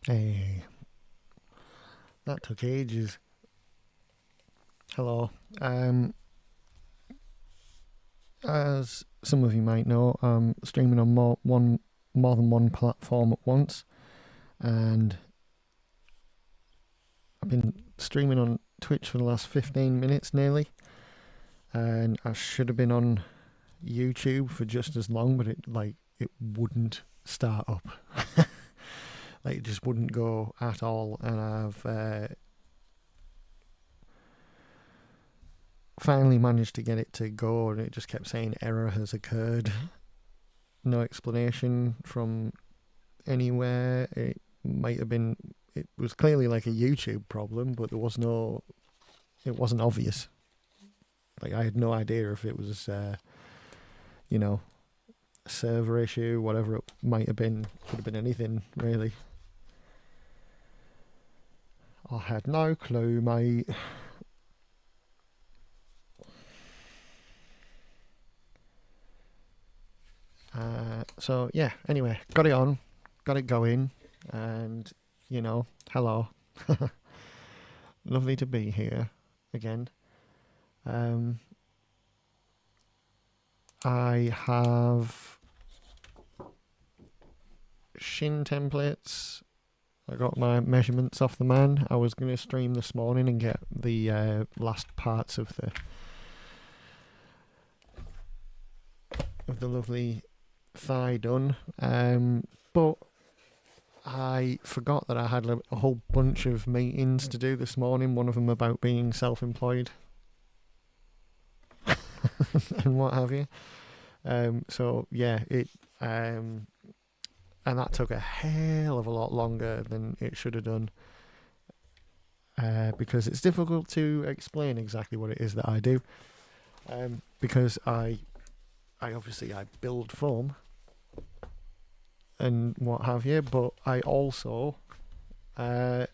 Hey, that took ages. Hello. As some of you might know, I'm streaming on more than one platform at once, and I've been streaming on Twitch for the last 15 minutes nearly, and I should have been on YouTube for just as long, but it wouldn't start up. Like it just wouldn't go at all, and I've finally managed to get it to go, and it just kept saying error has occurred. No explanation from anywhere. It might have been. It was clearly like a YouTube problem, but there was no. It wasn't obvious. Like I had no idea if it was, you know, a server issue, whatever it might have been. Could have been anything really. I had no clue, mate. So yeah. Anyway, got it on, got it going, and hello. Lovely to be here again. I have shin templates. I got my measurements off the man. I was going to stream this morning and get the last parts of the lovely thigh done, but I forgot that I had a whole bunch of meetings to do this morning. One of them about being self-employed and what have you. So yeah, and that took a hell of a lot longer than it should have done, because it's difficult to explain exactly what it is that I do, because I obviously I build foam and what have you, but I also, I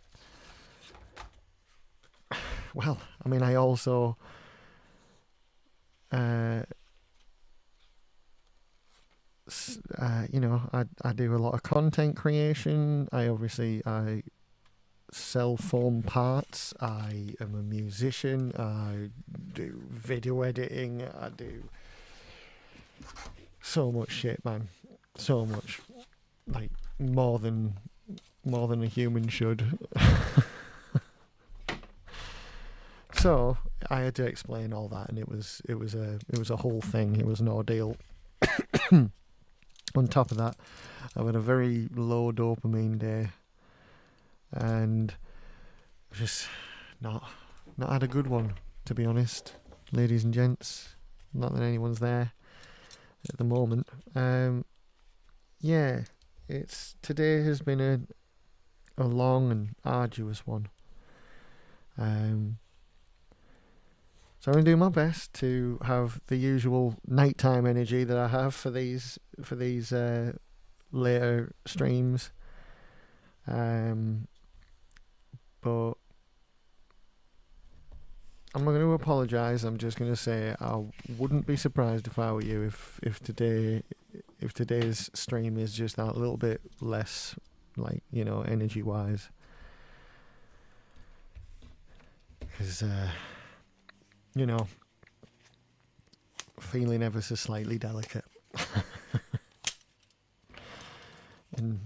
also, I do a lot of content creation. I sell foam parts. I am a musician. I do video editing. I do so much shit, man. So much, like more than a human should. So I had to explain all that, and it was a whole thing. It was an ordeal. On top of that, I've had a very low dopamine day, and just not had a good one, to be honest, ladies and gents. Not that anyone's there at the moment. Yeah, today has been a long and arduous one. So I'm going to do my best to have the usual nighttime energy that I have for these later streams. But I'm not going to apologise. I'm just going to say I wouldn't be surprised if I were you if today's stream is just that little bit less, like, energy wise. Because feeling ever so slightly delicate. And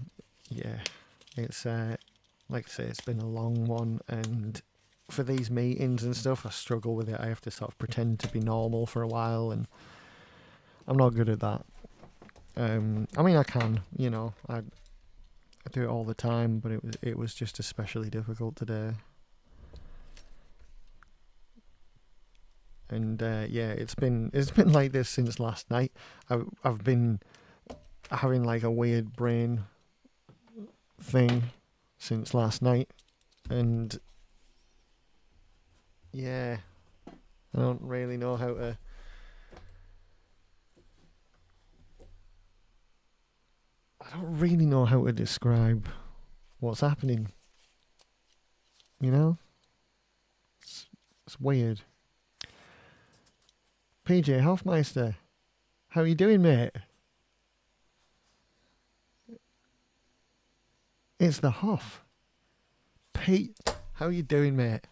yeah, it's like I say, it's been a long one, and for these meetings and stuff, I struggle with it. I have to sort of pretend to be normal for a while, and I'm not good at that. I can, I do it all the time, but it was just especially difficult today. And yeah, it's been like this since last night. I've been having like a weird brain thing since last night, and yeah, I don't really know how to. I don't really know how to describe what's happening. It's weird. PJ Hoffmeister, how are you doing, mate? It's the Huff. Pete, how you doing, mate?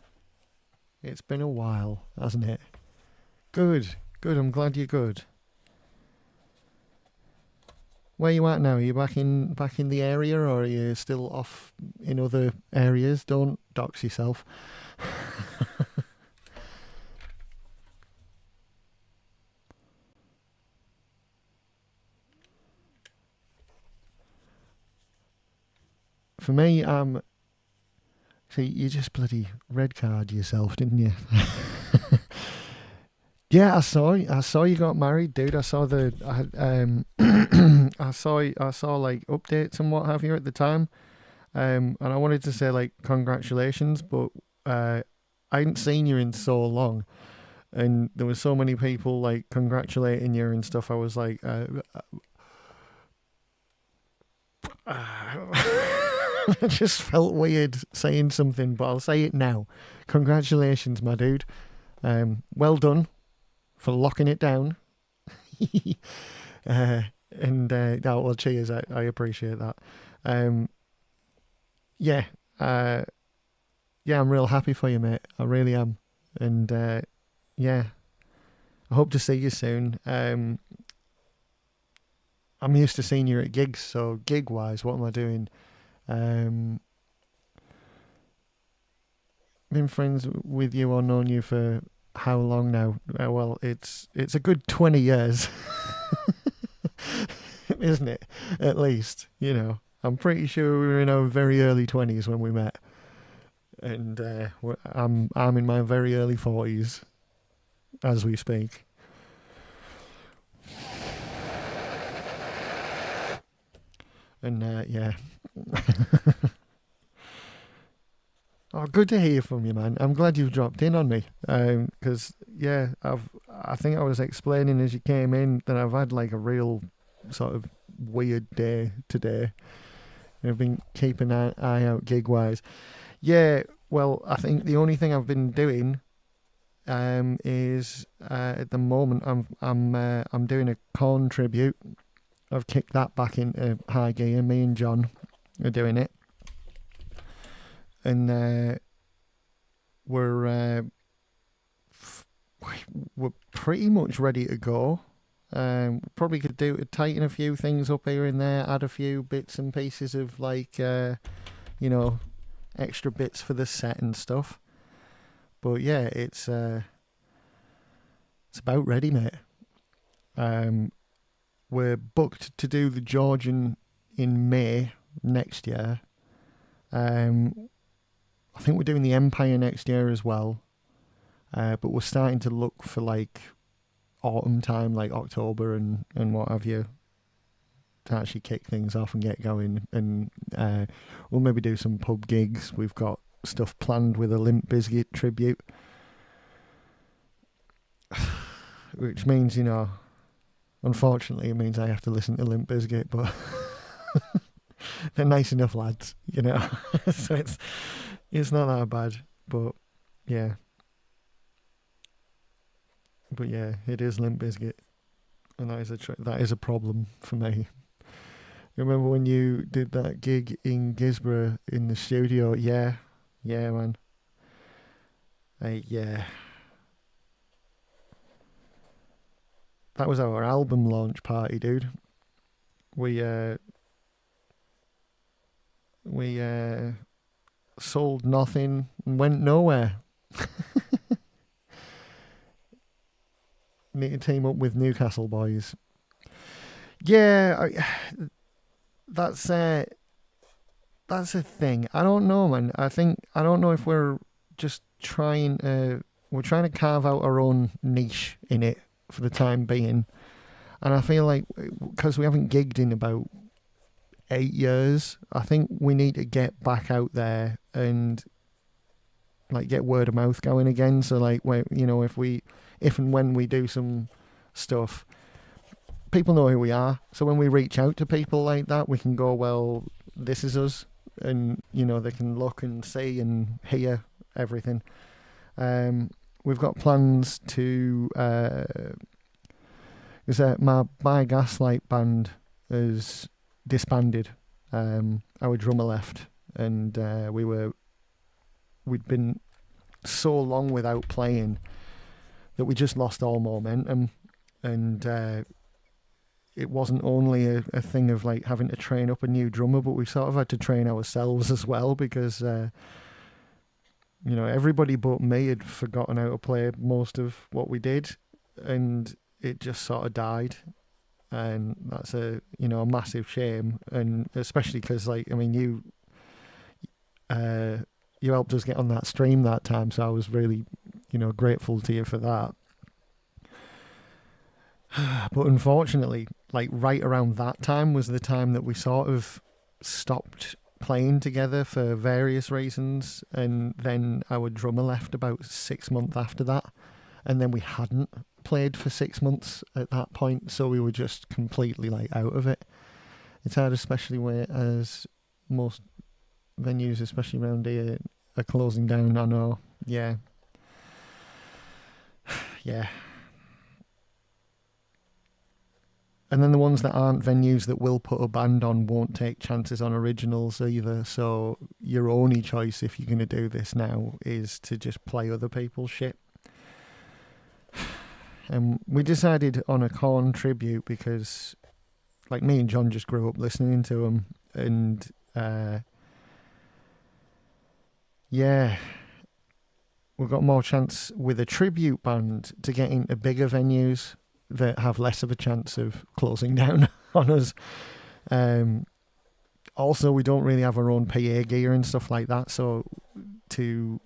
It's been a while, hasn't it? Good, good. I'm glad you're good. Where you at now? Are you back in the area, or are you still off in other areas? Don't dox yourself. For me, see, you just bloody red card yourself, didn't you? Yeah, I saw you got married, dude. I saw I saw like updates and what have you at the time. And I wanted to say like congratulations, but I hadn't seen you in so long, and there were so many people like congratulating you and stuff. I was like, I just felt weird saying something, but I'll say it now. Congratulations, my dude. Well done for locking it down. Oh, well, cheers. I appreciate that. Yeah, yeah, I'm real happy for you, mate. I really am. And yeah, I hope to see you soon. I'm used to seeing you at gigs, so gig wise, what am I doing? Been friends with you or known you for how long now? Well, it's a good 20 years, isn't it? At least, you know. I'm pretty sure we were in our very early 20s when we met, and I'm in my very early 40s as we speak. And yeah. Oh, good to hear from you, man. I'm glad you've dropped in on me. Because yeah, I think I was explaining as you came in that I've had like a real sort of weird day today. I've been keeping an eye out gig wise. Yeah, well, I think the only thing I've been doing is at the moment I'm doing a Corn tribute. I've kicked that back into high gear. Me and John are doing it, and we're pretty much ready to go. Probably could tighten a few things up here and there, add a few bits and pieces of like you know, extra bits for the set and stuff. But yeah, it's about ready, mate. We're booked to do the Georgian in May next year. I think we're doing the Empire next year as well. But we're starting to look for like autumn time, like October and what have you, to actually kick things off and get going. And we'll maybe do some pub gigs. We've got stuff planned with a Limp Bizkit tribute, which means, you know, unfortunately it means I have to listen to Limp Bizkit, but they're nice enough lads, you know. So it's not that bad, but yeah. But yeah, it is Limp Bizkit, and that is a problem for me. Remember when you did that gig in Gisborough in the studio? Yeah, man. Yeah. That was our album launch party, dude. We sold nothing and went nowhere. Need to team up with Newcastle boys. Yeah, that's a thing. I don't know, man. I don't know if we're just trying to carve out our own niche in it for the time being, and I feel like because we haven't gigged in about 8 years, I think we need to get back out there and like get word of mouth going again. So like, you know, if and when we do some stuff, people know who we are. So when we reach out to people like that, we can go, well, this is us, and you know, they can look and see and hear everything. We've got plans to my Gaslight band is disbanded, our drummer left, and we'd been so long without playing that we just lost all momentum, and it wasn't only a thing of like having to train up a new drummer, but we sort of had to train ourselves as well, because everybody but me had forgotten how to play most of what we did, and it just sort of died. And that's a massive shame, and especially because you helped us get on that stream that time, so I was really grateful to you for that. But unfortunately, like right around that time was the time that we sort of stopped playing together for various reasons, and then our drummer left about 6 months after that, and then we hadn't played for 6 months at that point, so we were just completely like out of it. It's hard, especially as most venues, especially around here, are closing down. I know, yeah. And then the ones that aren't venues that will put a band on won't take chances on originals either. So your only choice, if you're going to do this now, is to just play other people's shit. And we decided on a Korn tribute because, like, me and John just grew up listening to them. And, we've got more chance with a tribute band to get into bigger venues that have less of a chance of closing down on us. Also, we don't really have our own PA gear and stuff like that, so to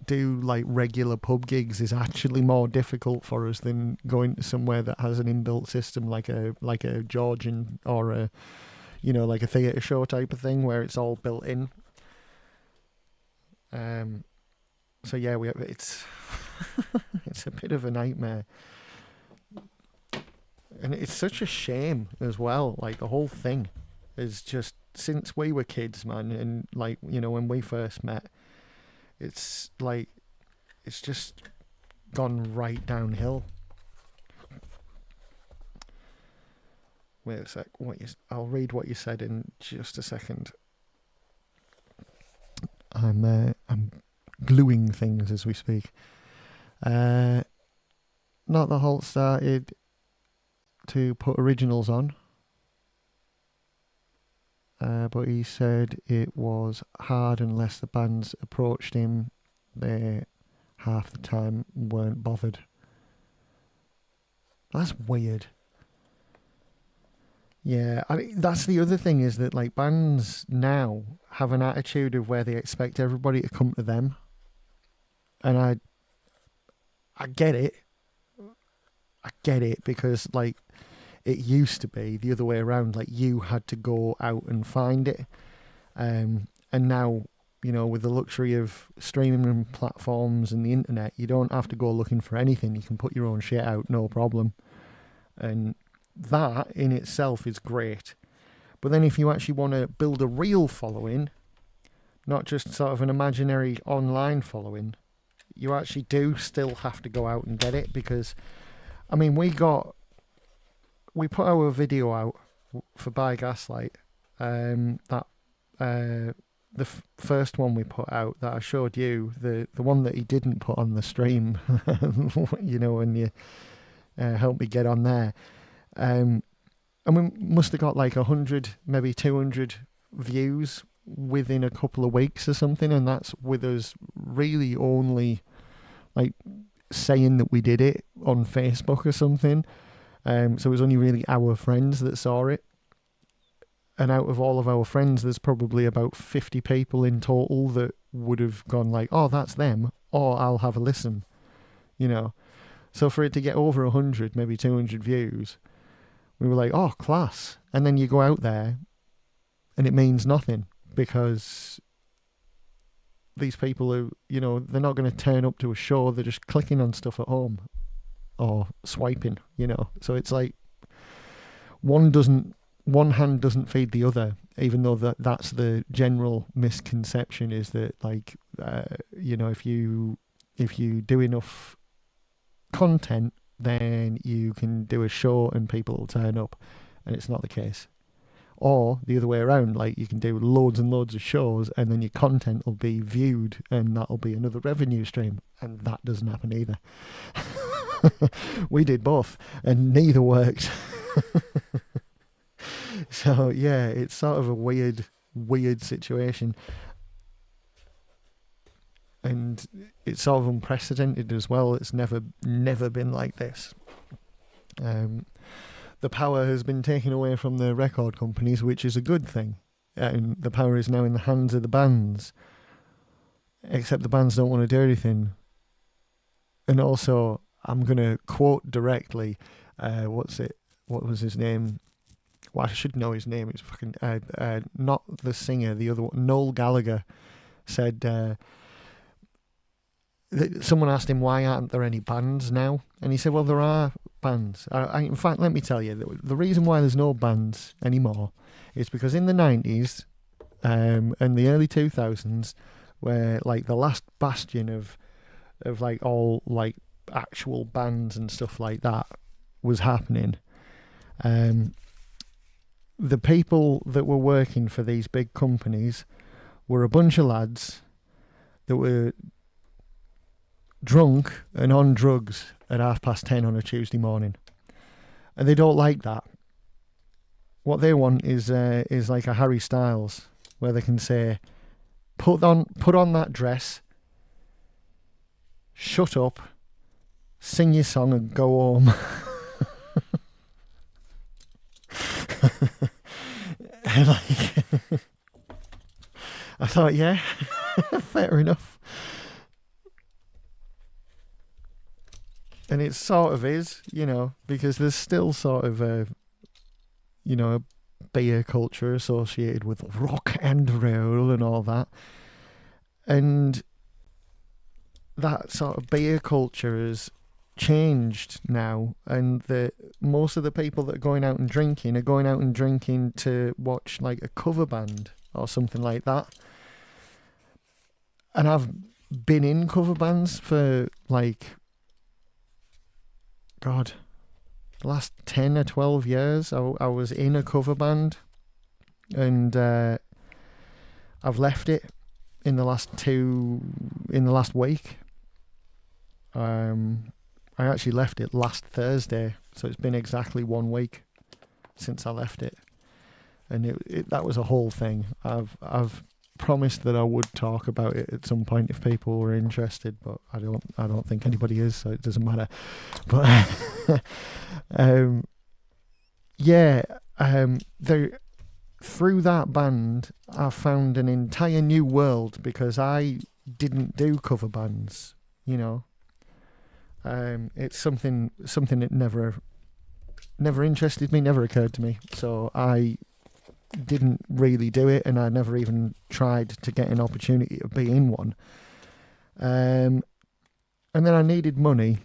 do like regular pub gigs is actually more difficult for us than going to somewhere that has an inbuilt system like a Georgian or a like a theatre show type of thing where it's all built in. So yeah, it's it's a bit of a nightmare. And it's such a shame as well. Like, the whole thing is just, since we were kids, man, and like, when we first met, it's like, it's just gone right downhill. Wait a sec. I'll read what you said in just a second. I'm gluing things as we speak. Not the Halt started to put originals on, but he said it was hard unless the bands approached him. They half the time weren't bothered. That's weird. Yeah, that's the other thing, is that like bands now have an attitude of where they expect everybody to come to them, and I get it. I get it, because like it used to be the other way around. Like, you had to go out and find it, and now, with the luxury of streaming platforms and the internet, you don't have to go looking for anything. You can put your own shit out, no problem, and that in itself is great. But then if you actually want to build a real following, not just sort of an imaginary online following, you actually do still have to go out and get it. Because we put our video out for By Gaslight, the first one we put out that I showed you, the one that he didn't put on the stream, when you helped me get on there. And we must have got like 100, maybe 200 views within a couple of weeks or something, and that's with us really only like saying that we did it on Facebook or something. So it was only really our friends that saw it. And out of all of our friends, there's probably about 50 people in total that would have gone like, oh, that's them, or I'll have a listen, So for it to get over 100, maybe 200 views, we were like, oh, class. And then you go out there and it means nothing, because these people are, they're not going to turn up to a show. They're just clicking on stuff at home or swiping, So it's like one hand doesn't feed the other, even though that's the general misconception, is that like, if you do enough content, then you can do a show and people will turn up, and it's not the case. Or the other way around, like you can do loads and loads of shows and then your content will be viewed and that'll be another revenue stream. And that doesn't happen either. We did both and neither worked. So yeah, it's sort of a weird situation. And it's sort of unprecedented as well. It's never been like this. The power has been taken away from the record companies, which is a good thing. And the power is now in the hands of the bands. Except the bands don't want to do anything. And also, I'm going to quote directly, what was his name? Well, I should know his name. It's fucking, not the singer, the other one. Noel Gallagher said, someone asked him, why aren't there any bands now? And he said, well, there are bands. In fact, let me tell you, the reason why there's no bands anymore is because in the 90s and the early 2000s, where like the last bastion of like all like actual bands and stuff like that was happening, the people that were working for these big companies were a bunch of lads that were drunk and on drugs at 10:30 on a Tuesday morning, and they don't like that. What they want is like a Harry Styles, where they can say, put on that dress, shut up, sing your song and go home. And like, I thought, yeah, fair enough. And it sort of is, you know, because there's still sort of a beer culture associated with rock and roll and all that. And that sort of beer culture has changed now, and most of the people that are going out and drinking are going out and drinking to watch like a cover band or something like that. And I've been in cover bands for like, God, the last 10 or 12 years. I was in a cover band, and I've left it in the last week. I actually left it last Thursday, so it's been exactly 1 week since I left it, and that was a whole thing. I've promised that I would talk about it at some point if people were interested, but I don't think anybody is, so it doesn't matter. But through that band, I found an entire new world, because I didn't do cover bands, you know. It's something that never interested me, never occurred to me. So I didn't really do it, and I never even tried to get an opportunity to be in one. And then I needed money,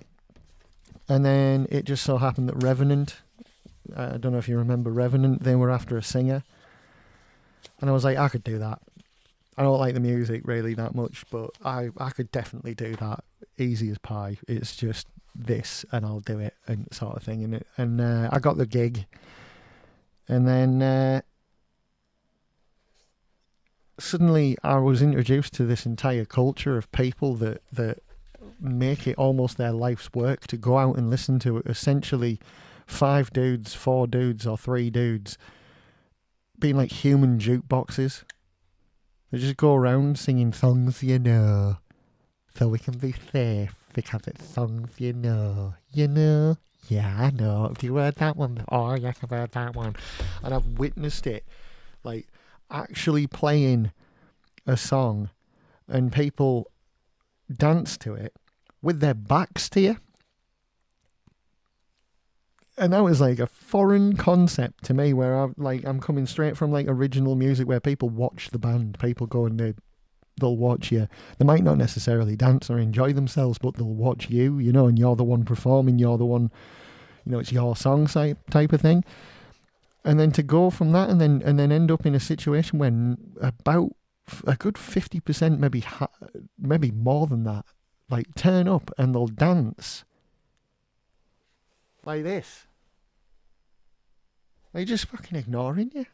and then it just so happened that Revenant, I don't know if you remember Revenant, they were after a singer, and I was like, I could do that. I don't like the music really that much, but I could definitely do that, easy as pie. It's just this, and I'll do it, and sort of thing. And I got the gig, and then suddenly I was introduced to this entire culture of people that make it almost their life's work to go out and listen to essentially 5 dudes, 4 dudes, or 3 dudes being like human jukeboxes. They just go around singing songs, you know, so we can be safe, because it's songs, you know. Yeah, I know. Have you heard that one? Oh, yes, I've heard that one. And I've witnessed it, like, actually playing a song and people dance to it with their backs to you. And that was like a foreign concept to me, where I'm coming straight from like original music, where people watch the band, people go and they'll watch you. They might not necessarily dance or enjoy themselves, but they'll watch you, you know, and you're the one performing, you're the one, you know, it's your song type of thing. And then to go from that and then end up in a situation when about a good 50%, maybe more than that, like turn up and they'll dance like this. They're just fucking ignoring you.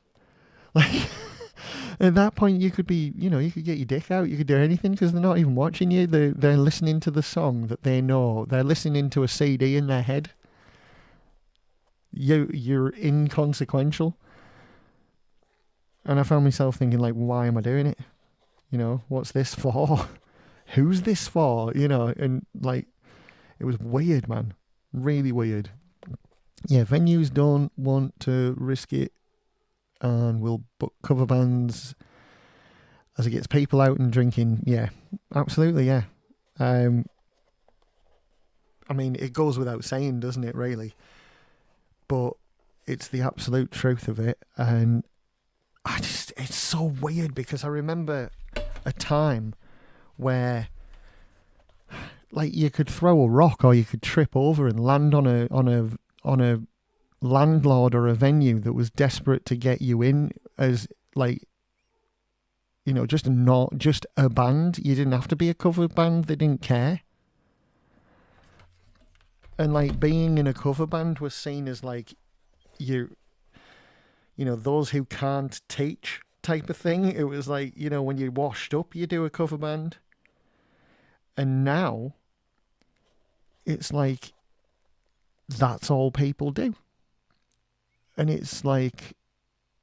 Like, at that point, you could be, you could get your dick out, you could do anything because they're not even watching you. They're listening to the song that they know. They're listening to a CD in their head. You're inconsequential. And I found myself thinking, like, why am I doing it? What's this for? Who's this for? And like, it was weird, man. Really weird. Yeah, venues don't want to risk it and will book cover bands as it gets people out and drinking. Yeah, absolutely, yeah. I mean, it goes without saying, doesn't it, really? But it's the absolute truth of it. And it's so weird because I remember a time where, like, you could throw a rock or you could trip over and land on a landlord or a venue that was desperate to get you in as, like, just a band. You didn't have to be a cover band. They didn't care. And like, being in a cover band was seen as like those who can't teach type of thing. It was like, when you're washed up, you do a cover band. And now it's like that's all people do. And it's like,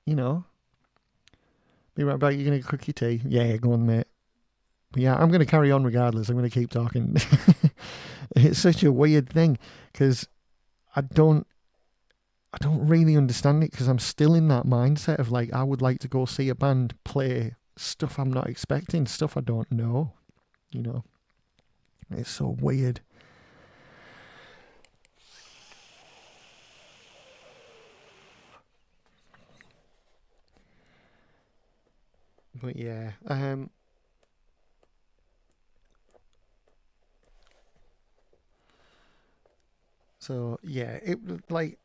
be right back. You're going to cook your tea? Yeah, go on, mate. But yeah, I'm going to carry on regardless. I'm going to keep talking. It's such a weird thing because I don't really understand it because I'm still in that mindset of like, I would like to go see a band play stuff I'm not expecting, stuff I don't know. It's so weird. But yeah, so yeah, it like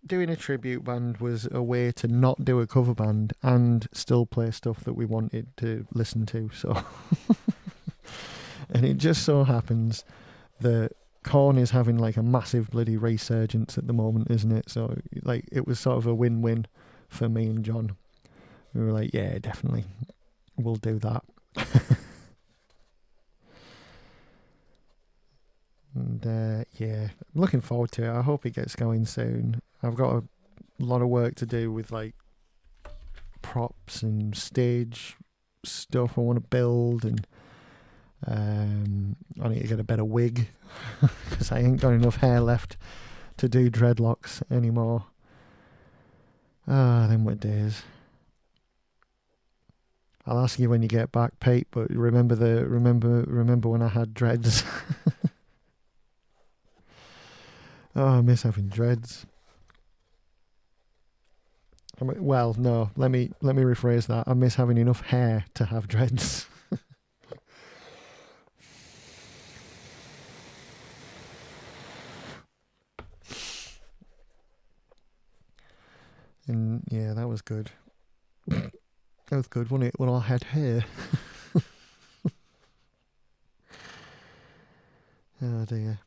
doing a tribute band was a way to not do a cover band and still play stuff that we wanted to listen to. So, and it just so happens that Korn is having like a massive bloody resurgence at the moment, isn't it? So like, it was sort of a win-win for me and John. We were like, yeah, definitely, we'll do that. And yeah, I'm looking forward to it. I hope it gets going soon. I've got a lot of work to do with like props and stage stuff I want to build, and I need to get a better wig because I ain't got enough hair left to do dreadlocks anymore. Them were days. I'll ask you when you get back, Pete. But remember when I had dreads? Oh, I miss having dreads. Well, no. Let me rephrase that. I miss having enough hair to have dreads. And yeah, that was good. That was good, wasn't it? When I had hair. Oh dear.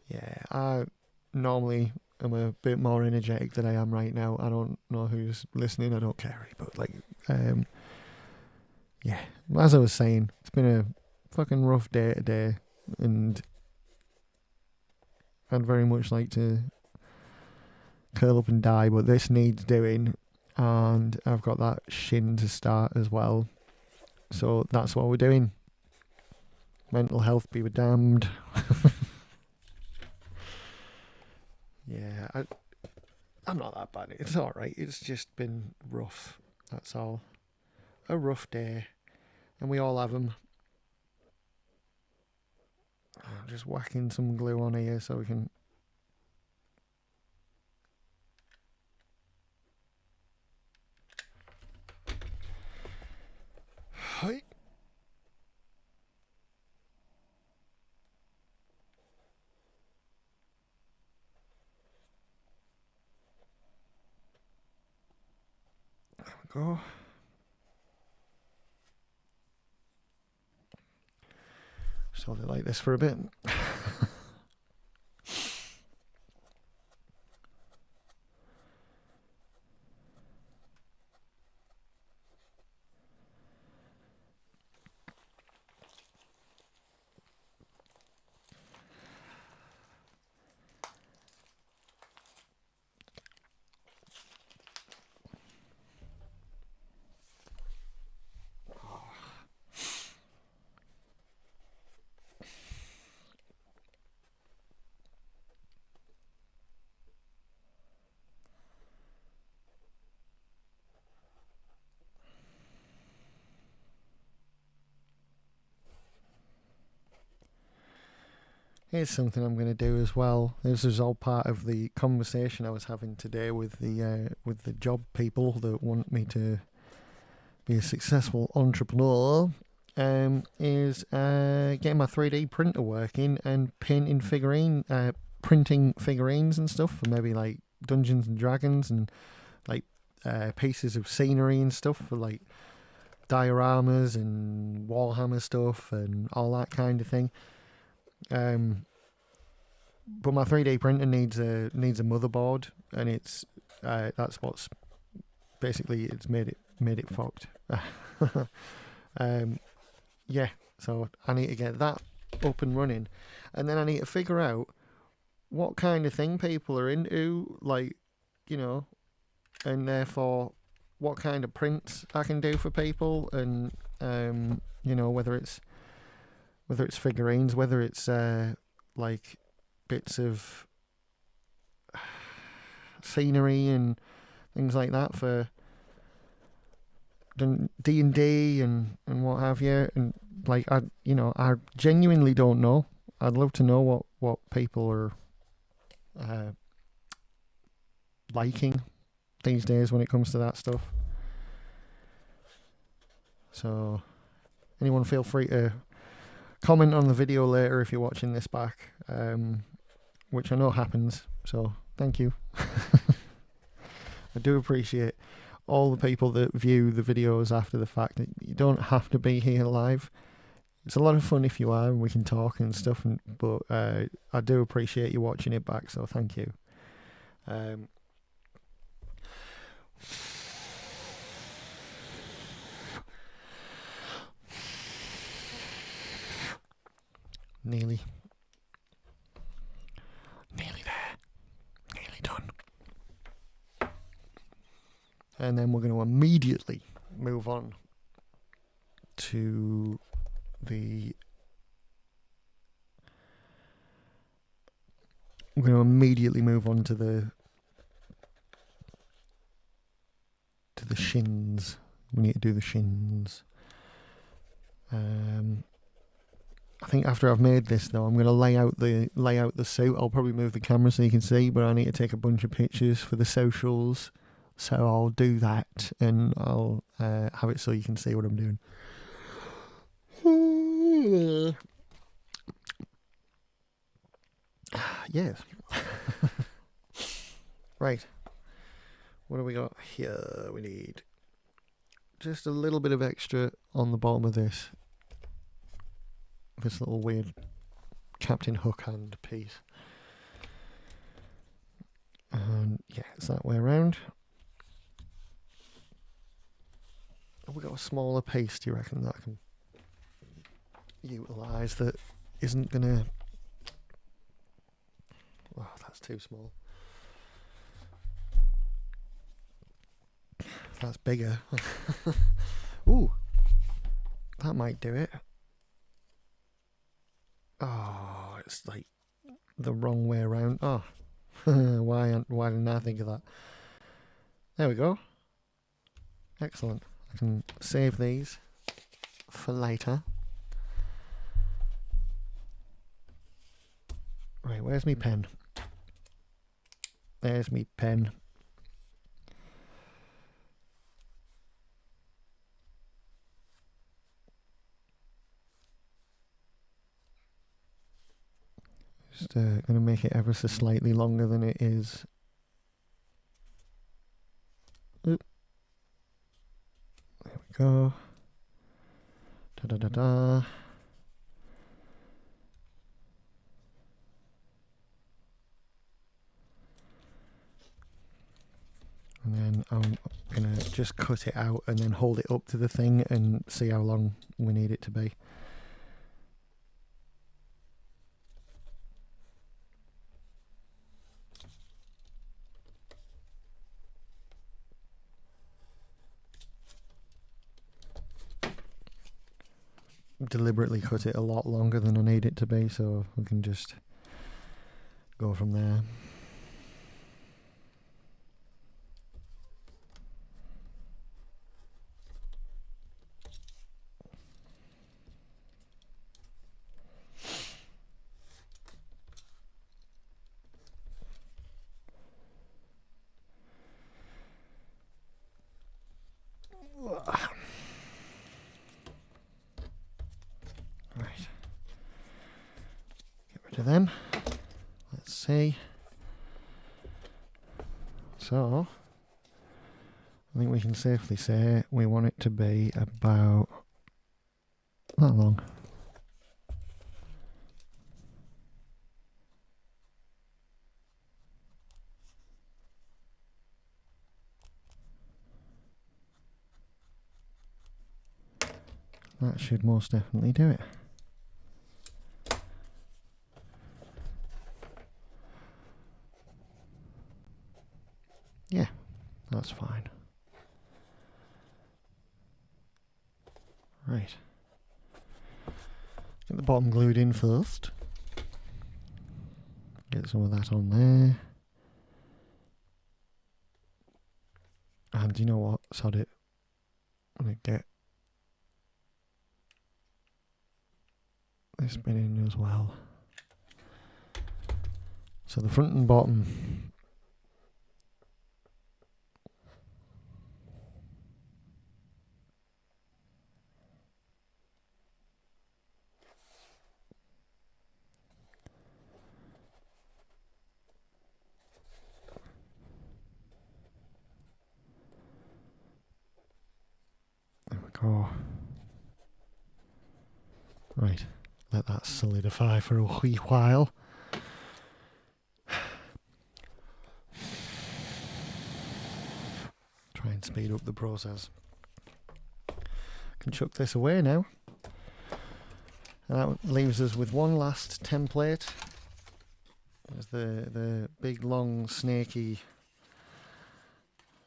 Yeah, I normally am a bit more energetic than I am right now. I don't know who's listening. I don't care. But like, yeah, as I was saying, it's been a fucking rough day today, and I'd very much like to curl up and die, but this needs doing, and I've got that shin to start as well. So that's what we're doing. Mental health be damned. Yeah, I'm not that bad. It's alright. It's just been rough. That's all. A rough day. And we all have them. Just whacking some glue on here so we can. Hi. There we go. Just hold it like this for a bit. Here's something I'm going to do as well. This is all part of the conversation I was having today with the job people that want me to be a successful entrepreneur. Is getting my 3D printer working and printing figurines and stuff for maybe like Dungeons and Dragons and like pieces of scenery and stuff for like dioramas and Warhammer stuff and all that kind of thing. But my 3D printer needs a motherboard, and it's that's what's basically it's made it fucked. Yeah, so I need to get that up and running, and then I need to figure out what kind of thing people are into, like, you know, and therefore what kind of prints I can do for people, and you know, whether it's figurines, whether it's like bits of scenery and things like that for D&D and what have you, and like I genuinely don't know. I'd love to know what people are liking these days when it comes to that stuff. So anyone feel free to comment on the video later if you're watching this back, which I know happens, so thank you. I do appreciate all the people that view the videos after the fact. That you don't have to be here live. It's a lot of fun if you are, and we can talk and stuff, but I do appreciate you watching it back, so thank you. Nearly there. Nearly done. And then we're going to immediately move on to the... We're going to immediately move on to the shins. We need to do the shins. I think after I've made this though, I'm going to lay out the suit. I'll probably move the camera so you can see, but I need to take a bunch of pictures for the socials. So I'll do that, and I'll have it so you can see what I'm doing. Yes. Right. What do we got here? We need just a little bit of extra on the bottom of this little weird Captain Hook hand piece. And yeah, it's that way around. Have we got a smaller piece, do you reckon, that I can utilise that isn't gonna... Oh, that's too small. That's bigger. Ooh, that might do it. Oh, it's like the wrong way around. Oh, why didn't I think of that? There we go. Excellent. I can save these for later. Right, where's me pen? There's me pen. Just going to make it ever so slightly longer than it is. Oop. There we go. Da da da da. I'm gonna just cut it out and then hold it up to the thing and see how long we need it to be. Deliberately cut it a lot longer than I need it to be, so we can just go from there. Right. Get rid of them. Let's see. So, I think we can safely say we want it to be about that long. That should most definitely do it. Yeah, that's fine. Right. Get the bottom glued in first. Get some of that on there. And you know what? Sod it. I'm going to get this bit in as well. So the front and bottom. There we go. Right. Let that solidify for a wee while. Try and speed up the process. Can chuck this away now. And that leaves us with one last template. There's the big, long, snaky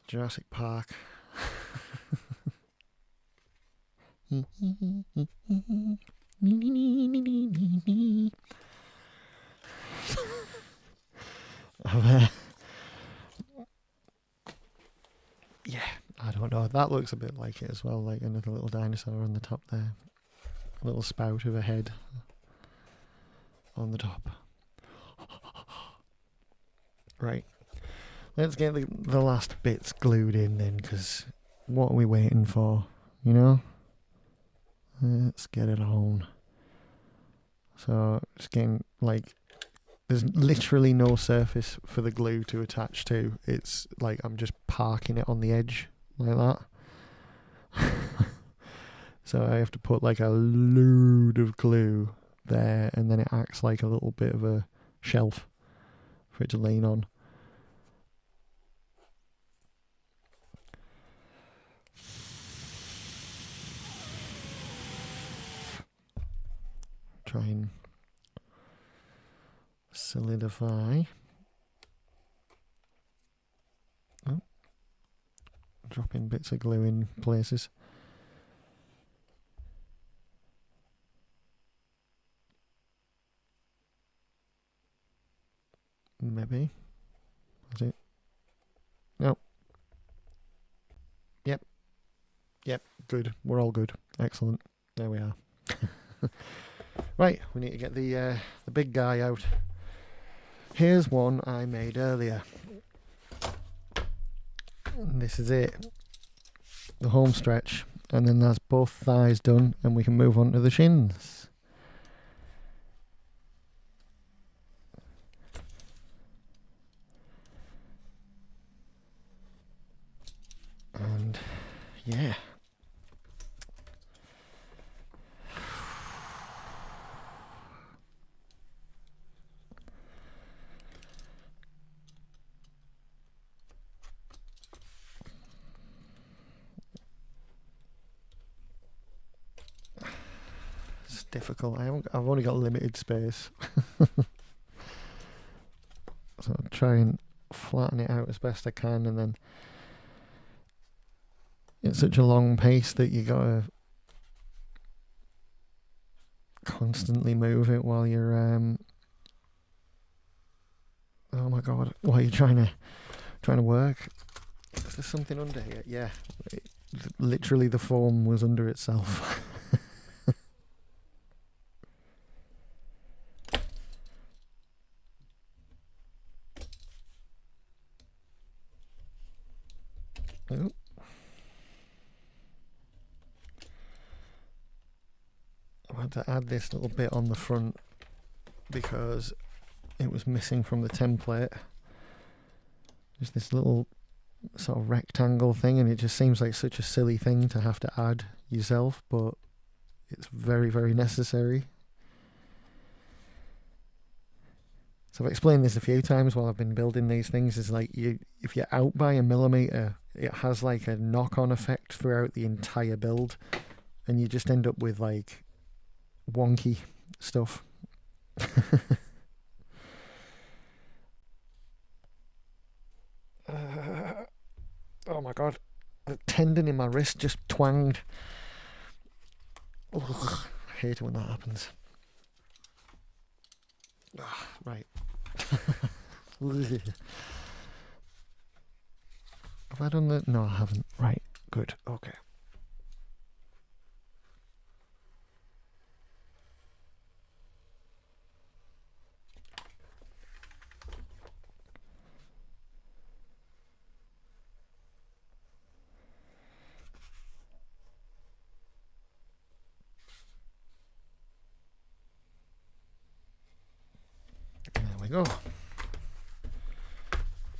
Jurassic Park. Yeah, I don't know. That looks a bit like it as well, like another little dinosaur on the top there. A little spout of a head on the top. Right. Let's get the last bits glued in then, because what are we waiting for, you know? Let's get it on. So, it's getting, like, there's literally no surface for the glue to attach to. It's like I'm just parking it on the edge, like that. So I have to put like a load of glue there, and then it acts like a little bit of a shelf for it to lean on. Try and solidify. Oh. Dropping bits of glue in places. Maybe. Is it? No. Yep. Yep. Good. We're all good. Excellent. There we are. Right. We need to get the big guy out. Here's one I made earlier. And this is it. The home stretch. And then that's both thighs done, and we can move on to the shins. And yeah. difficult. I've only got limited space. So I'll try and flatten it out as best I can, and then it's such a long piece that you gotta constantly move it while you're oh my god, while you're trying to work. Is there something under here? Yeah, literally the foam was under itself. Oh. I had to add this little bit on the front because it was missing from the template. There's this little sort of rectangle thing, and it just seems like such a silly thing to have to add yourself, but it's very, very necessary. So I've explained this a few times while I've been building these things. Is like, if you're out by a millimetre, it has like a knock-on effect throughout the entire build, and you just end up with like wonky stuff. Oh my god, the tendon in my wrist just twanged. Ugh, I hate it when that happens. Right. Have I done the... No, I haven't. Right, good, okay. There we go.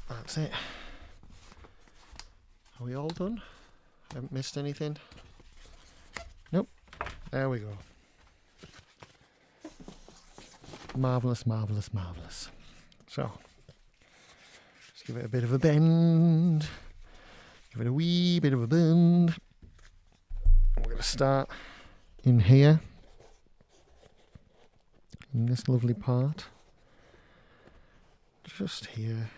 That's it. Are we all done? Haven't missed anything? Nope. There we go. Marvellous, marvellous, marvellous. So, let's give it a bit of a bend. Give it a wee bit of a bend. We're going to start in here, in this lovely part. Just here.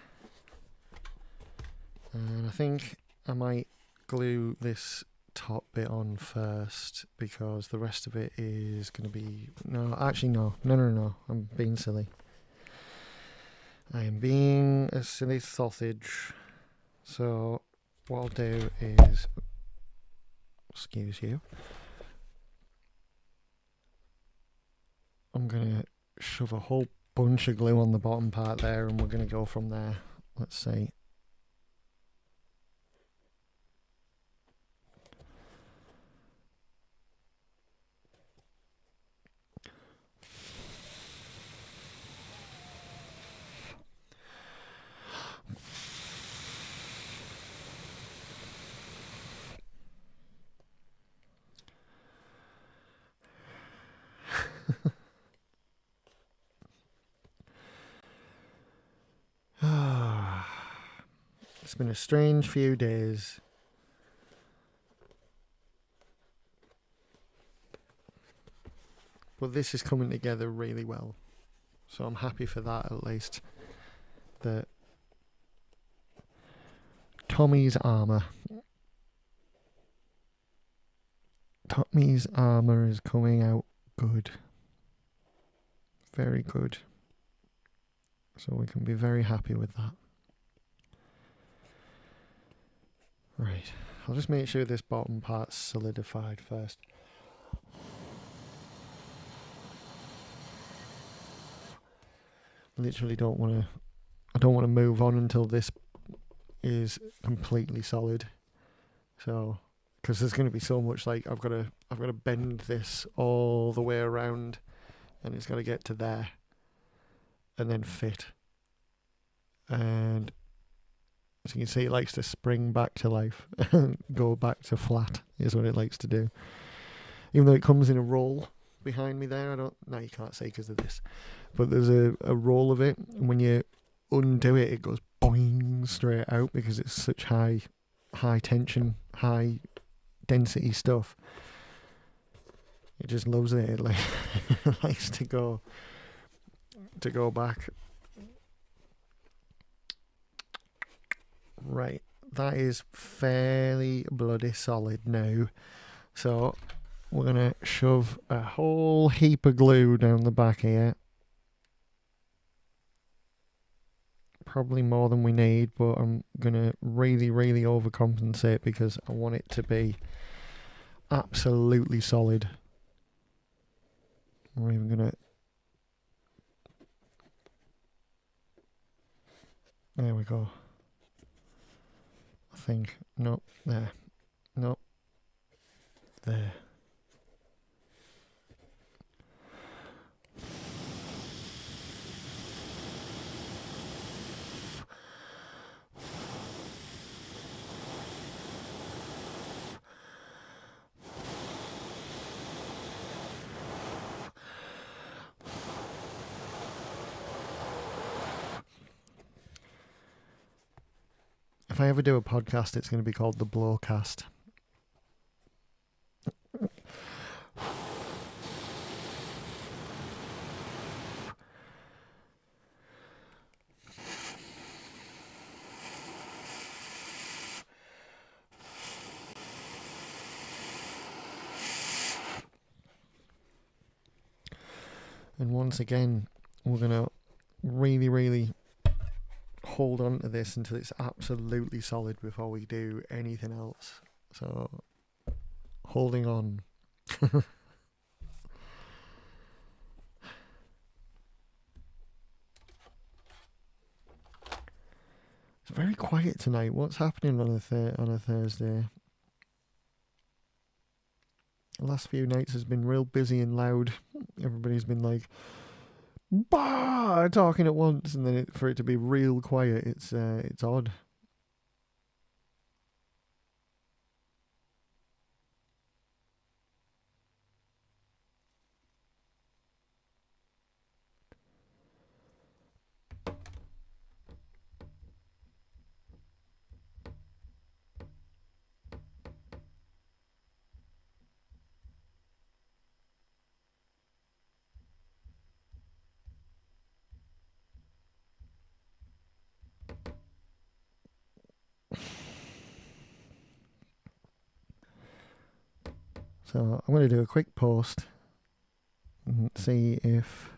And I think I might glue this top bit on first, because the rest of it is going to be... No, actually no. No. I'm being silly. I am being a silly sausage. So what I'll do is... Excuse you. I'm going to shove a whole bunch of glue on the bottom part there, and we're going to go from there. Let's see. It's been a strange few days. But this is coming together really well. So I'm happy for that, at least. That Tommy's armour. Tommy's armour is coming out good. Very good. So we can be very happy with that. Right, I'll just make sure this bottom part's solidified first. Literally I don't want to move on until this is completely solid. So, because there's going to be so much, like I've got to bend this all the way around, and it's got to get to there, and then fit. And as you can see, it likes to spring back to life, go back to flat is what it likes to do. Even though it comes in a roll behind me there, no, you can't see because of this, but there's a roll of it, and when you undo it, it goes boing straight out because it's such high tension, high density stuff. It just loves it. It like likes to go back. Right, that is fairly bloody solid now. So we're gonna shove a whole heap of glue down the back here. Probably more than we need, but I'm gonna really, really overcompensate because I want it to be absolutely solid. We're even gonna... There we go. I think. Nope. There. Nope. There. If I ever do a podcast, it's going to be called The Blowcast. And once again, we're going to really, really hold on to this until it's absolutely solid before we do anything else. So, holding on. It's very quiet tonight. What's happening on a Thursday? The last few nights has been real busy and loud. Everybody's been like, bah, talking at once, and then for it to be real quiet, it's odd. So I'm going to do a quick post and see if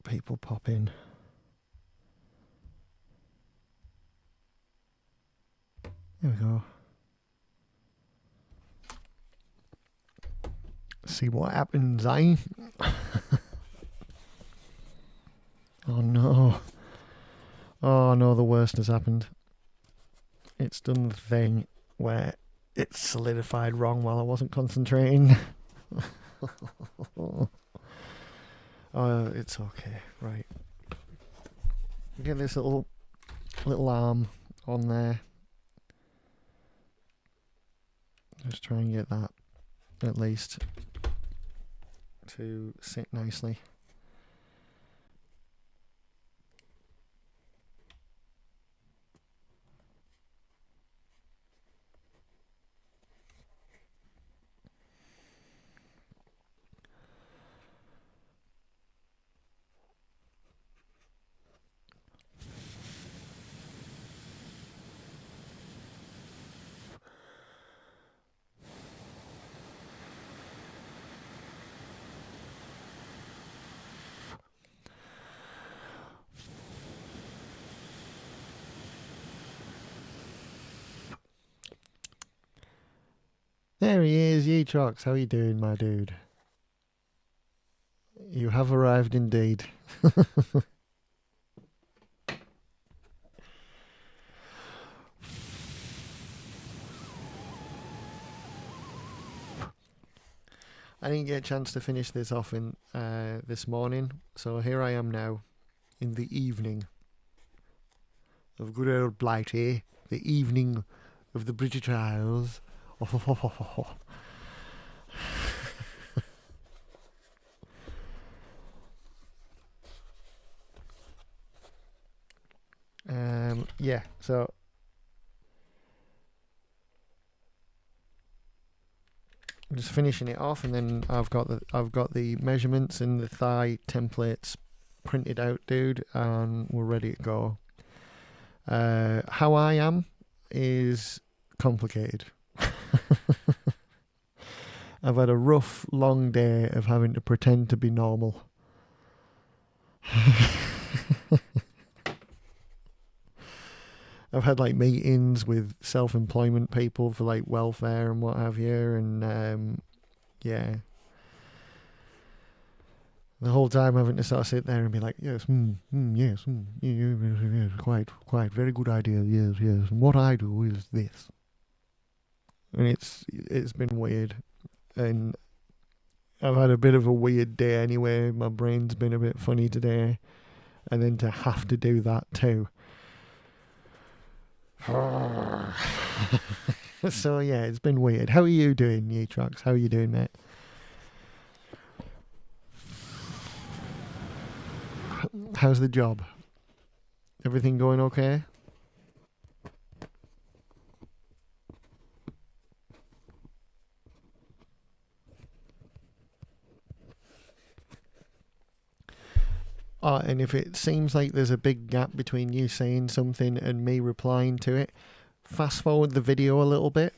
people pop in. There we go. See what happens, eh? Oh no. Oh no, the worst has happened. It's done the thing where it's solidified wrong while I wasn't concentrating. Oh, it's okay, right. Get this little arm on there. Just try and get that at least to sit nicely. There he is, Yeetrox. How are you doing, my dude? You have arrived indeed. I didn't get a chance to finish this off in this morning, so here I am now in the evening of good old Blighty, the evening of the British Isles. Yeah, so I'm just finishing it off, and then I've got the measurements and the thigh templates printed out, dude, and we're ready to go. How I am is complicated. I've had a rough, long day of having to pretend to be normal. I've had like meetings with self-employment people for like welfare and what have you, and yeah, the whole time having to sort of sit there and be like, yes, yes, yes, quite, very good idea, yes, yes. And what I do is this, and it's been weird, and I've had a bit of a weird day anyway. My brain's been a bit funny today, and then to have to do that too. So yeah, it's been weird. How are you doing, Utrox? How are you doing, mate? How's the job? Everything going okay? And if it seems like there's a big gap between you saying something and me replying to it, fast forward the video a little bit.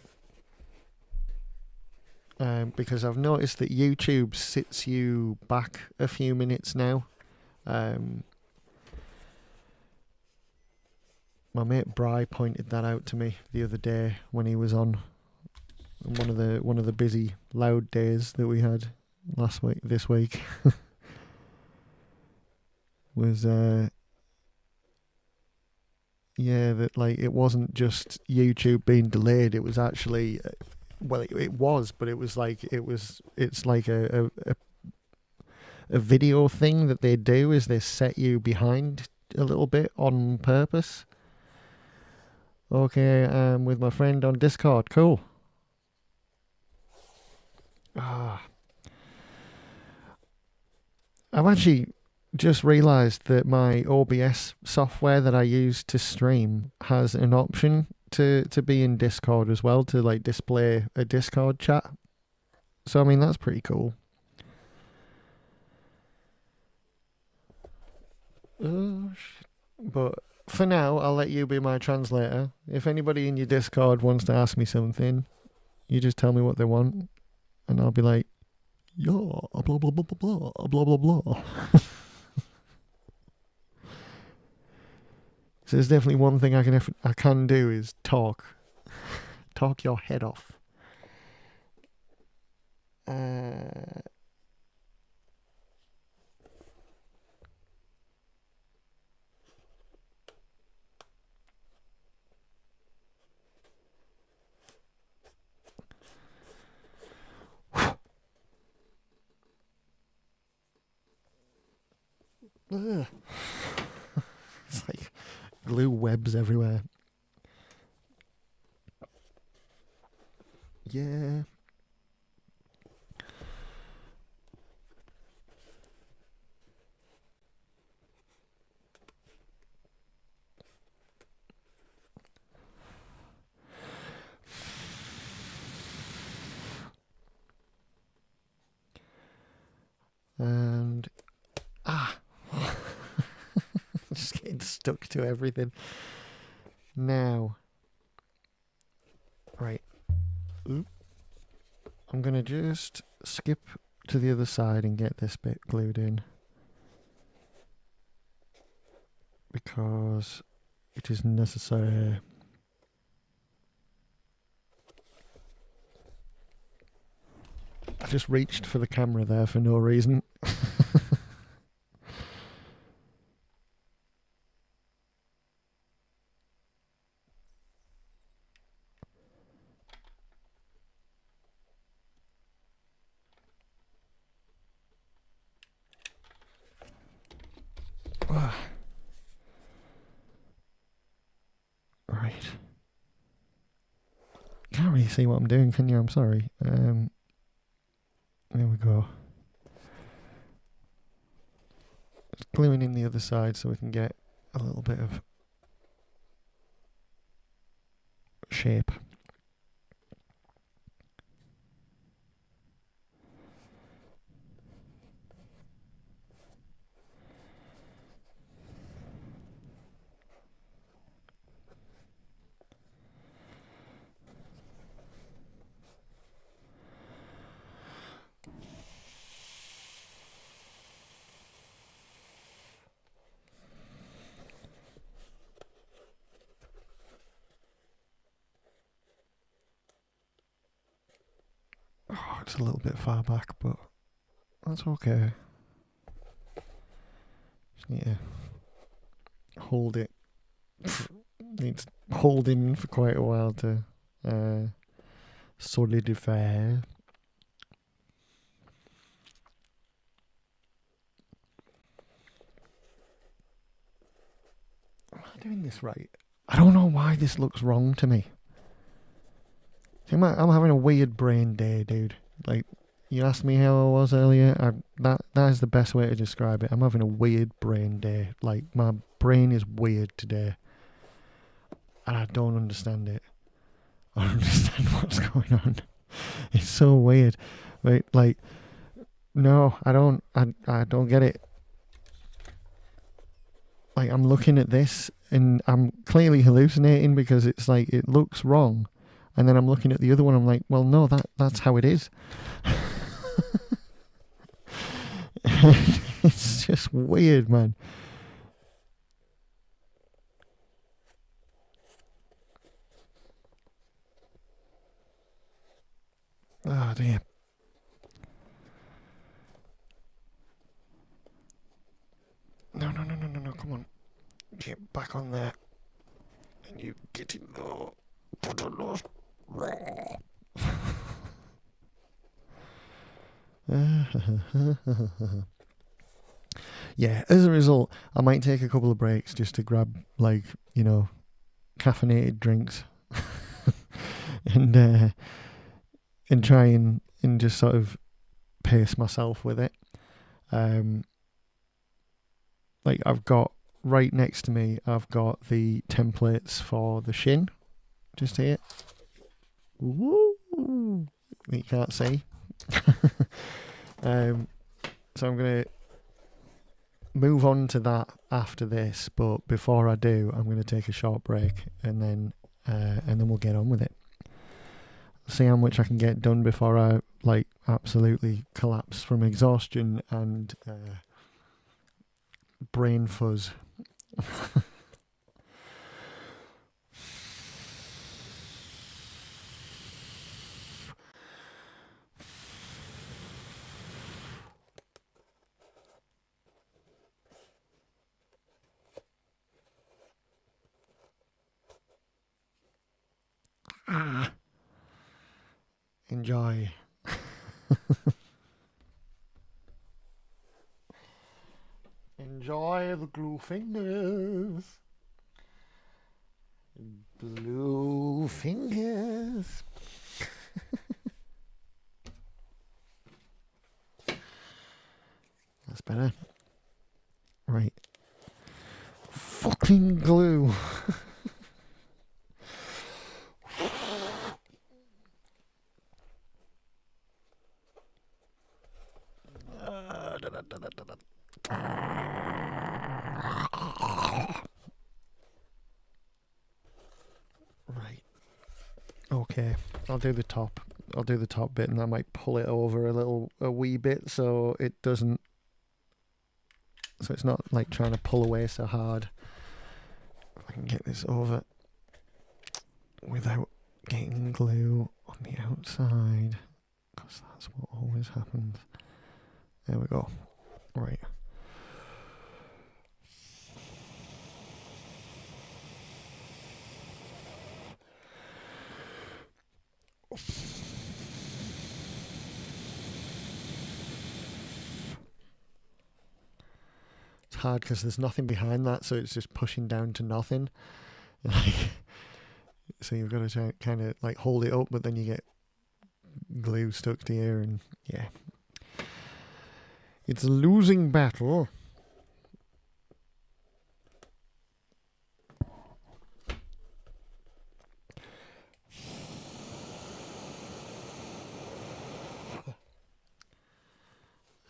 Because I've noticed that YouTube sits you back a few minutes now. My mate Bry pointed that out to me the other day when he was on one of the busy, loud days that we had this week. Was yeah, that like it wasn't just YouTube being delayed, it was actually well, it was, but it's like a video thing that they do is they set you behind a little bit on purpose. Okay, with my friend on Discord, cool. I've actually just realised that my OBS software that I use to stream has an option to be in Discord as well, to like display a Discord chat. So I mean, that's pretty cool. But for now, I'll let you be my translator. If anybody in your Discord wants to ask me something, you just tell me what they want, and I'll be like, yeah, blah blah blah blah blah blah blah blah. So there's definitely one thing I can do is talk your head off. It's like glue webs everywhere. Yeah. And just getting stuck to everything. Now, right. Oop. I'm gonna just skip to the other side and get this bit glued in, because it is necessary. I just reached for the camera there for no reason. Right. Can't really see what I'm doing, can you? I'm sorry. There we go. Just gluing in the other side so we can get a little bit of shape. it's a little bit far back, but that's okay. Just need to hold it. Needs holding for quite a while to solidify. Am I doing this right? I don't know why this looks wrong to me. I'm having a weird brain day, dude. Like, you asked me how I was earlier. That is the best way to describe it. I'm having a weird brain day. Like, my brain is weird today. And I don't understand it. I don't understand what's going on. It's so weird. Right? Like, no, I don't get it. Like, I'm looking at this and I'm clearly hallucinating because it's like, it looks wrong. And then I'm looking at the other one, I'm like, well, no, that's how it is. It's just weird, man. Oh, dear. No, come on. Get back on there. And you get in there. Put on those. Yeah, as a result, I might take a couple of breaks just to grab, like, you know, caffeinated drinks and try and just sort of pace myself with it. Like, I've got right next to me, I've got the templates for the shin, just here. Woo! You can't see. So I'm gonna move on to that after this, but before I do, I'm gonna take a short break and then we'll get on with it. See how much I can get done before I like absolutely collapse from exhaustion and brain fuzz. Enjoy. Enjoy the glue fingers. Blue fingers. That's better. Right. Fucking glue. Right. Okay. I'll do the top. I'll do the top bit, and I might pull it over a wee bit, so it doesn't. So it's not like trying to pull away so hard. If I can get this over without getting glue on the outside, because that's what always happens. There we go. Right. It's hard because there's nothing behind that, so it's just pushing down to nothing. So you've got to try kind of like hold it up, but then you get glue stuck to you, and yeah, it's a losing battle.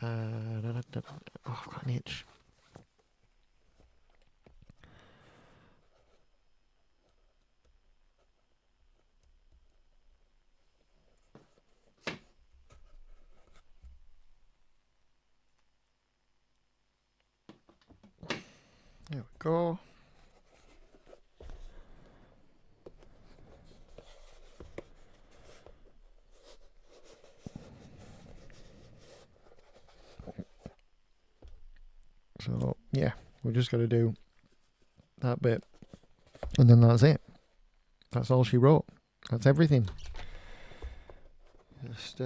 Oh, I've got an itch. There we go. So yeah, we just got to do that bit, and then that's it. That's all she wrote. That's everything. Just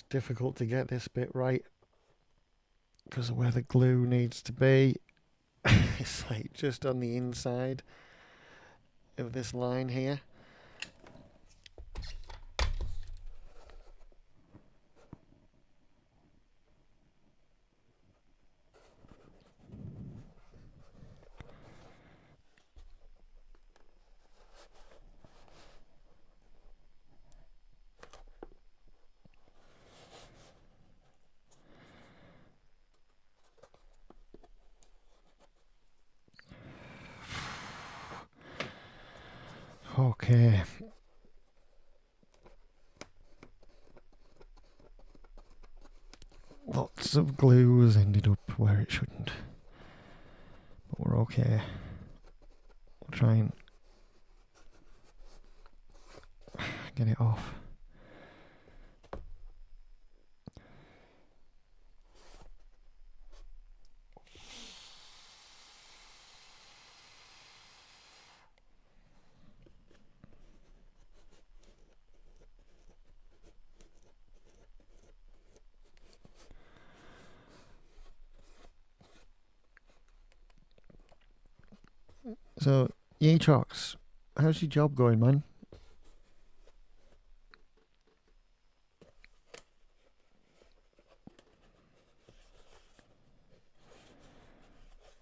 difficult to get this bit right because of where the glue needs to be. It's like just on the inside of this line here. Okay. Lots of glue has ended up where it shouldn't. But we're okay. We'll try and get it off. So, Yetrox, how's your job going, man?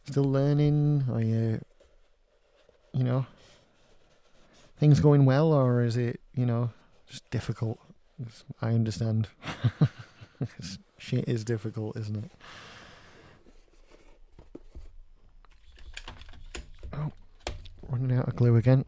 Still learning? Are you know, things going well, or is it, just difficult? I understand. Shit is difficult, isn't it? Oh, running out of glue again.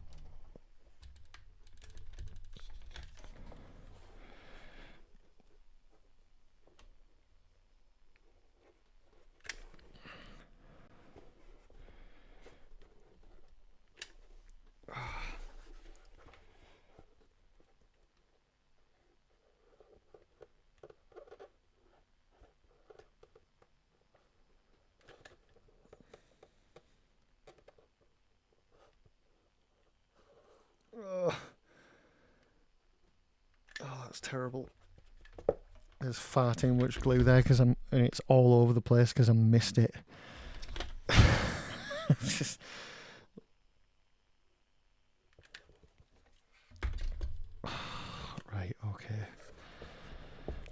Oh, that's terrible. There's far too much glue there and it's all over the place because I missed it. Just... Right, okay.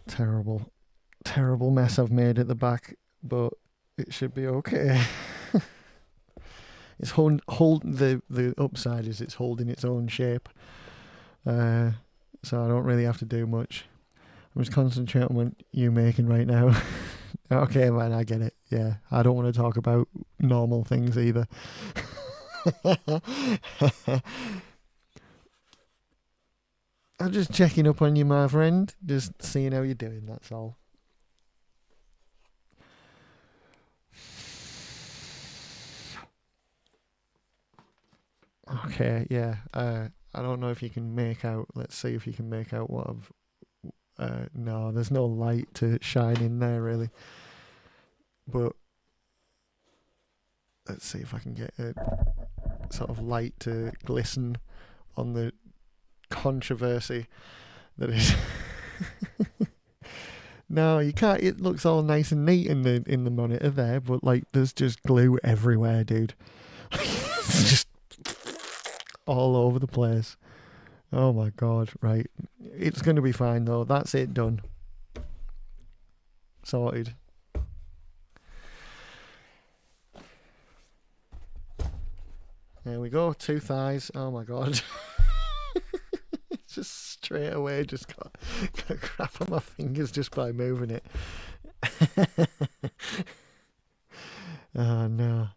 Terrible mess I've made at the back, but it should be okay. It's the upside is it's holding its own shape, so I don't really have to do much. I'm just concentrating on what you're making right now. Okay, man, I get it. Yeah, I don't want to talk about normal things either. I'm just checking up on you, my friend. Just seeing how you're doing, that's all. Okay, yeah. I don't know if you can make out. Let's see if you can make out what I've... no, there's no light to shine in there, really. But let's see if I can get a sort of light to glisten on the controversy that is... No, you can't. It looks all nice and neat in the monitor there, but like there's just glue everywhere, dude. It's just all over the place. Oh my god, right. It's going to be fine though. That's it, done. Sorted. There we go, 2 thighs. Oh my god. Just straight away just got crap on my fingers just by moving it. Oh no.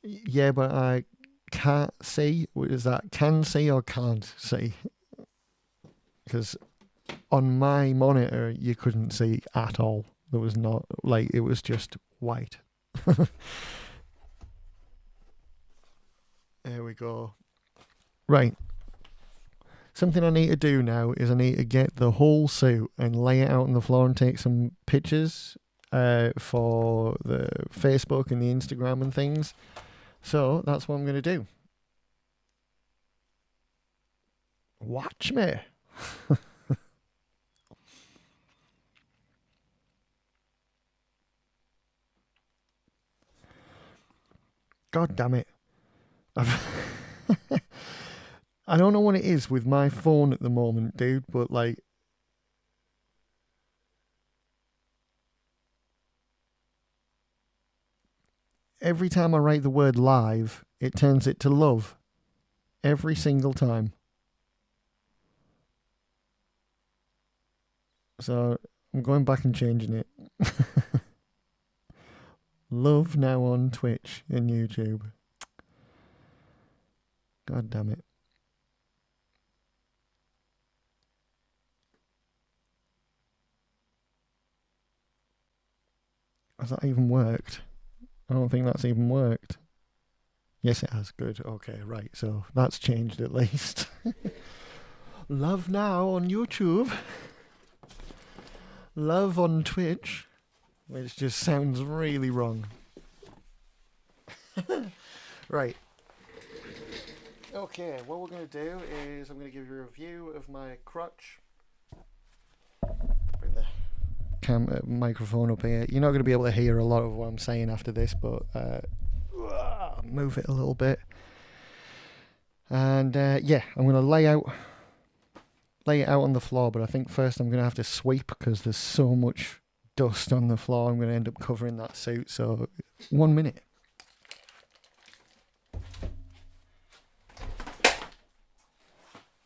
Yeah, but I can't see. What is that? Can see or can't see? Because on my monitor, you couldn't see at all. There was not, like, it was just white. There we go. Right. Something I need to do now is I need to get the whole suit and lay it out on the floor and take some pictures for the Facebook and the Instagram and things. So that's what I'm going to do. Watch me. God damn it. I don't know what it is with my phone at the moment, dude, but like, every time I write the word live, it turns it to love. Every single time. So I'm going back and changing it. Love now on Twitch and YouTube. God damn it. Has that even worked? I don't think that's even worked. Yes, it has. Good. Okay, right. So that's changed at least. Love now on YouTube. Love on Twitch. Which just sounds really wrong. Right. Okay, what we're going to do is I'm going to give you a review of my crutch. Bring the microphone up here. You're not going to be able to hear a lot of what I'm saying after this, but move it a little bit. And yeah, I'm going to lay it out on the floor, but I think first I'm going to have to sweep because there's so much dust on the floor. I'm going to end up covering that suit, so 1 minute.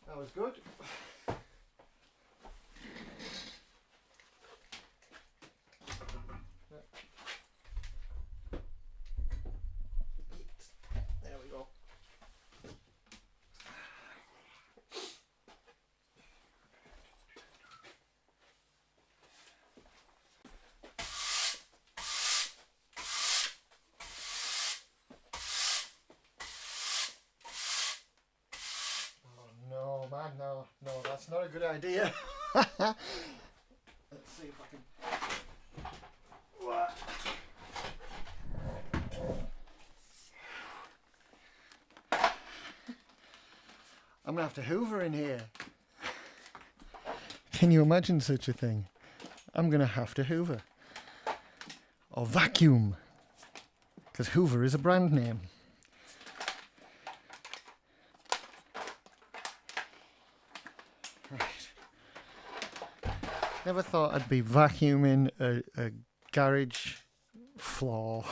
That was good. There we go. No, man, no, that's not a good idea. Let's see if I can. What? I'm gonna have to hoover in here. Can you imagine such a thing? I'm gonna have to hoover. Or vacuum. Because Hoover is a brand name. Never thought I'd be vacuuming a garage floor.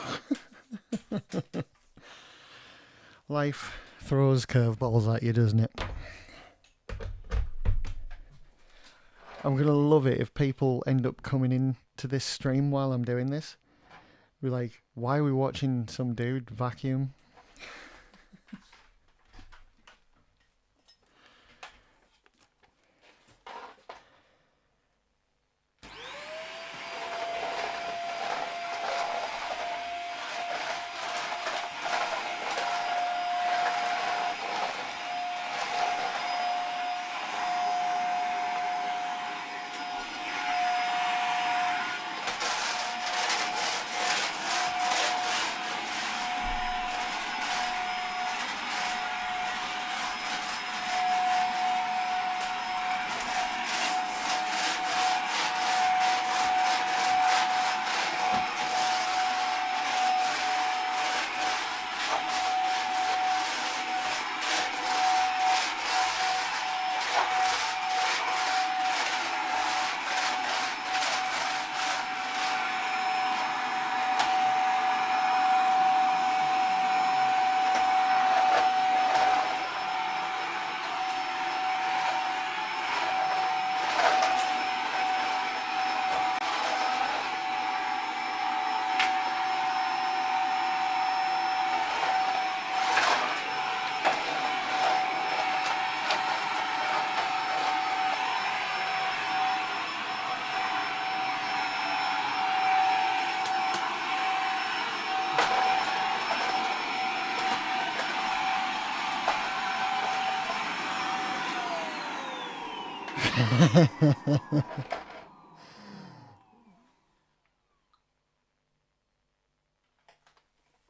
Life throws curveballs at you, doesn't it? I'm going to love it if people end up coming in to this stream while I'm doing this. Be like, why are we watching some dude vacuum?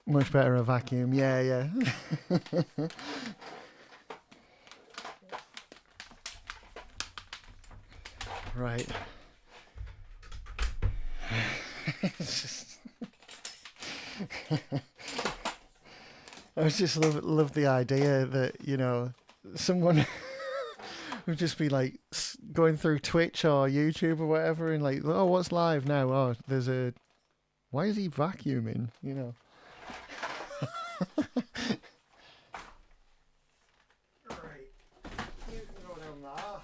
Much better a vacuum. Yeah, yeah. Right. I just love the idea that, you know, someone would just be like going through Twitch or YouTube or whatever and like, oh, what's live now? Oh, there's a. Why is he vacuuming? You know. Right. You can go down there.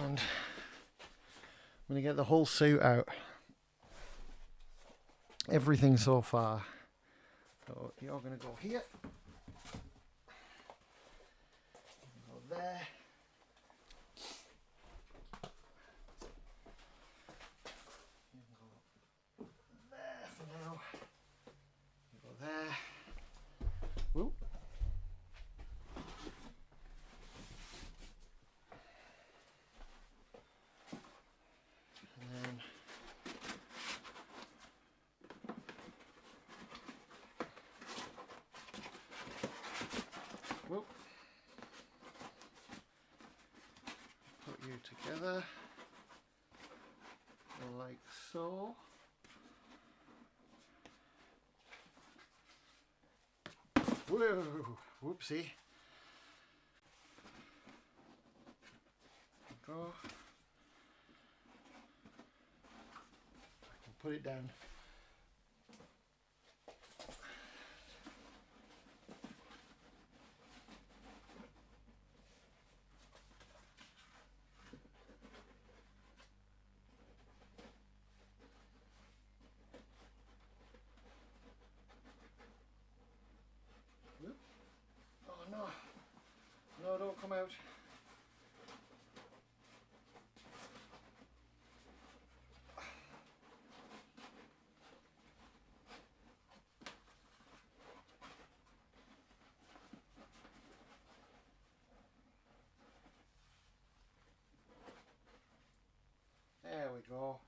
And I'm going to get the whole suit out. Everything so far. So you're going to go here. Go there. You can go there for now. You go there. Whoop. And then whoop. Put you together like so. Whoa, whoopsie. Go. I can put it down. Oh no. No, don't come out. There we go.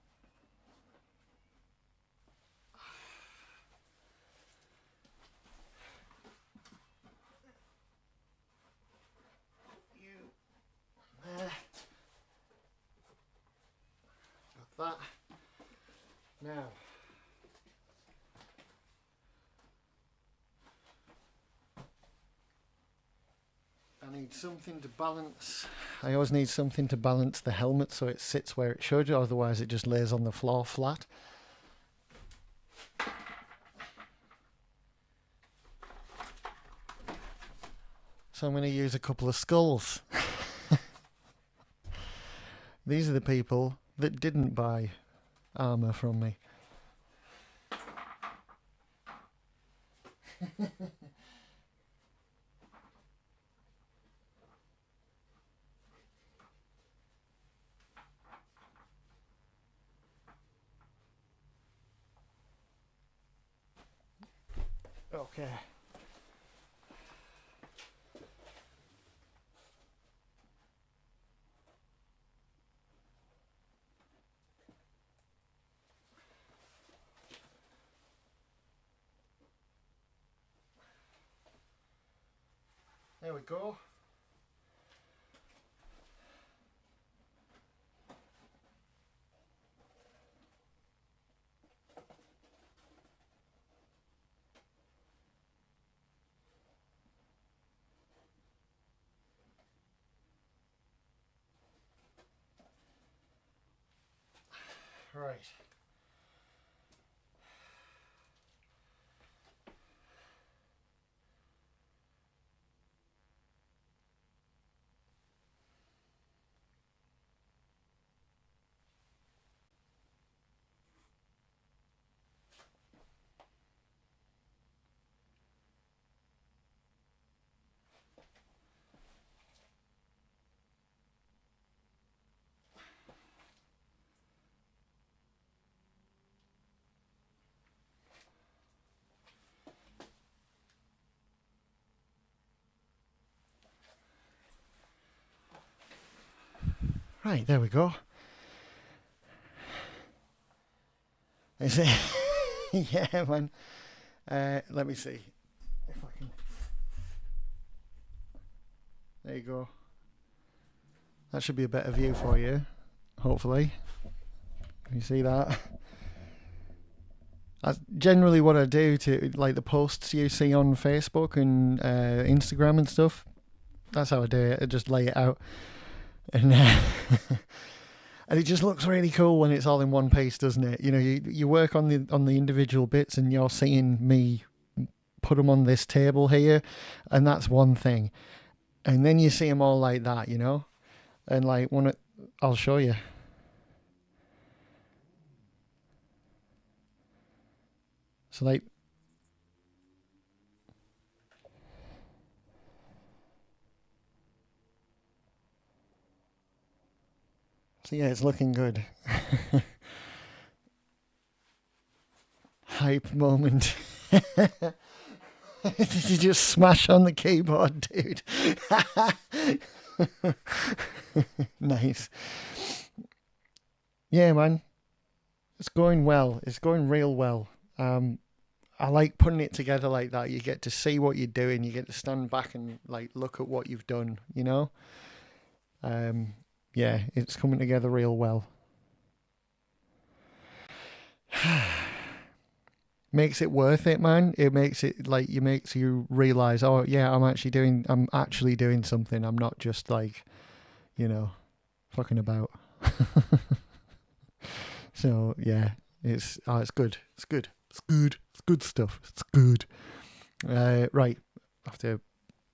You there. Got that. Now. I need something to balance. I always need something to balance the helmet so it sits where it should, otherwise it just lays on the floor flat. So I'm going to use a couple of skulls. These are the people that didn't buy armour from me. Okay. There we go. Right. Right, there we go. Is it? Yeah, man. Let me see if I can. There you go. That should be a better view for you, hopefully. You see that? That's generally what I do to, like, the posts you see on Facebook and Instagram and stuff. That's how I do it. I just lay it out, and and it just looks really cool when it's all in one piece, doesn't it? You know, you work on the individual bits, and you're seeing me put them on this table here, and that's one thing. And then you see them all like that, you know, and like I'll show you. So like, so yeah, it's looking good. Hype moment. Did you just smash on the keyboard, dude? Nice. Yeah, man. It's going well. It's going real well. I like putting it together like that. You get to see what you're doing. You get to stand back and like look at what you've done, you know? Yeah, it's coming together real well. Makes it worth it, man. It makes it like makes you realize, oh yeah, I'm actually doing something. I'm not just like, you know, fucking about. So yeah, it's good. It's good. It's good. It's good stuff. It's good. Right, I have to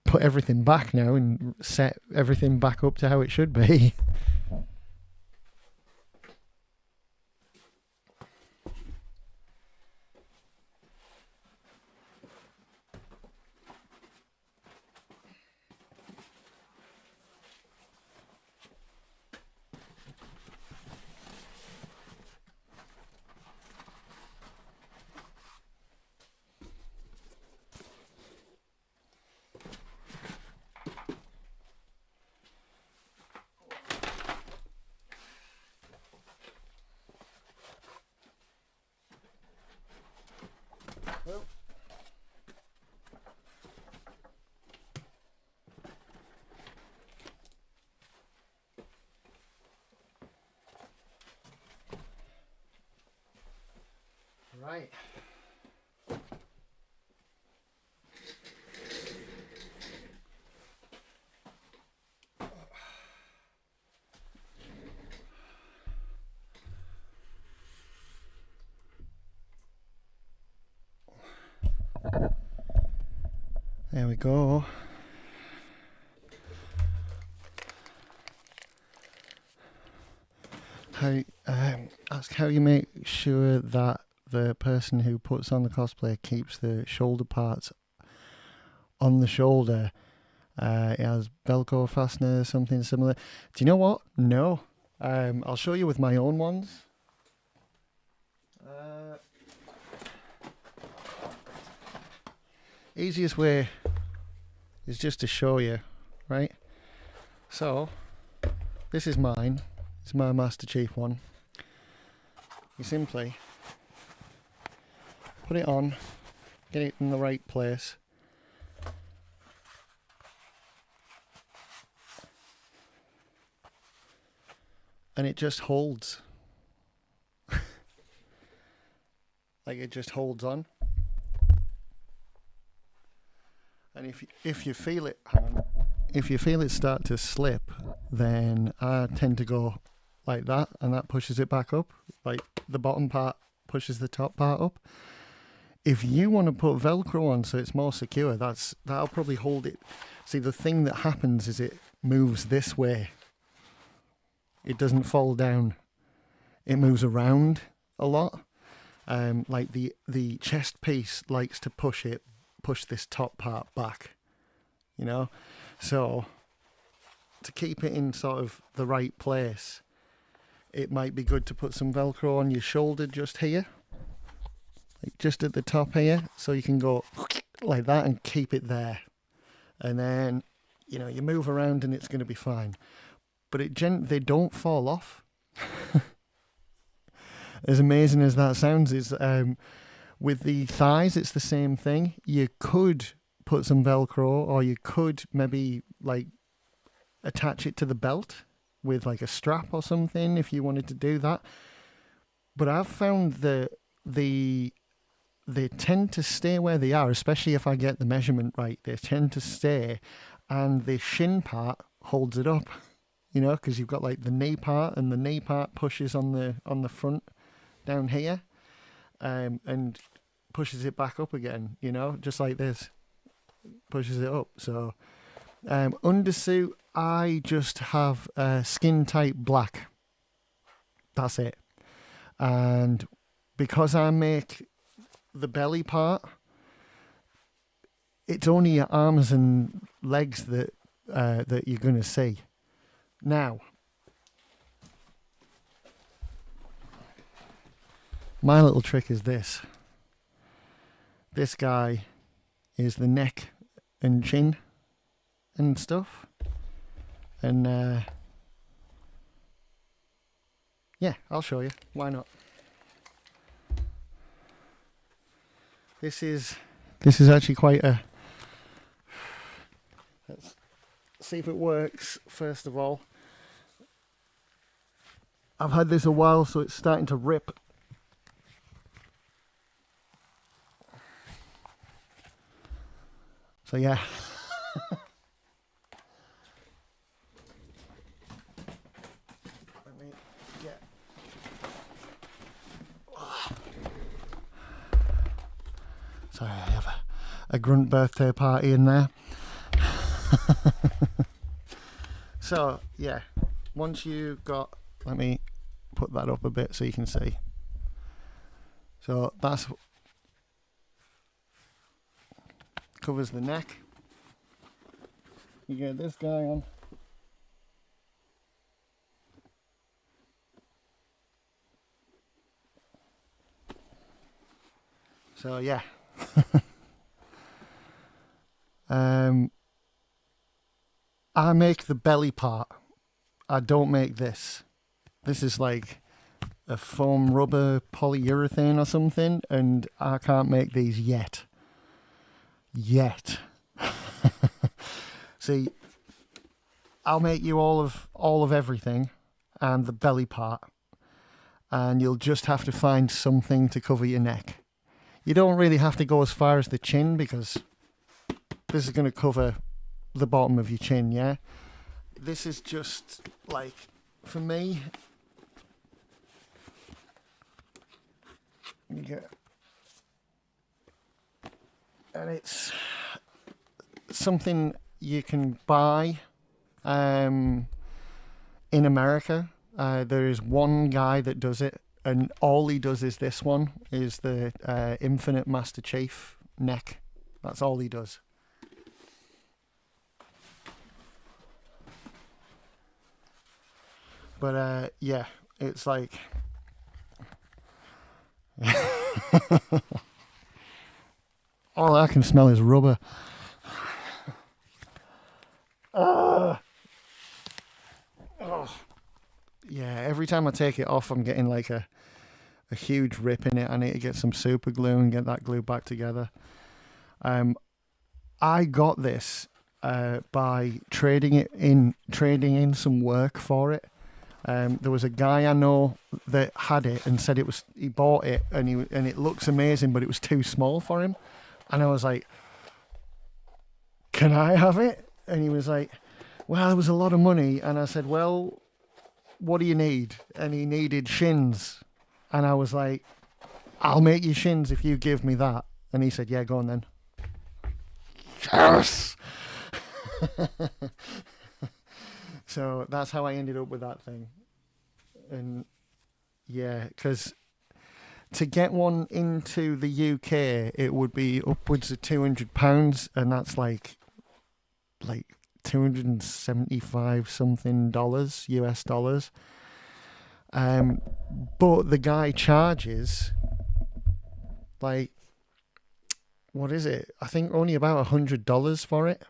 put everything back now and set everything back up to how it should be. Right. There we go. Ask how you make sure that the person who puts on the cosplay keeps the shoulder parts on the shoulder. It has Velcro fastener, something similar. Do you know what? No. I'll show you with my own ones. Easiest way is just to show you, right? So, this is mine. It's my Master Chief one. You simply put it on, get it in the right place. And it just holds. Like it just holds on. And if you feel it, if you feel it start to slip, then I tend to go like that, and that pushes it back up. Like the bottom part pushes the top part up. If you want to put Velcro on so it's more secure, that'll probably hold it. See, the thing that happens is it moves this way. It doesn't fall down. It moves around a lot. Like the chest piece likes to push this top part back, you know? So to keep it in sort of the right place, it might be good to put some Velcro on your shoulder just here, like just at the top here, so you can go like that and keep it there. And then, you know, you move around and it's going to be fine. but they don't fall off. As amazing as that sounds, is with the thighs, it's the same thing. You could put some Velcro, or you could maybe like attach it to the belt with like a strap or something if you wanted to do that. But I've found that they tend to stay where they are, especially if I get the measurement right. They tend to stay, and the shin part holds it up, you know, because you've got like the knee part, and the knee part pushes on the front down here, and pushes it back up again, you know, just like this, pushes it up. So undersuit, I just have skin tight black. That's it. And because I make the belly part, it's only your arms and legs that you're going to see. Now, my little trick is this. This guy is the neck and chin and stuff. And yeah, I'll show you. Why not? This is actually quite a... Let's see if it works, first of all. I've had this a while, so it's starting to rip. So yeah. Let me get... Sorry, I have a grunt birthday party in there. So yeah, once you've got... Let me put that up a bit so you can see. So that's... covers the neck. You get this guy on. So yeah. I make the belly part. I don't make this. This is like a foam rubber polyurethane or something, and I can't make these yet. See, I'll make you all of everything and the belly part, and you'll just have to find something to cover your neck. You don't really have to go as far as the chin, because this is going to cover the bottom of your chin, yeah? This is just like, for me, and it's something you can buy in America. There is one guy that does it, and all he does is this one, is the Infinite Master Chief neck. That's all he does. But yeah, it's like... all I can smell is rubber. Oh. Yeah, every time I take it off, I'm getting like a huge rip in it. I need to get some super glue and get that glue back together. I got this by trading in some work for it. There was a guy I know that had it and said he bought it and it looks amazing, but it was too small for him. And I was like, can I have it? And he was like, well, it was a lot of money. And I said, well, what do you need? And he needed shins. And I was like, I'll make you shins if you give me that. And he said, yeah, go on then. Yes! So that's how I ended up with that thing. And yeah, because to get one into the UK, it would be upwards of £200, and that's like 275 something US dollars. But the guy charges like, what is it? I think only about $100 for it.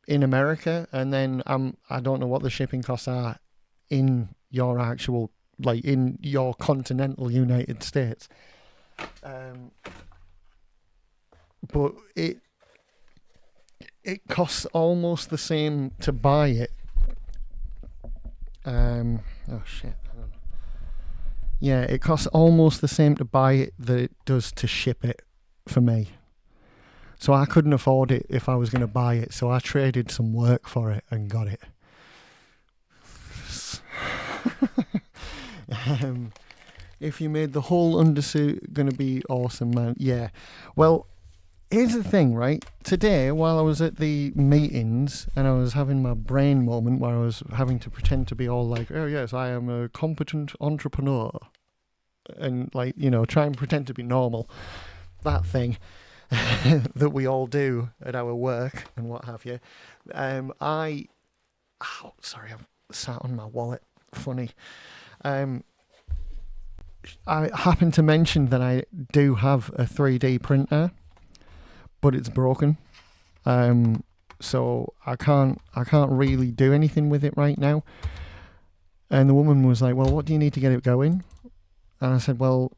in America, and then I don't know what the shipping costs are in your actual, like in your continental United States. But it costs almost the same to buy it. Oh shit. Yeah, it costs almost the same to buy it that it does to ship it for me. So I couldn't afford it if I was going to buy it, so I traded some work for it and got it. If you made the whole undersuit going to be awesome, man. Yeah. Well, here's the thing, right? Today, while I was at the meetings and I was having my brain moment where I was having to pretend to be all like, oh yes, I am a competent entrepreneur, and like, you know, try and pretend to be normal, that thing that we all do at our work and what have you. I've sat on my wallet. Funny. I happen to mention that I do have a 3D printer, but it's broken. So I can't really do anything with it right now. And the woman was like, well, what do you need to get it going? And I said, well,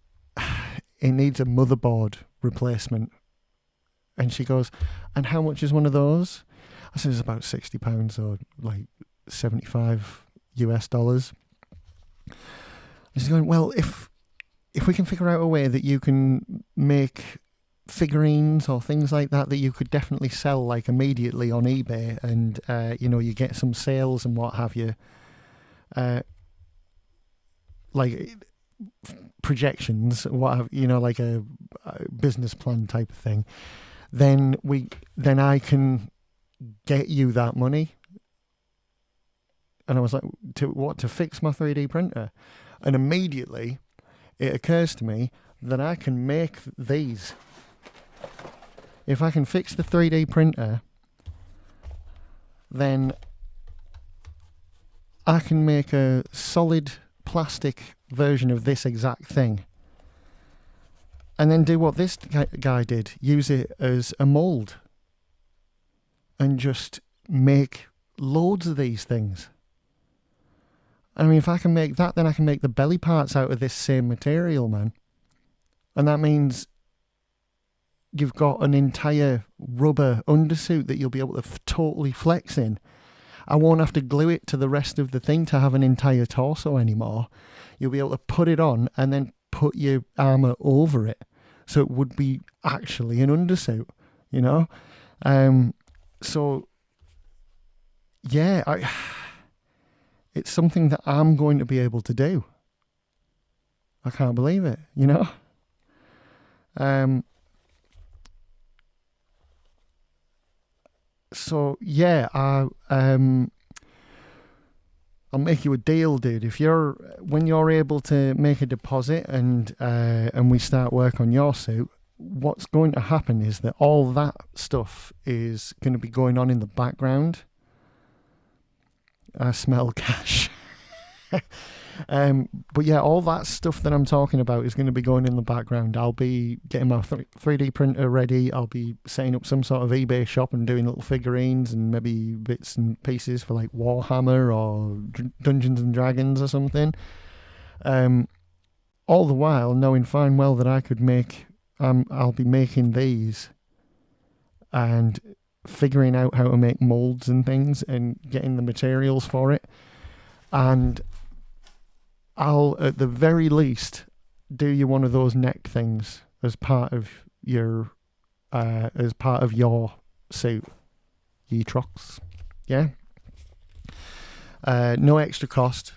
it needs a motherboard replacement. And she goes, and how much is one of those? I said, it's about £60 or like $75 US. And she's going, well, if we can figure out a way that you can make figurines or things like that you could definitely sell like immediately on eBay, and you know, you get some sales and what have you, like projections, what have you know, like a business plan type of thing, then I can get you that money. And I was like, to fix my 3D printer? And immediately it occurs to me that I can make these. If I can fix the 3D printer, then I can make a solid plastic version of this exact thing. And then do what this guy did, use it as a mould. And just make loads of these things. I mean, if I can make that, then I can make the belly parts out of this same material, man. And that means you've got an entire rubber undersuit that you'll be able to totally flex in. I won't have to glue it to the rest of the thing to have an entire torso anymore. You'll be able to put it on and then put your armour over it. So it would be actually an undersuit, you know? So, yeah, it's something that I'm going to be able to do. I can't believe it, you know? So yeah, I'll make you a deal, dude. When you're able to make a deposit and we start work on your suit, what's going to happen is that all that stuff is going to be going on in the background. I smell cash. But yeah, all that stuff that I'm talking about is going to be going in the background. I'll be getting my 3D printer ready. I'll be setting up some sort of eBay shop and doing little figurines and maybe bits and pieces for like Warhammer or Dungeons and Dragons or something. All the while knowing fine well that I could I'll be making these and figuring out how to make molds and things and getting the materials for it. And I'll, at the very least, do you one of those neck things as part of your suit, ye trucks. Yeah. No extra cost.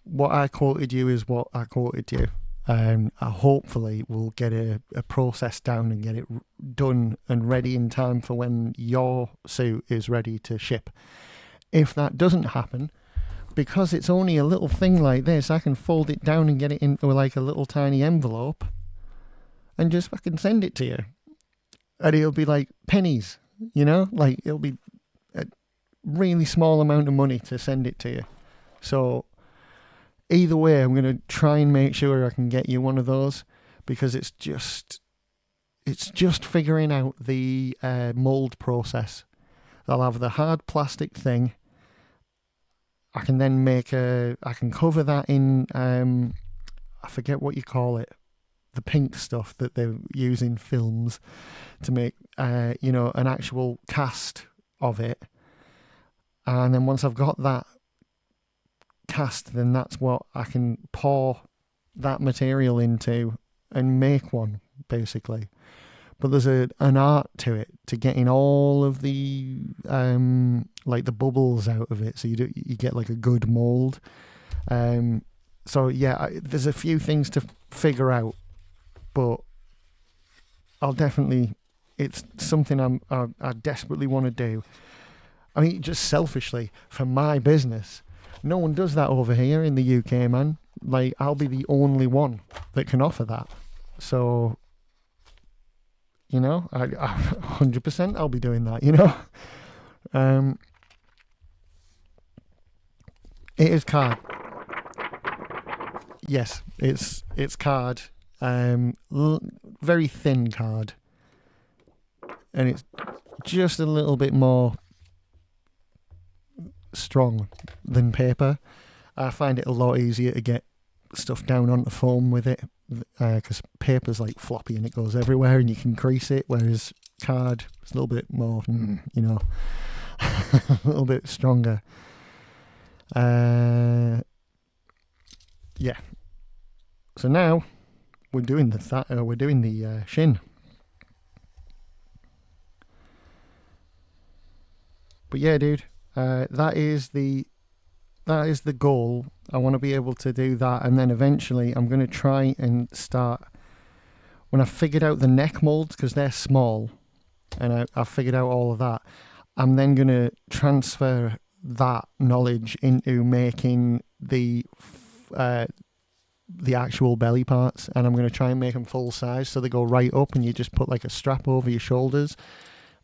What I quoted you is what I quoted you. I hopefully will get a process down and get it done and ready in time for when your suit is ready to ship. If that doesn't happen, because it's only a little thing like this, I can fold it down and get it into like a little tiny envelope and just fucking send it to you. And it'll be like pennies, you know? Like, it'll be a really small amount of money to send it to you. So either way, I'm going to try and make sure I can get you one of those, because it's just figuring out the mold process. I'll have the hard plastic thing. I can then I can cover that in, I forget what you call it, the pink stuff that they use in films to make, an actual cast of it. And then once I've got that cast, then that's what I can pour that material into and make one, basically. But there's an art to it, to getting all of the like the bubbles out of it, so you get like a good mold. So yeah, there's a few things to figure out, but I'll definitely. It's something I desperately want to do. I mean, just selfishly for my business, no one does that over here in the UK, man. Like, I'll be the only one that can offer that. So, I 100% I'll be doing that, It is card. Yes, it's card. Very thin card. And it's just a little bit more strong than paper. I find it a lot easier to get stuff down onto foam with it, because paper's like floppy and it goes everywhere and you can crease it, whereas card is a little bit more, a little bit stronger. Yeah. So now we're doing the shin. But yeah, dude, that is the goal. I want to be able to do that, and then eventually I'm going to try and start, when I've figured out the neck molds, because they're small, and I've figured out all of that, I'm then going to transfer that knowledge into making the actual belly parts, and I'm going to try and make them full size so they go right up, and you just put like a strap over your shoulders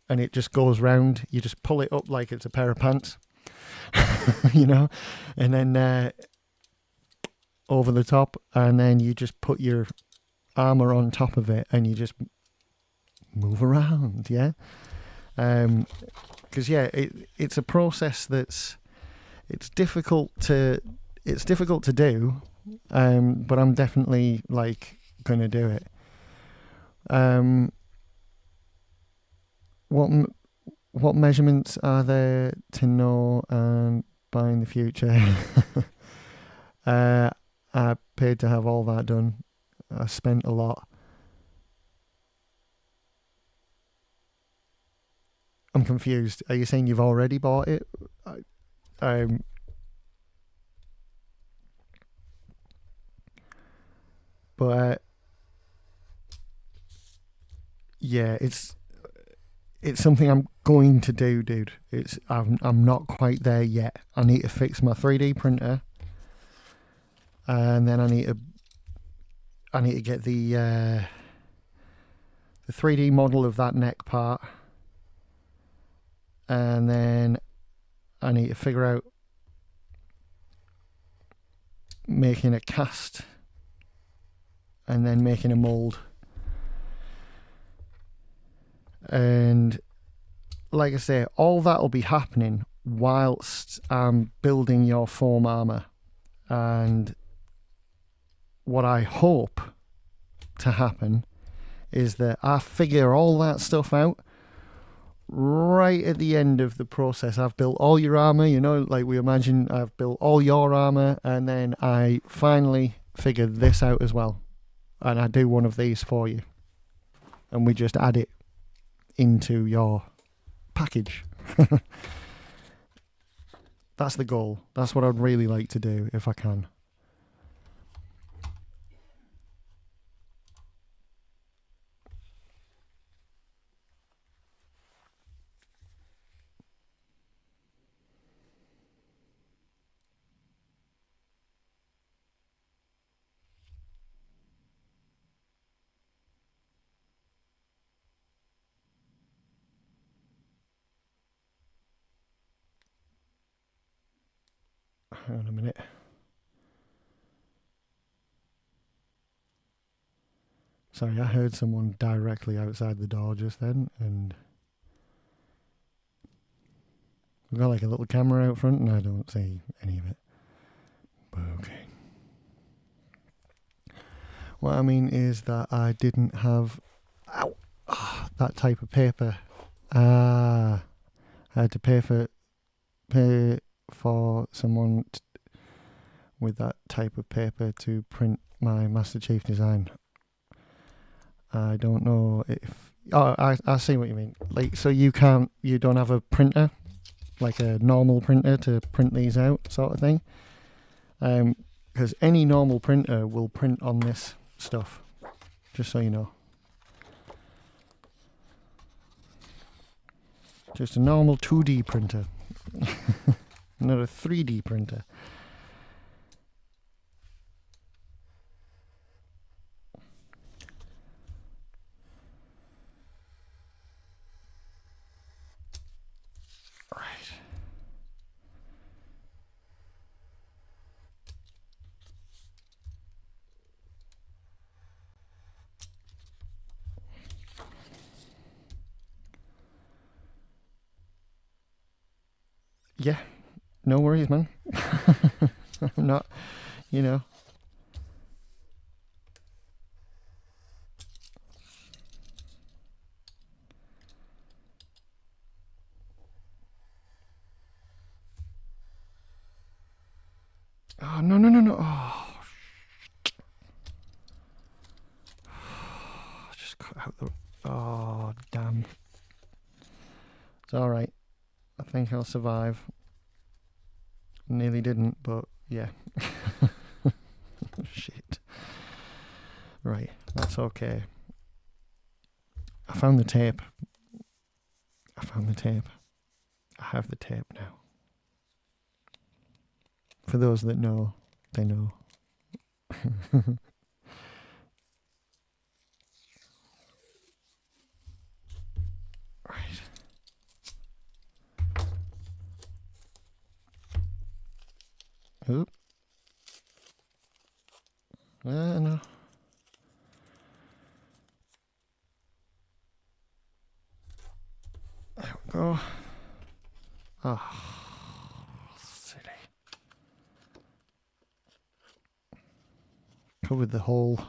and it just goes round. You just pull it up like it's a pair of pants, and then over the top, and then you just put your armor on top of it and you just move around. Because it's a process it's difficult to do, but I'm definitely like gonna do it. What measurements are there to know and buy in the future? I paid to have all that done. I spent a lot. I'm confused. Are you saying you've already bought it? But yeah, it's something I'm going to do, dude. I'm not quite there yet. I need to fix my 3D printer, and then I need to get the 3D model of that neck part, and then I need to figure out making a cast and then making a mold. And like I say, all that will be happening whilst I'm building your foam armor. And what I hope to happen is that I figure all that stuff out right at the end of the process. I've built all your armor, like we imagine I've built all your armor, and then I finally figured this out as well. And I do one of these for you. And we just add it into your package. That's the goal. That's what I'd really like to do if I can. Hang on a minute. Sorry, I heard someone directly outside the door just then, and We've got like a little camera out front and I don't see any of it. But okay. What I mean is that I didn't have that type of paper. I had to pay for someone with that type of paper to print my Master Chief design. I don't know if... Oh, I see what you mean. Like, so you don't have a printer, like a normal printer to print these out, sort of thing. Because any normal printer will print on this stuff, just so you know. Just a normal 2D printer, not a 3D printer. Right. Yeah, no worries, man. I'm not, you know. Oh, no, no, no, no. Oh, just cut out the... Oh, damn. It's alright. I think I'll survive. Nearly didn't, but yeah. Shit. Right, that's okay. I found the tape. I have the tape now. For those that know, they know. Right. Oop. No. There we go. Oh, silly. Covered the hole.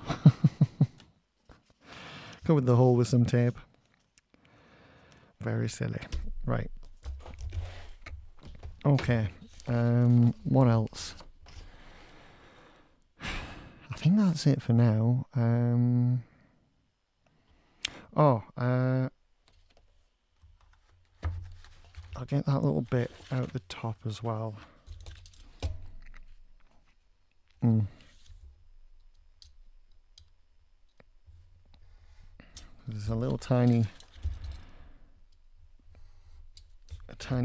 Covered the hole with some tape. Very silly. Right. Okay. What else? I think that's it for now. I'll get that little bit out the top as well. There's a little tiny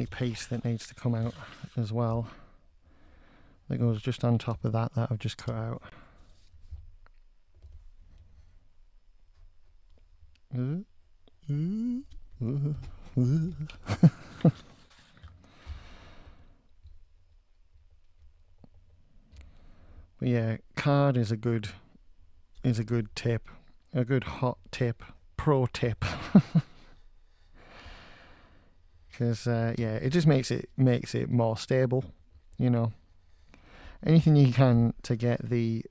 piece that needs to come out as well. That goes just on top of that I've just cut out. But yeah, card is a good tip, a good hot tip, pro tip. Because yeah, it just makes it more stable, you know. Anything you can to get the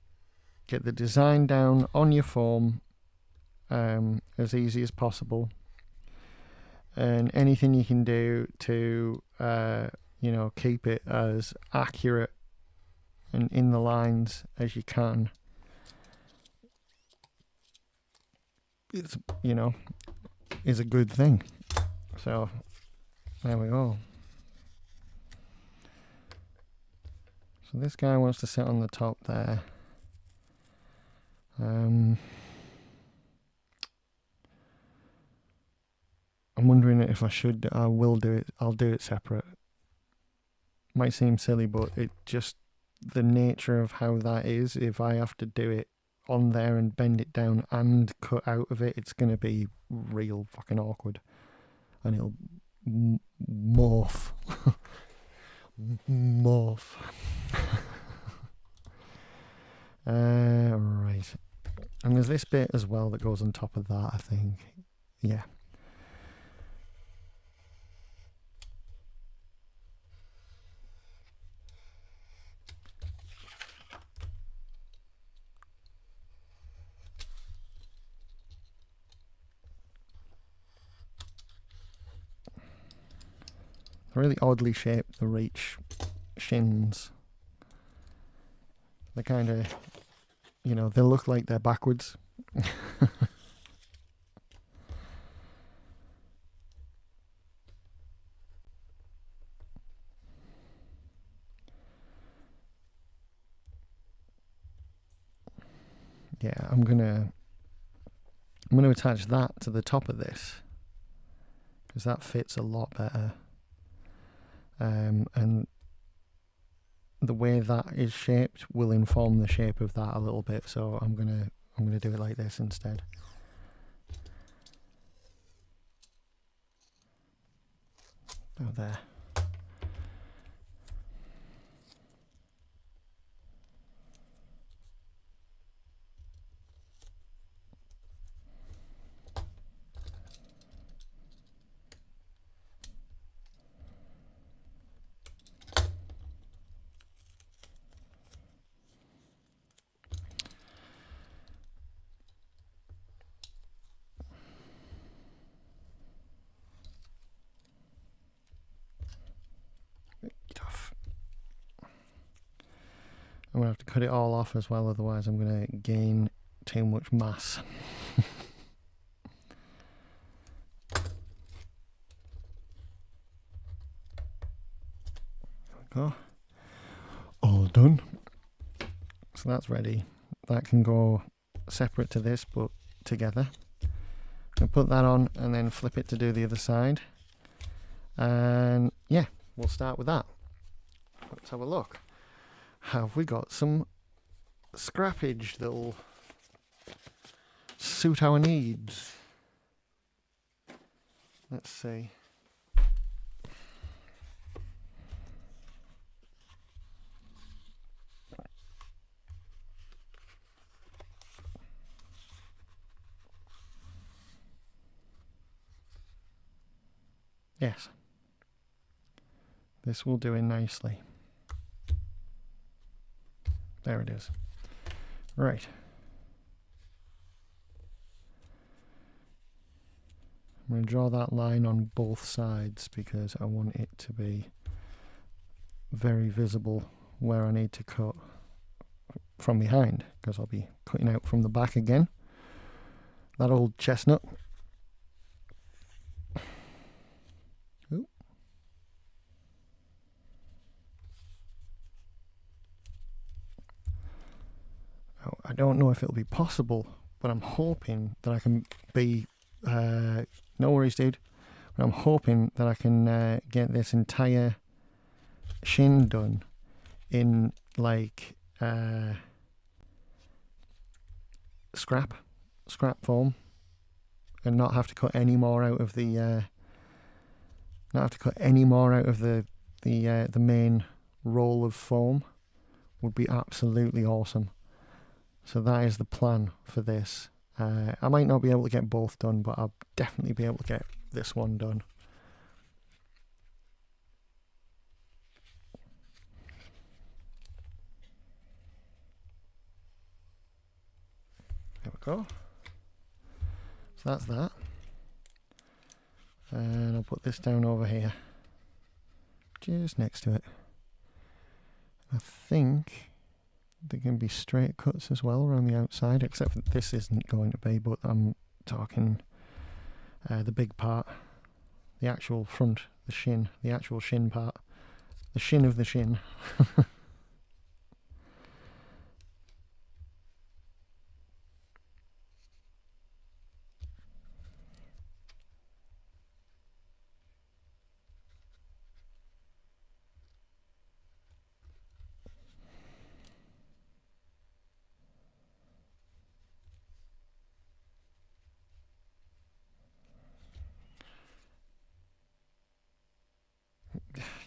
design down on your foam as easy as possible, and anything you can do to you know, keep it as accurate and in the lines as you can. It's, you know, is a good thing. So there we go. So this guy wants to sit on the top there. I'm wondering if I will do it. I'll do it separate. Might seem silly, but it just, the nature of how that is, if I have to do it on there and bend it down and cut out of it, it's going to be real fucking awkward. And it'll morph. Morph. Right. And there's this bit as well that goes on top of that, I think. Yeah. really oddly shaped, the Reach shins. They're kind of, you know, they look like they're backwards. Yeah, I'm gonna attach that to the top of this because that fits a lot better. And the way that is shaped will inform the shape of that a little bit. So I'm gonna do it like this instead. Oh, there. Tough. I'm gonna have to cut it all off as well, otherwise I'm gonna gain too much mass. There we go. All done. So that's ready. That can go separate to this, but together. I'll put that on and then flip it to do the other side. And yeah, we'll start with that. Let's have a look. Have we got some scrappage that'll suit our needs? Let's see. Yes. This will do it nicely. There it is. Right. I'm going to draw that line on both sides because I want it to be very visible where I need to cut from behind, because I'll be cutting out from the back again. That old chestnut. Ooh. Oh, I don't know if it'll be possible, but I'm hoping that I can be no worries, dude. But I'm hoping that I can get this entire shin done in like scrap foam, and not have to cut any more out of the the main roll of foam. Would be absolutely awesome. So that is the plan for this. I might not be able to get both done, but I'll definitely be able to get this one done. There we go. So that's that. And I'll put this down over here, just next to it. I think there can be straight cuts as well around the outside, except that this isn't going to be, but I'm talking the big part, the actual front, the shin, the actual shin part, the shin of the shin.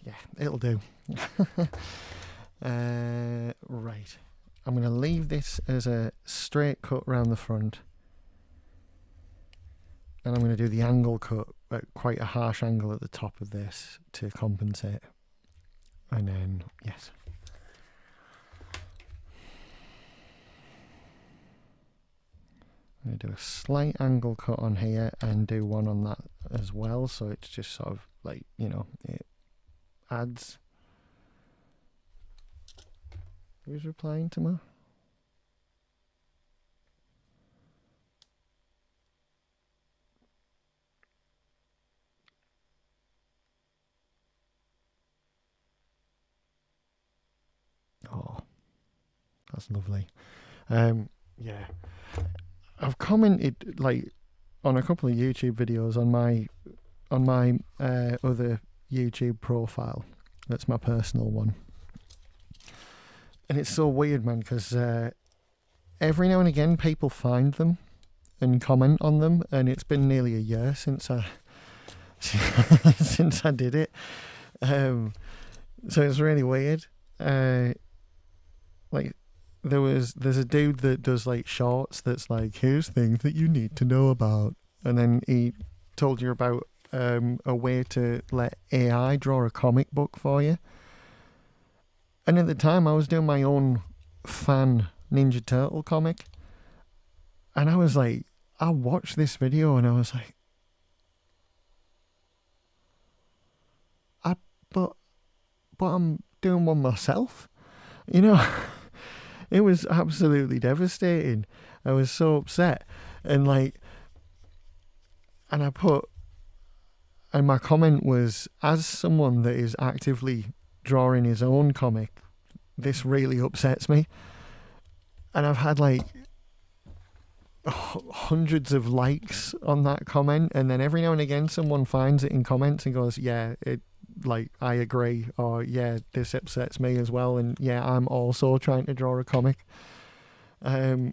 Yeah, it'll do. Right. I'm going to leave this as a straight cut round the front. And I'm going to do the angle cut at quite a harsh angle at the top of this to compensate. And then, yes. I'm going to do a slight angle cut on here and do one on that as well. So it's just sort of like, you know, it ads. Who's replying to me? Oh, that's lovely. Yeah, I've commented like on a couple of YouTube videos on my other YouTube profile. That's my personal one, and it's so weird, man, because every now and again people find them and comment on them, and it's been nearly a year since I since I did it. So it's really weird. Like there's a dude that does like shorts that's like, here's things that you need to know about, and then he told you about a way to let AI draw a comic book for you. And at the time I was doing my own fan Ninja Turtle comic, and I was like, I watched this video and I was like, but I'm doing one myself, you know. It was absolutely devastating. I was so upset, and like, and I put, and my comment was, as someone that is actively drawing his own comic, this really upsets me. And I've had like hundreds of likes on that comment, and then every now and again someone finds it in comments and goes, yeah, it, like, I agree, or yeah, this upsets me as well, and yeah, I'm also trying to draw a comic. So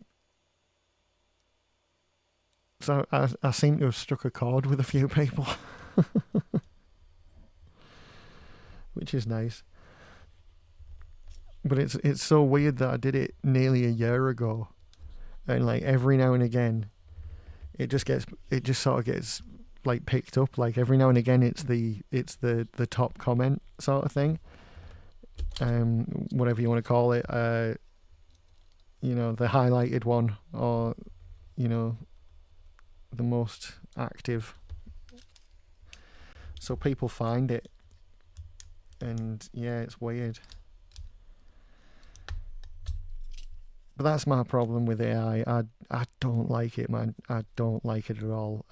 I seem to have struck a chord with a few people, which is nice. But it's so weird that I did it nearly a year ago, and like every now and again, it just sort of gets like picked up. Like every now and again, it's the top comment sort of thing, whatever you want to call it. You know, the highlighted one, or you know, the most active. So people find it, and yeah, it's weird. But that's my problem with AI. I don't like it, man. I don't like it at all.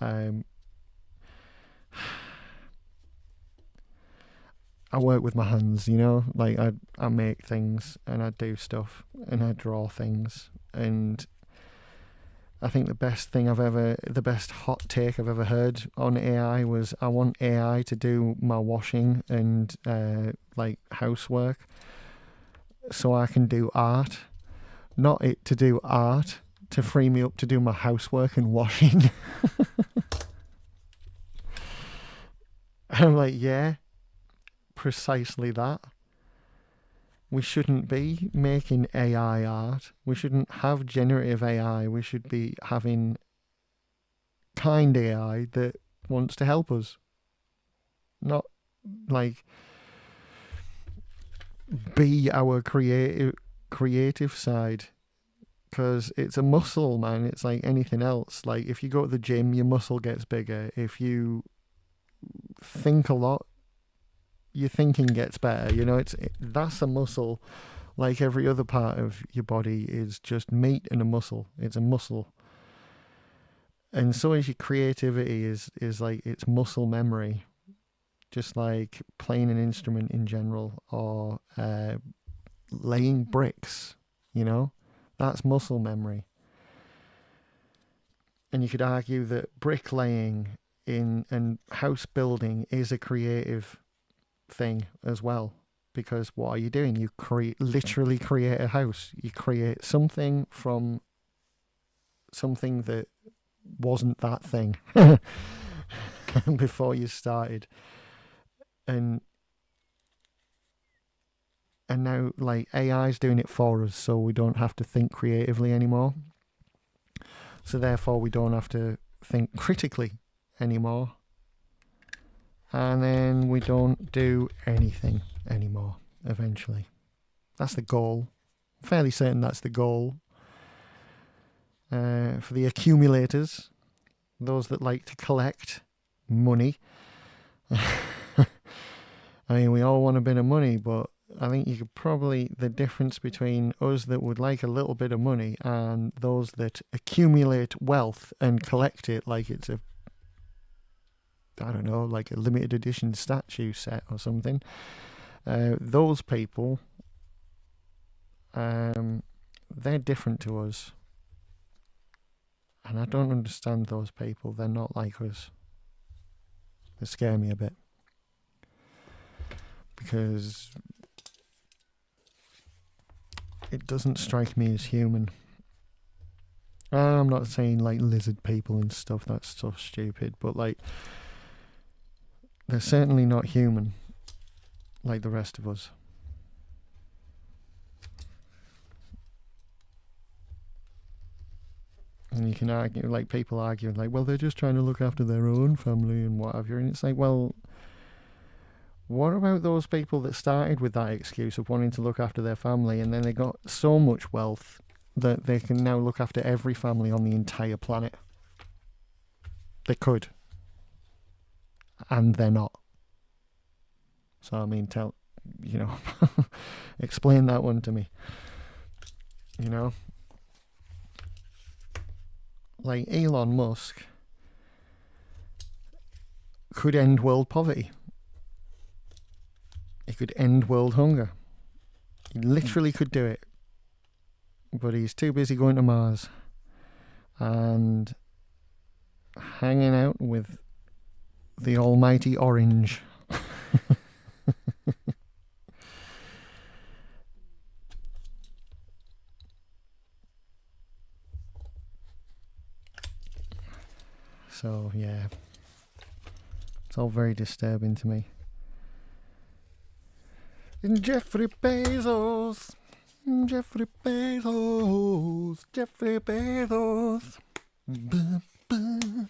I work with my hands, you know, like I make things and I do stuff and I draw things, and I think the best hot take I've ever heard on AI was, I want AI to do my washing and like housework so I can do art, not it to do art to free me up to do my housework and washing. And I'm like, yeah, precisely that. We shouldn't be making AI art. We shouldn't have generative AI. We should be having kind AI that wants to help us. Not like be our creative side, because it's a muscle, man. It's like anything else. Like if you go to the gym, your muscle gets bigger. If you think a lot, your thinking gets better. You know, that's a muscle. Like every other part of your body is just meat and a muscle. It's a muscle. And so is your creativity, is like it's muscle memory. Just like playing an instrument in general, or laying bricks, you know, that's muscle memory. And you could argue that bricklaying and house building is a creative thing as well, because what are you doing? You literally create a house. You create something from something that wasn't that thing before you started, and now like AI's doing it for us, so we don't have to think creatively anymore, so therefore we don't have to think critically anymore, and then we don't do anything anymore eventually. That's the goal. I'm fairly certain that's the goal. For the accumulators, those that like to collect money, I mean, we all want a bit of money, but I think you could probably, the difference between us that would like a little bit of money and those that accumulate wealth and collect it like it's a, I don't know, like a limited edition statue set or something. Those people, they're different to us. And I don't understand those people. They're not like us. They scare me a bit. Because it doesn't strike me as human. I'm not saying like lizard people and stuff, that's so stupid, but like, they're certainly not human like the rest of us. And you can argue, like people arguing like, well, they're just trying to look after their own family and what have you. And it's like, well, what about those people that started with that excuse of wanting to look after their family and then they got so much wealth that they can now look after every family on the entire planet? They could. And they're not. So, I mean, explain that one to me. You know? Like Elon Musk could end world poverty. He could end world hunger. He literally could do it. But he's too busy going to Mars and hanging out with the almighty orange. So, yeah. It's all very disturbing to me. And Jeffrey Bezos. Jeffrey Bezos. Jeffrey Bezos. Buh, buh.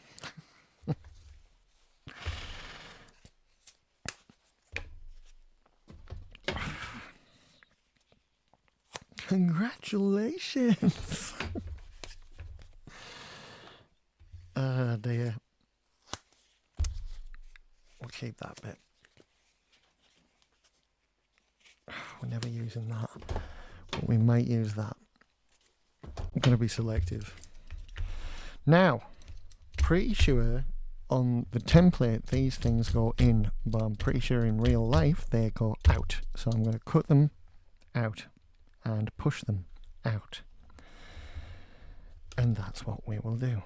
Congratulations. Dear. We'll keep that bit. We're never using that. But we might use that. I'm going to be selective. Now, pretty sure on the template these things go in, but I'm pretty sure in real life they go out. So I'm going to cut them out and push them out. And that's what we will do.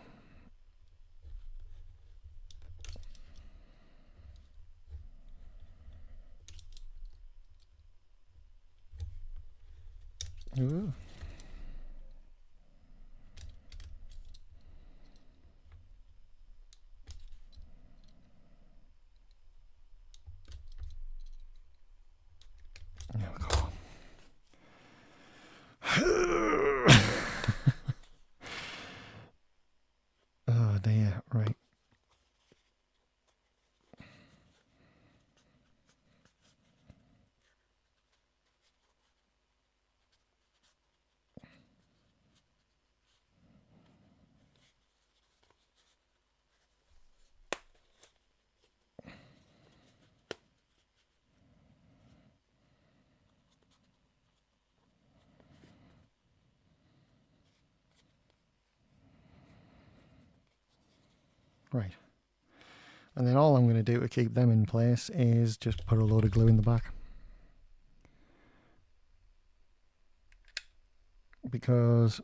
Ooh. Oh, oh dear, right. Right. And then all I'm going to do to keep them in place is just put a load of glue in the back. Because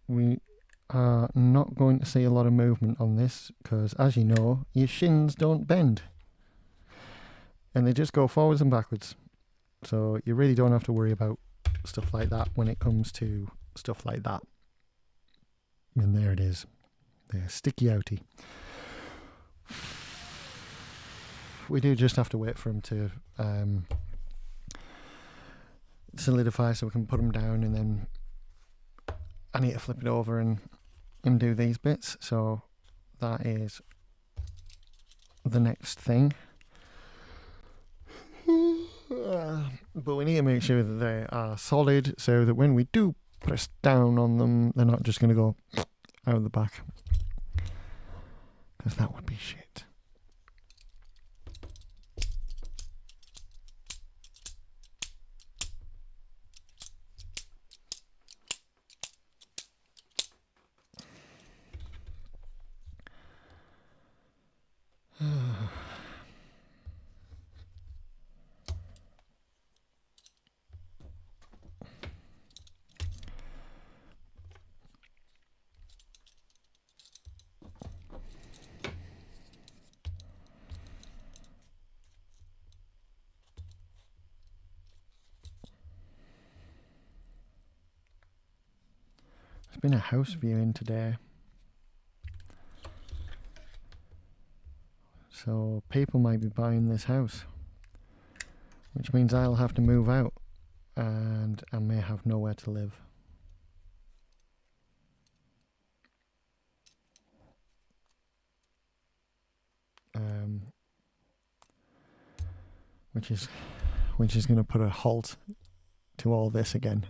we are not going to see a lot of movement on this, because as you know, your shins don't bend. And they just go forwards and backwards. So you really don't have to worry about stuff like that when it comes to stuff like that. And there it is. There, sticky outy. We do just have to wait for them to solidify so we can put them down, and then I need to flip it over and do these bits. So that is the next thing. But we need to make sure that they are solid so that when we do press down on them, they're not just going to go out the back. Because that would be shit. been a house viewing today. So people might be buying this house, which means I'll have to move out and I may have nowhere to live. Which is going to put a halt to all this again.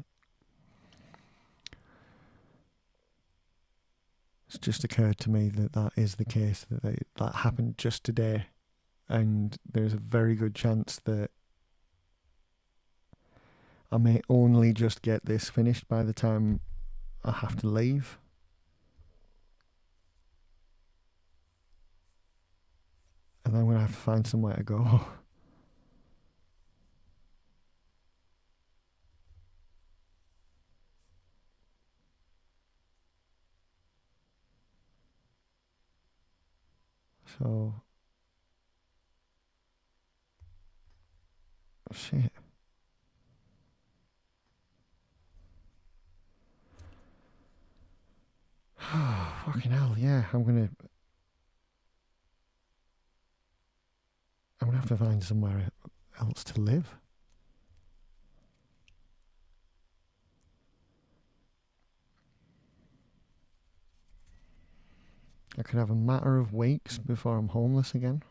It's just occurred to me that that is the case, that happened just today, and there's a very good chance that I may only just get this finished by the time I have to leave. And then I'm going to have to find somewhere to go. So, shit. Fucking hell, yeah, I'm gonna have to find somewhere else to live. I could have a matter of weeks before I'm homeless again.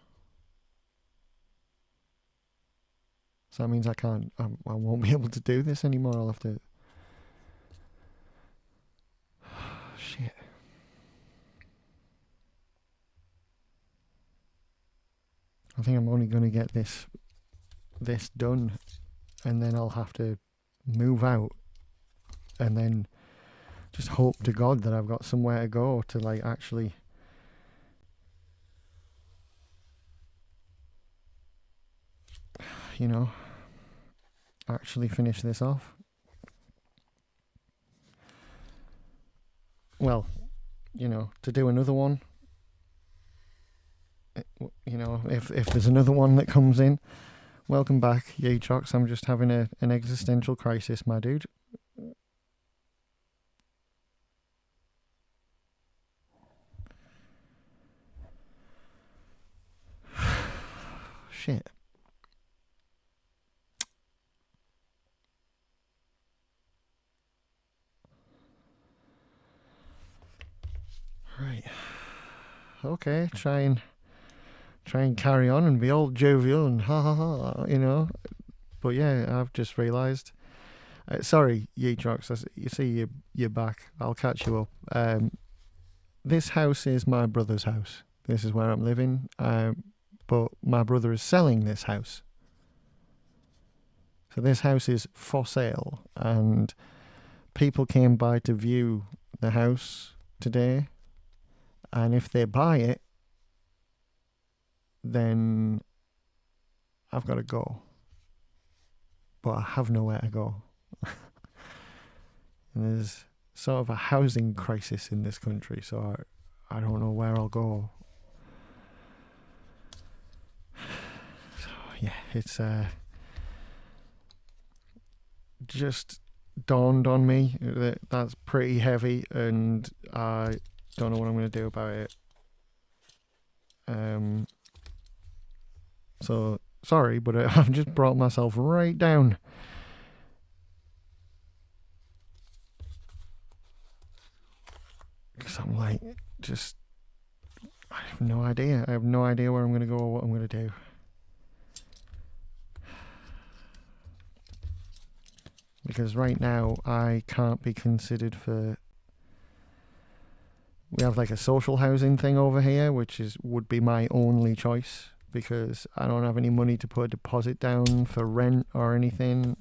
So that means I won't be able to do this anymore. I'll have to... Shit. I think I'm only going to get this done, and then I'll have to move out, and then just hope to God that I've got somewhere to go to, like, actually... you know, actually finish this off. Well, you know, to do another one, you know, if there's another one that comes in, welcome back, Yeetrox. I'm just having an existential crisis, my dude. Shit. Right. Okay, try and carry on and be all jovial and ha ha ha, you know. But yeah, I've just realised. Sorry, Yeetrox, you see you're back. I'll catch you up. This house is my brother's house. This is where I'm living. But my brother is selling this house. So this house is for sale, and people came by to view the house today. And if they buy it, then I've got to go. But I have nowhere to go. And there's sort of a housing crisis in this country, so I don't know where I'll go. So yeah, it's just dawned on me that that's pretty heavy, and I don't know what I'm going to do about it. So sorry, but I've just brought myself right down. Because I'm like, I have no idea. I have no idea where I'm going to go or what I'm going to do. Because right now I can't be considered for... We have like a social housing thing over here, which would be my only choice, because I don't have any money to put a deposit down for rent or anything.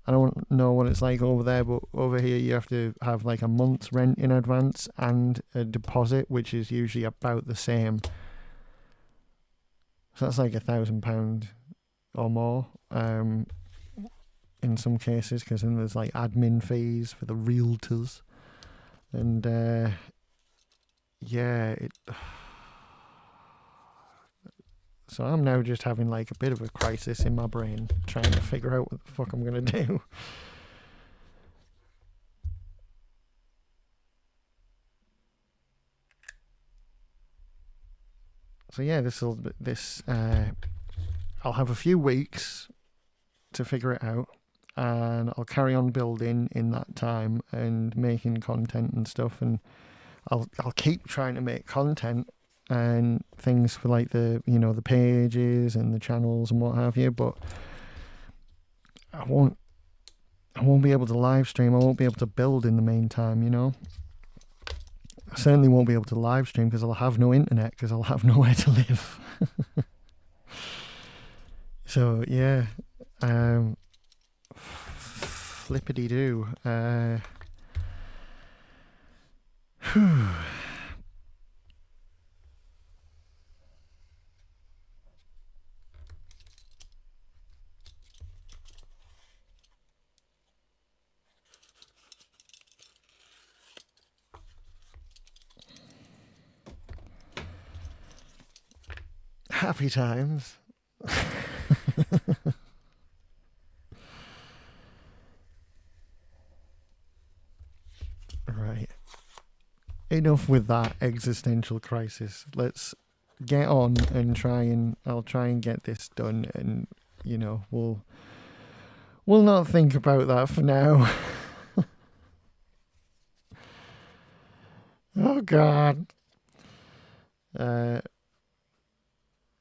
I don't know what it's like over there, but over here you have to have like a month's rent in advance and a deposit, which is usually about the same. So that's like £1,000 or more in some cases, because then there's like admin fees for the realtors. And yeah, so I'm now just having like a bit of a crisis in my brain, trying to figure out what the fuck I'm going to do. So yeah, I'll have a few weeks to figure it out, and I'll carry on building in that time and making content and stuff, and I'll keep trying to make content and things for like the pages and the channels and what have you, but I won't be able to live stream. I won't be able to build in the meantime, I certainly won't be able to live stream because I'll have no internet, because I'll have nowhere to live. So yeah, flippity doo. Happy times. Right. Enough with that existential crisis. Let's get on and I'll try and get this done, and we'll not think about that for now. Oh God.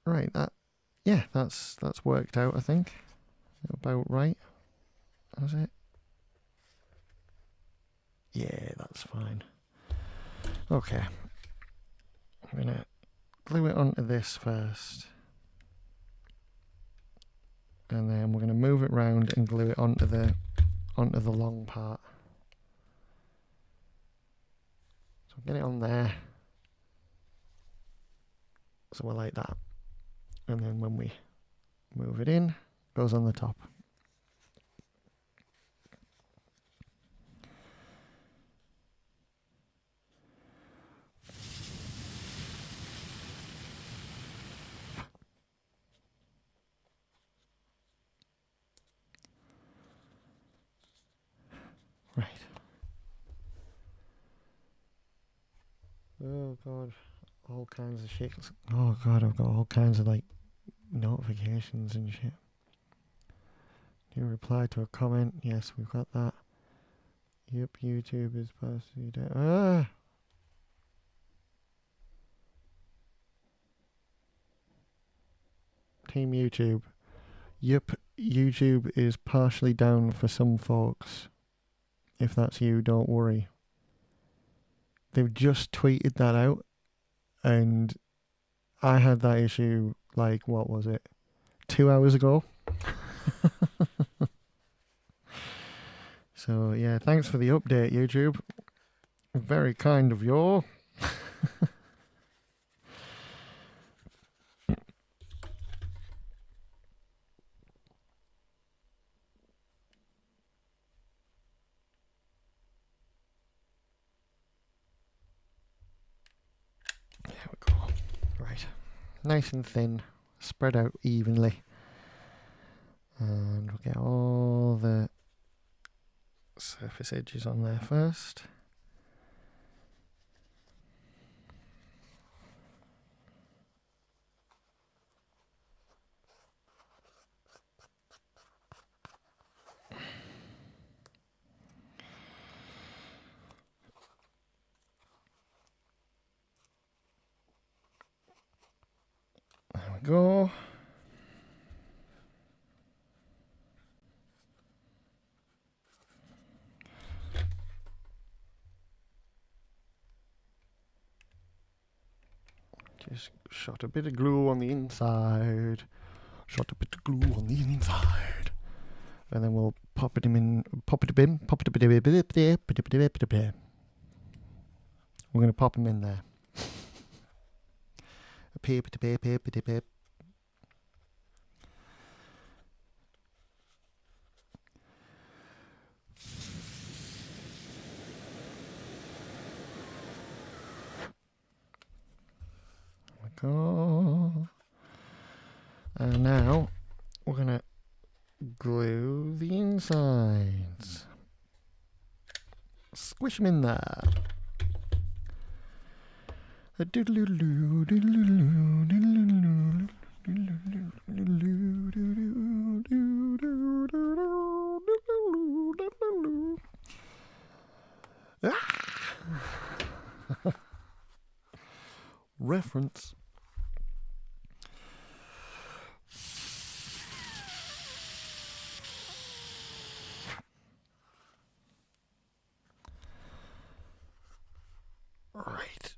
Right, that's worked out, I think. About right. Was it? Yeah, that's fine. Okay. I'm gonna glue it onto this first. And then we're gonna move it round and glue it onto the long part. So get it on there. So we're like that. And then when we move it in, it goes on the top. Right. Oh God, all kinds of shit. Oh God, I've got all kinds of like notifications and shit. You reply to a comment. Yes, we've got that. Yep, YouTube is possibly dead. Ah! Team YouTube. Yep, YouTube is partially down for some folks. If that's you, don't worry. They've just tweeted that out, and I had that issue, like, what was it? 2 hours ago? So, yeah, thanks for the update, YouTube. Very kind of you. There we go. Right. Nice and thin. Spread out evenly. And we'll get all the surface edges on there first. There we go. Just shot a bit of glue on the inside. Shot a bit of glue on the inside. And then we'll pop it in. We're going to pop them in there. Go. And now we're going to glue the insides. Squish them in there. Reference. Right.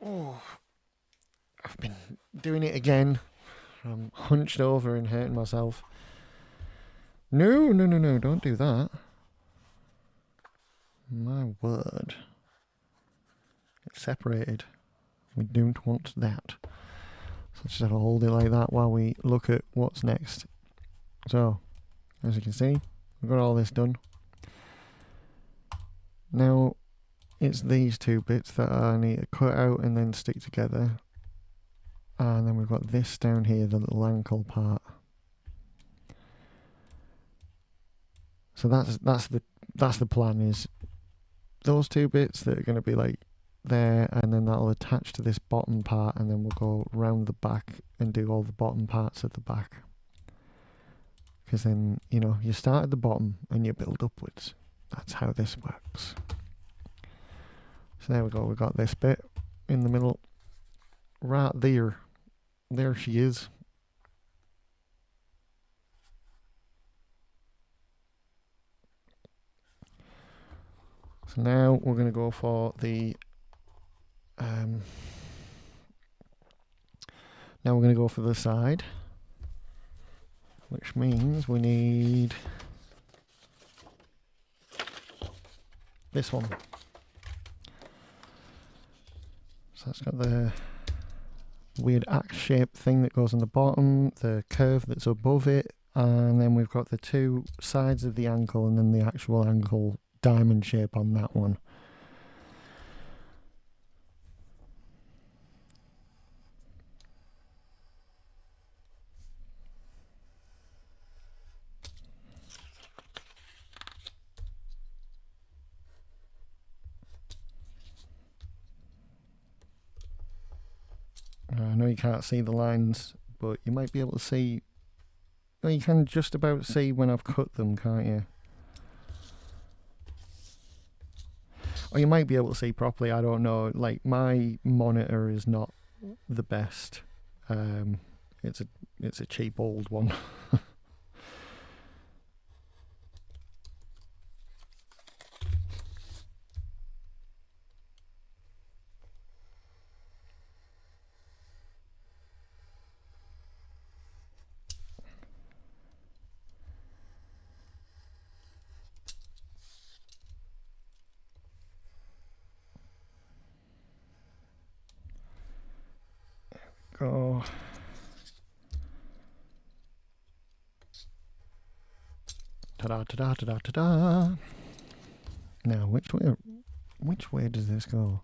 Oh, I've been doing it again. I'm hunched over and hurting myself. No, don't do that. My word. It's separated. We don't want that. So just have to hold it like that while we look at what's next. So, as you can see, we've got all this done. Now, it's these two bits that I need to cut out and then stick together. And then we've got this down here, the little ankle part. So that's the plan, is those two bits that are going to be like there, and then that'll attach to this bottom part, and then we'll go round the back and do all the bottom parts at the back. Because then, you know, you start at the bottom and you build upwards. That's how this works. So there we go, we've got this bit in the middle. Right there. There she is. So now we're going to go for the now we're going to go for the side, which means we need this one. So that's got the weird axe shaped thing that goes on the bottom, the curve that's above it, and then we've got the two sides of the ankle and then the actual ankle diamond shape on that one. I know you can't see the lines, but you might be able to see. Well, you can just about see when I've cut them, can't you? Or you might be able to see properly, I don't know. Like, my monitor is not the best. It's a cheap old one. Go. Ta-da, ta-da, ta-da, ta-da. Now, which way does this go?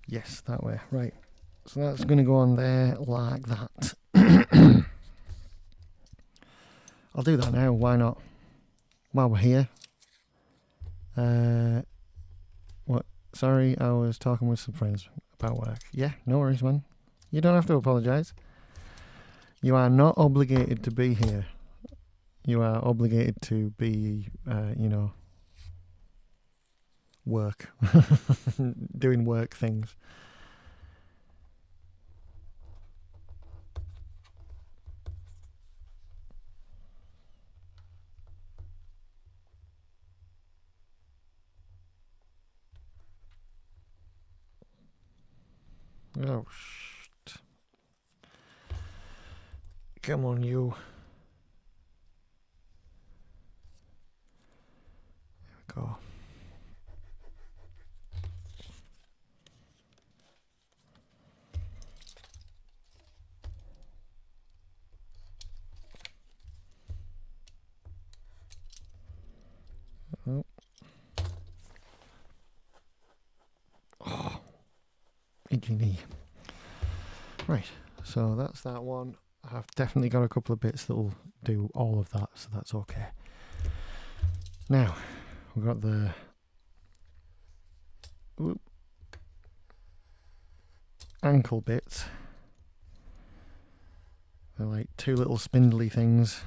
Yes, that way. Right. So that's going to go on there like that. I'll do that now. Why not? While we're here. What? Sorry, I was talking with some friends about work. Yeah, no worries, man. You don't have to apologise. You are not obligated to be here. You are obligated to be, you know, work. Doing work things. Oh, shit. Come on, you. There we go. Oh, itchy knee. Right, so that's that one. I've definitely got a couple of bits that'll do all of that, so that's okay. Now, we've got the ankle bits. They're like two little spindly things,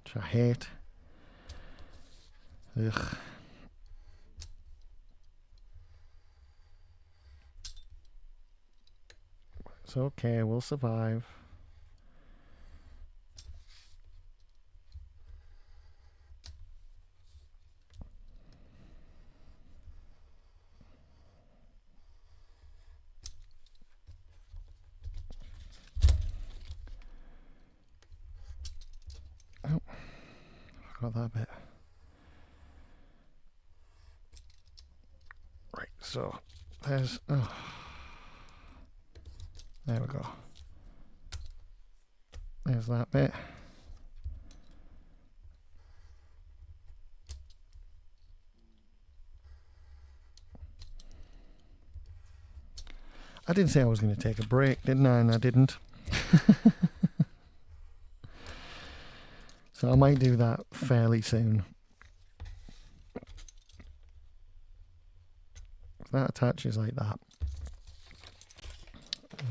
which I hate. Ugh. It's okay, we'll survive. Oh, I forgot that bit. Right, so there's... Oh. There we go. There's that bit. I did say I was going to take a break, didn't I? And I didn't. So I might do that fairly soon. That attaches like that.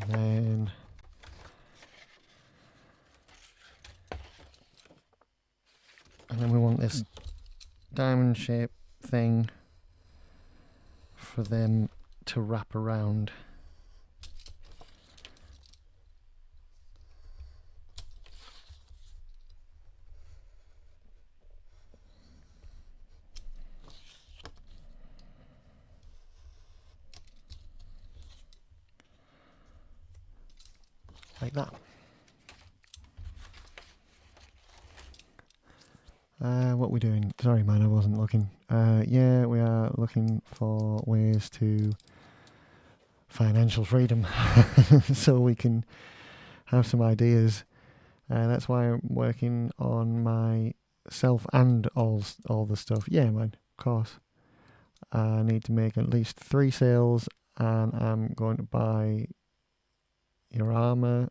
And then we want this diamond shaped thing for them to wrap around. Like that. What are we doing? Sorry man, I wasn't looking. Yeah, we are looking for ways to financial freedom so we can have some ideas. That's why I'm working on myself and all the stuff. Yeah man, of course. I need to make at least 3 sales, and I'm going to buy your armor,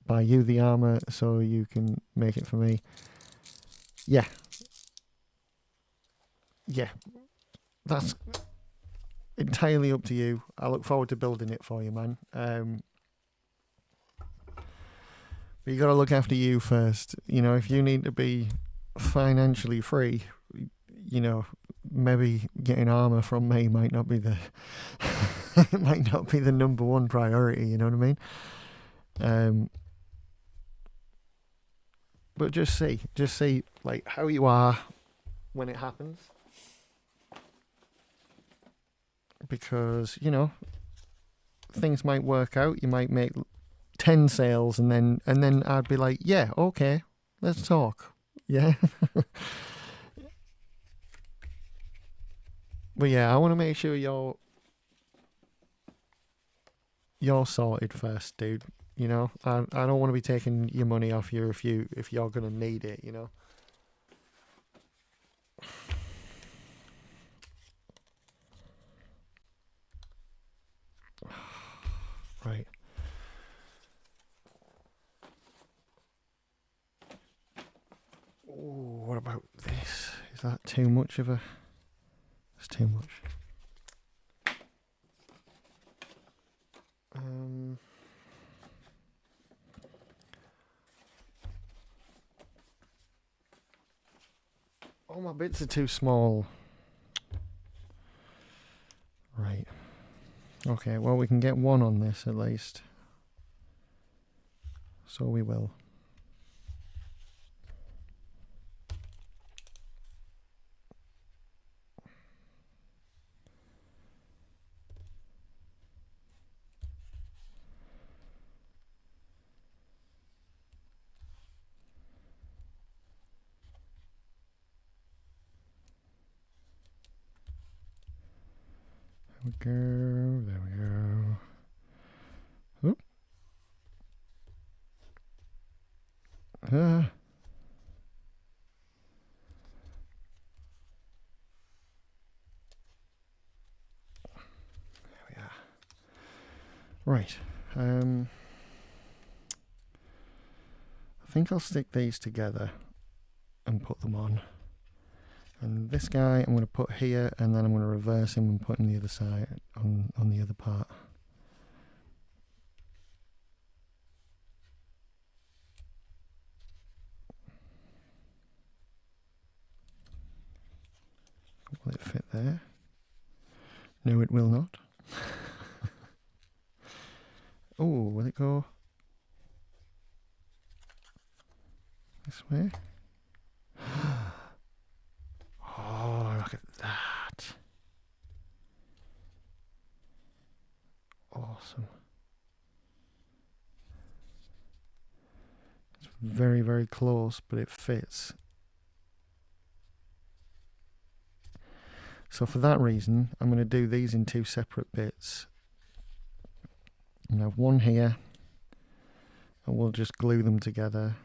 buy you the armor so you can make it for me. Yeah, that's entirely up to you. I look forward to building it for you, man. But you got to look after you first. You know, if you need to be financially free, you know, maybe getting armor from me might not be the might not be the number one priority. You know what I mean? But just see like how you are when it happens, because you know things might work out. You might make 10 sales, and then I'd be like, yeah, okay, let's talk. Yeah. But yeah, I want to make sure you're sorted first, dude. You know, I don't want to be taking your money off you if you're gonna need it. You know. Right. Ooh, what about this? Is that too much of a? It's too much. All my bits are too small. Right. Okay, well we can get 1 on this at least. So we will. There we go. Oop. There we are. Right. I I think I'll stick these together and put them on. And this guy I'm going to put here, and then I'm going to reverse him and put him the other side on the other part. Will it fit there? No, it will not. Oh, will it go this way? Oh, look at that. Awesome. It's very, very close, but it fits. So for that reason, I'm going to do these in two separate bits. I'm going to have one here, and we'll just glue them together.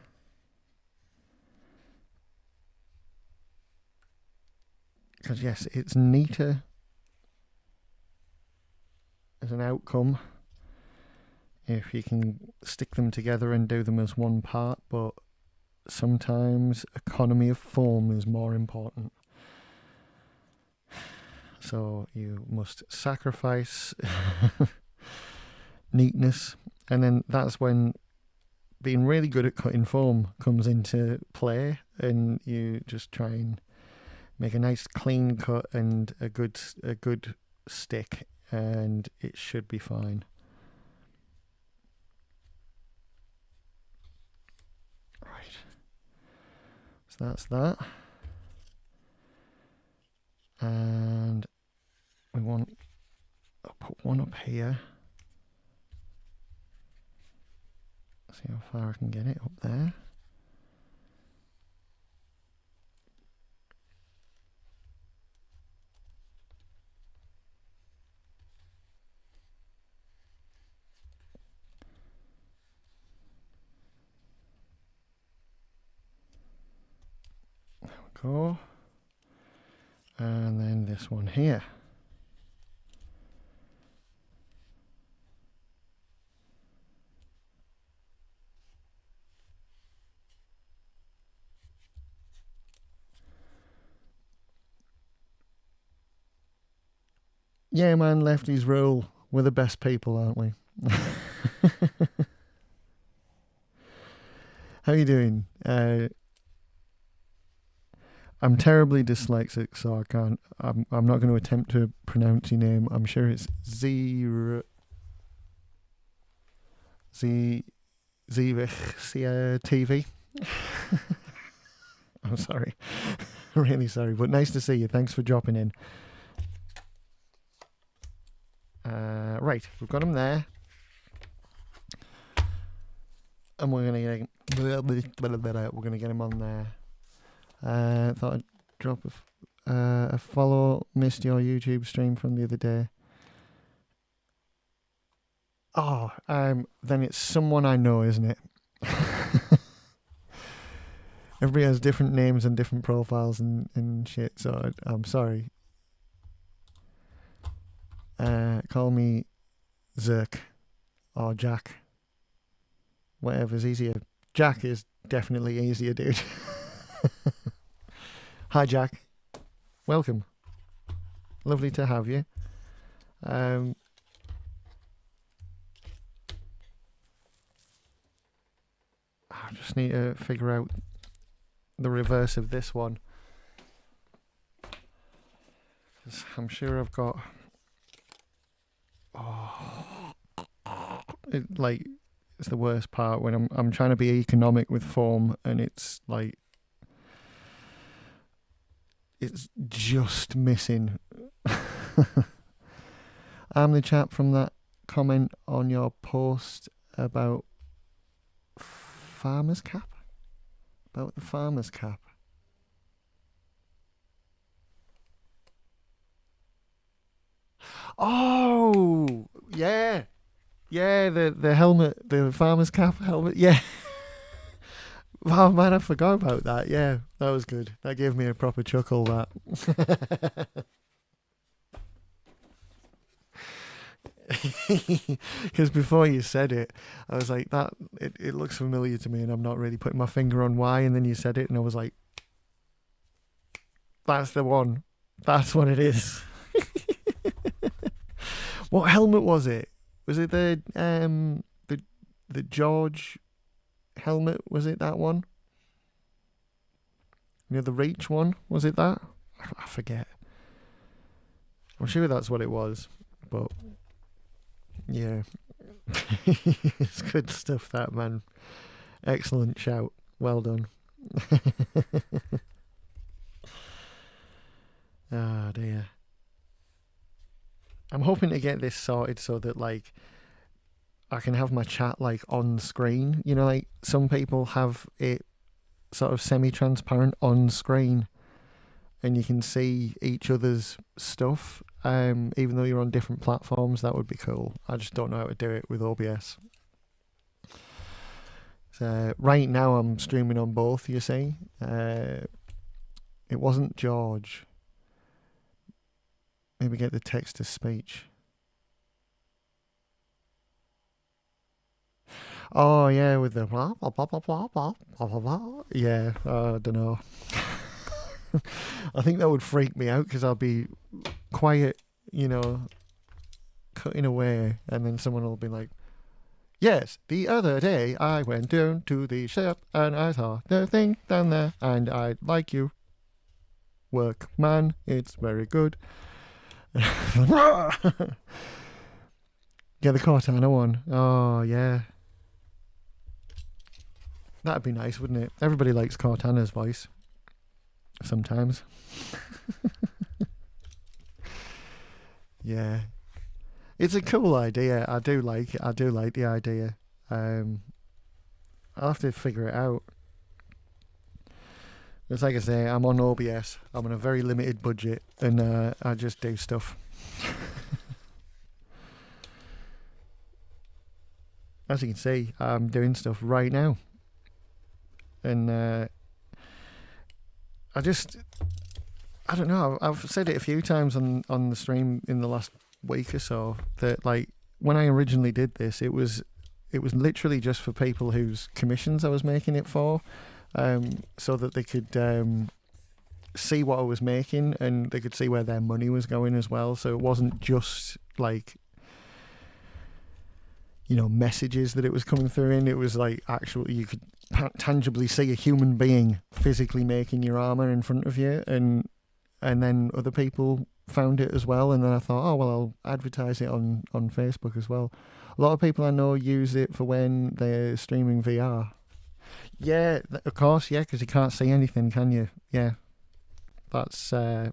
Because yes, it's neater as an outcome if you can stick them together and do them as one part, but sometimes economy of form is more important. So you must sacrifice neatness, and then that's when being really good at cutting foam comes into play, and you just try and make a nice clean cut and a good stick, and it should be fine. Right. So that's that. And we want, I'll put one up here. See how far I can get it up there. There we go. And then this one here. Yeah, man, lefties rule. We're the best people, aren't we? How you doing? I'm terribly dyslexic, so I can't. I'm not going to attempt to pronounce your name. I'm sure it's Zevich TV. I'm sorry, really sorry, but nice to see you. Thanks for dropping in. Right, we've got them there, and we're gonna get him on there. Thought I'd drop a follow. Missed your YouTube stream from the other day. Oh, then it's someone I know, isn't it? Everybody has different names and different profiles and shit, so I'm sorry. Call me Zerk or Jack. Whatever's easier. Jack is definitely easier, dude. Hi, Jack. Welcome. Lovely to have you. I just need to figure out the reverse of this one, 'cause I'm sure I've got. It's the worst part when I'm trying to be economic with form, and it's like it's just missing. I'm the chap from that comment on your post about farmer's cap. About the farmer's cap. Oh, yeah. Yeah, the helmet, the farmer's cap helmet. Yeah. Oh, man, I forgot about that. Yeah, that was good. That gave me a proper chuckle, that. Because before you said it, I was like, that it looks familiar to me, and I'm not really putting my finger on why. And then you said it, and I was like, that's the one. That's what it is. What helmet was it? Was it the George helmet? Was it that one? You know, the Reach one? Was it that? I forget. I'm sure that's what it was, but yeah. It's good stuff, that, man. Excellent shout. Well done. Ah, dear. I'm hoping to get this sorted so that, like, I can have my chat, like, on screen. You know, like, some people have it sort of semi-transparent on screen, and you can see each other's stuff, even though you're on different platforms. That would be cool. I just don't know how to do it with OBS. So right now I'm streaming on both, you see. It wasn't George. Maybe get the text to speech. Oh yeah, with the blah blah blah blah blah blah blah blah. Yeah, I don't know. I think that would freak me out because I'll be quiet, you know, cutting away, and then someone will be like, "Yes, the other day I went down to the shop and I saw the thing down there, and I like you. Work, man, it's very good." Yeah, the Cortana one. Oh yeah, that'd be nice, wouldn't it? Everybody likes Cortana's voice. Sometimes. Yeah. It's a cool idea. I do like it. I do like the idea. I'll have to figure it out. It's like I say, I'm on OBS. I'm on a very limited budget, and I just do stuff. As you can see, I'm doing stuff right now. And I don't know. I've said it a few times on the stream in the last week or so that, like, when I originally did this, it was literally just for people whose commissions I was making it for, so that they could see what I was making and they could see where their money was going as well. So it wasn't just like, you know, messages that it was coming through in. It was like actually you could tangibly see a human being physically making your armor in front of you, and then other people found it as well, and then I thought, oh well, I'll advertise it on Facebook as well. A lot of people I know use it for when they're streaming VR. Yeah, of course, yeah, because you can't see anything, can you? Yeah, that's an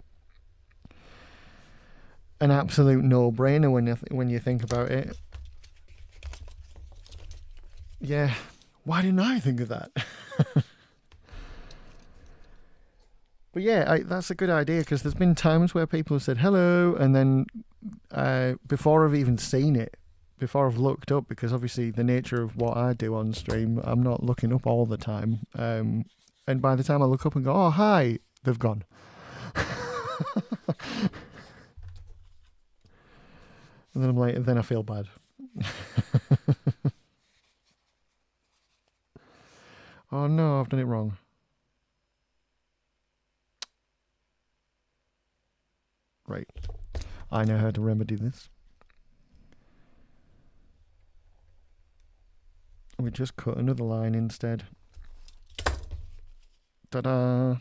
absolute no-brainer when you think about it. Yeah, why didn't I think of that? But yeah, that's a good idea, because there's been times where people have said hello, and then before I've even seen it, before I've looked up, because obviously the nature of what I do on stream, I'm not looking up all the time. And by the time I look up and go, oh, hi, they've gone. And then I'm like, then I feel bad. Oh no, I've done it wrong. Right. I know how to remedy this. We just cut another line instead. Ta-da!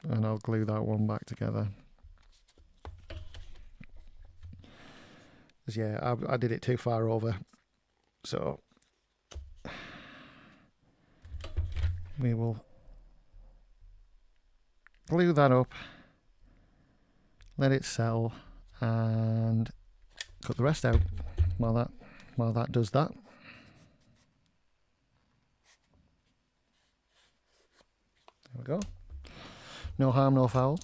And I'll glue that one back together. Because yeah, I did it too far over. So we will glue that up, let it settle, and cut the rest out while that does that. There we go. No harm, no foul.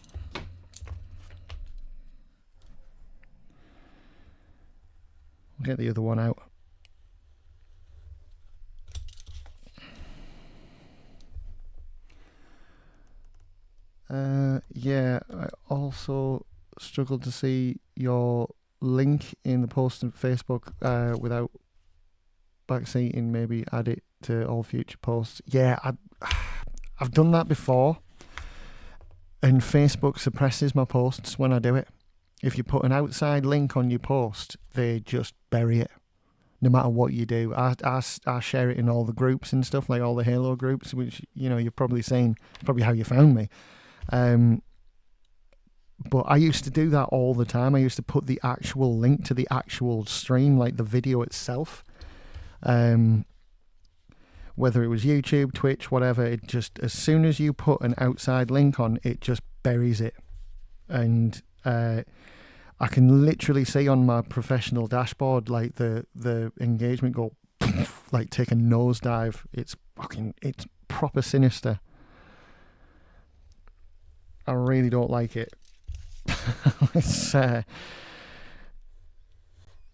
We'll get the other one out. Yeah, I also struggled to see your link in the post on Facebook without backseating, maybe add it to all future posts. Yeah, I've done that before, and Facebook suppresses my posts when I do it. If you put an outside link on your post, they just bury it, no matter what you do. I share it in all the groups and stuff, like all the Halo groups, which, you know, you're probably saying, probably how you found me. But I used to do that all the time. I used to put the actual link to the actual stream, like the video itself. Whether it was YouTube, Twitch, whatever, it just, as soon as you put an outside link on, it just buries it. And I can literally see on my professional dashboard, like the engagement go, like take a nosedive. It's proper sinister. I really don't like it. It's and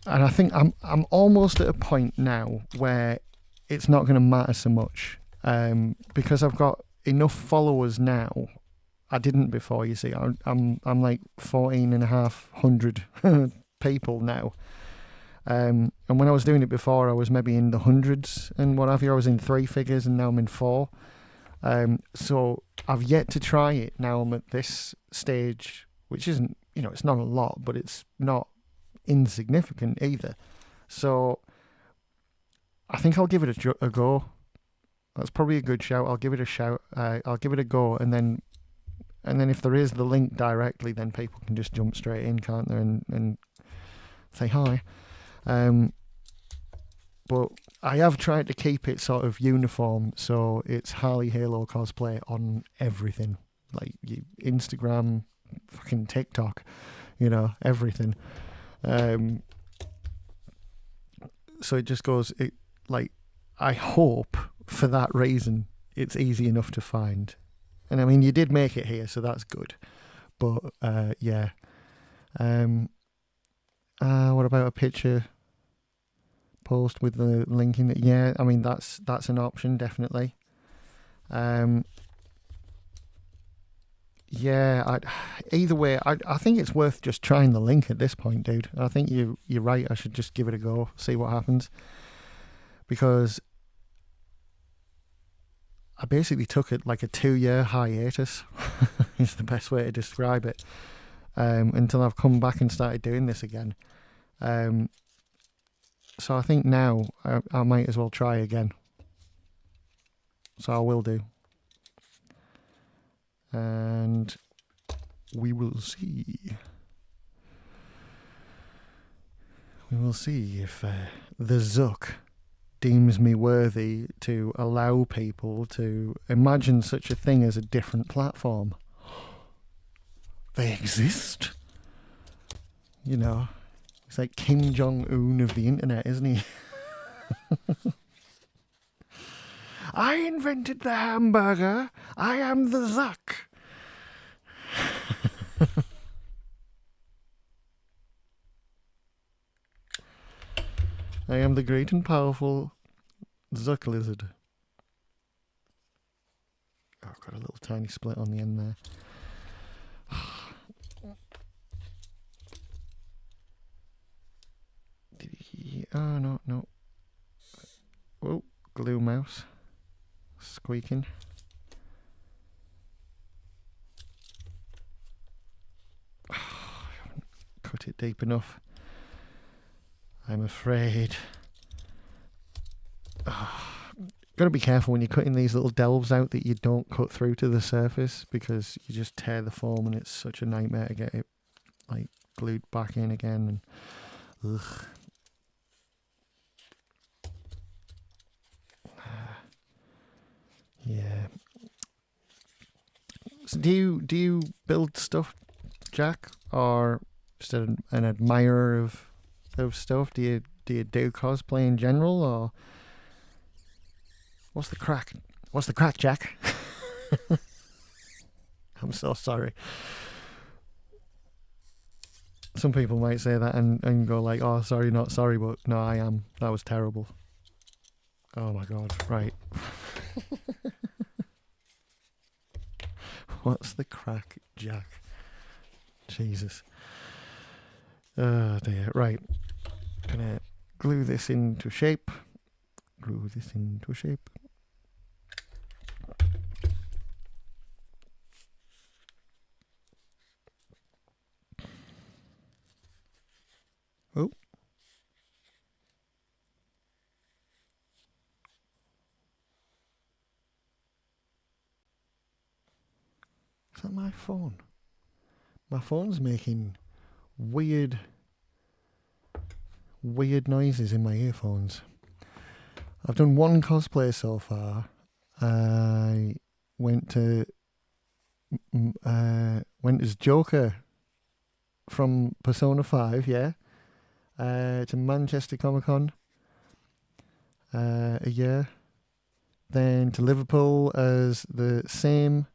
I think I'm almost at a point now where it's not going to matter so much, because I've got enough followers now. I didn't before, you see. I'm like 1,400 people now, and when I was doing it before, I was maybe in the hundreds and what have you. I was in 3 figures, and now I'm in 4. So I've yet to try it. Now I'm at this stage, which isn't, you know, it's not a lot, but it's not insignificant either. So I think I'll give it a go. That's probably a good shout. I'll give it a shout. I'll give it a go, and then if there is the link directly, then people can just jump straight in, can't they, and say hi. But I have tried to keep it sort of uniform, so it's Harley Halo cosplay on everything, like Instagram, fucking TikTok, you know, everything. So it just goes, like, I hope for that reason it's easy enough to find. And I mean, you did make it here, so that's good. But yeah. What about a picture post with the link in it? Yeah, I mean, that's an option, definitely. Yeah, either way, I think it's worth just trying the link at this point, dude. I think you're right. I should just give it a go, see what happens. Because I basically took it like a 2-year hiatus, is the best way to describe it, until I've come back and started doing this again. So I think now I might as well try again. So I will do. And we will see. We will see if the Zuck deems me worthy to allow people to imagine such a thing as a different platform. They exist. You know, he's like Kim Jong-un of the internet, isn't he? I invented the hamburger. I am the Zuck. I am the great and powerful Zuck lizard. Oh, I've got a little tiny split on the end there. Did he? Oh, no. Oh, glue mouse. Squeaking. Oh, I haven't cut it deep enough. I'm afraid. Gotta be careful when you're cutting these little delves out that you don't cut through to the surface, because you just tear the foam and it's such a nightmare to get it like glued back in again. And ugh. Yeah. So do you build stuff, Jack, or just an admirer of stuff? Do you do cosplay in general, or what's the crack? What's the crack, Jack? I'm so sorry. Some people might say that and go like, oh, sorry, not sorry, but no, I am. That was terrible. Oh my God, right. What's the crack, Jack? Jesus. Oh dear. Right. Gonna glue this into shape. Glue this into shape. Oh. Is that my phone? My phone's making weird noises in my earphones. I've done one cosplay so far. I went as Joker from Persona 5, yeah, to Manchester Comic Con a year. Then to Liverpool as the same.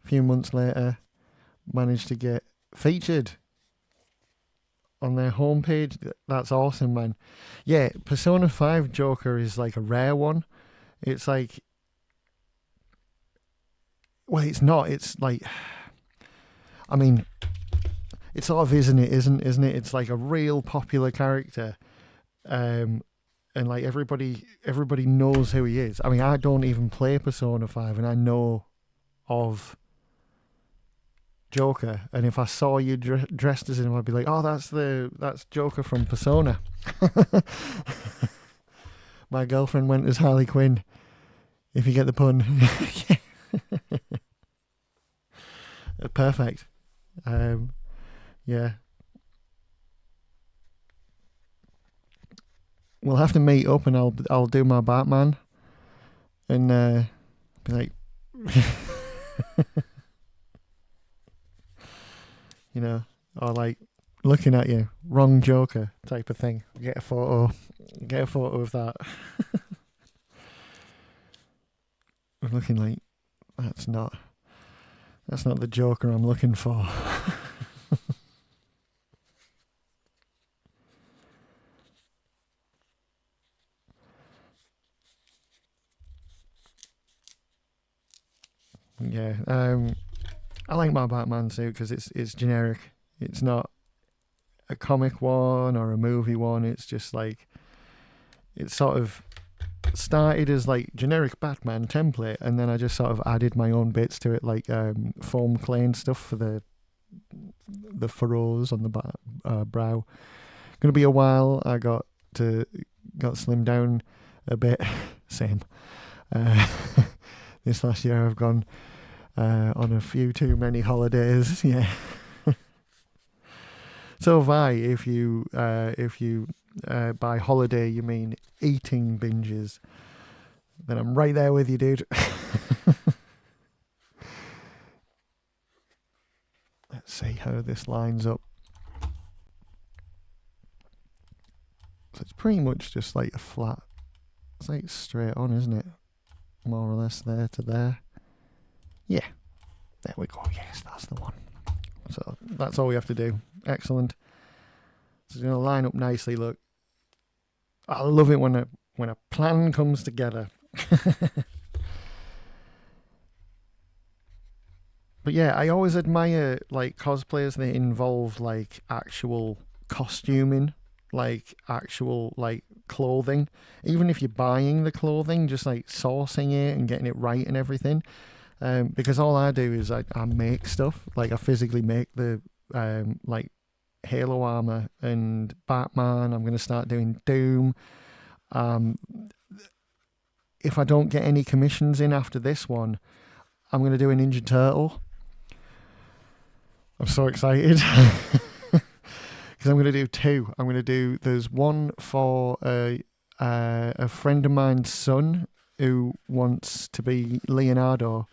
A few months later, managed to get featured on their homepage. That's awesome, man. Yeah, Persona 5 Joker is like a rare one. It's like, well, it's not. It's like, I mean, it sort of isn't it? It's like a real popular character, and like everybody knows who he is. I mean, I don't even play Persona 5, and I know of Joker, and if I saw you dressed as him, I'd be like, "Oh, that's Joker from Persona." My girlfriend went as Harley Quinn. If you get the pun, perfect. Yeah, we'll have to meet up, and I'll do my Batman, and be like. You know, or like looking at you, wrong Joker type of thing. Get a photo of that. I'm looking like that's not the Joker I'm looking for. Yeah, I like my Batman suit because it's generic. It's not a comic one or a movie one. It's just like, it's sort of started as like generic Batman template, and then I just sort of added my own bits to it, like foam clay and stuff for the furrows on the brow. Gonna be a while. I got slimmed down a bit. Same. This last year I've gone on a few too many holidays. Yeah. So have I. If you by holiday you mean eating binges, then I'm right there with you, dude. Let's see how this lines up. So it's pretty much just like a flat. It's like straight on, isn't it? More or less there to there. Yeah, there we go. Yes, that's the one. So that's all we have to do. Excellent. It's going to line up nicely. Look, I love it when a plan comes together. But yeah, I always admire like cosplayers that involve like actual costuming, like actual like clothing. Even if you're buying the clothing, just like sourcing it and getting it right and everything. Because all I do is I make stuff. Like I physically make the like Halo armor and Batman. I'm going to start doing Doom. If I don't get any commissions in after this one, I'm going to do a Ninja Turtle. I'm so excited. Because I'm going to do two. There's one for a friend of mine's son who wants to be Leonardo.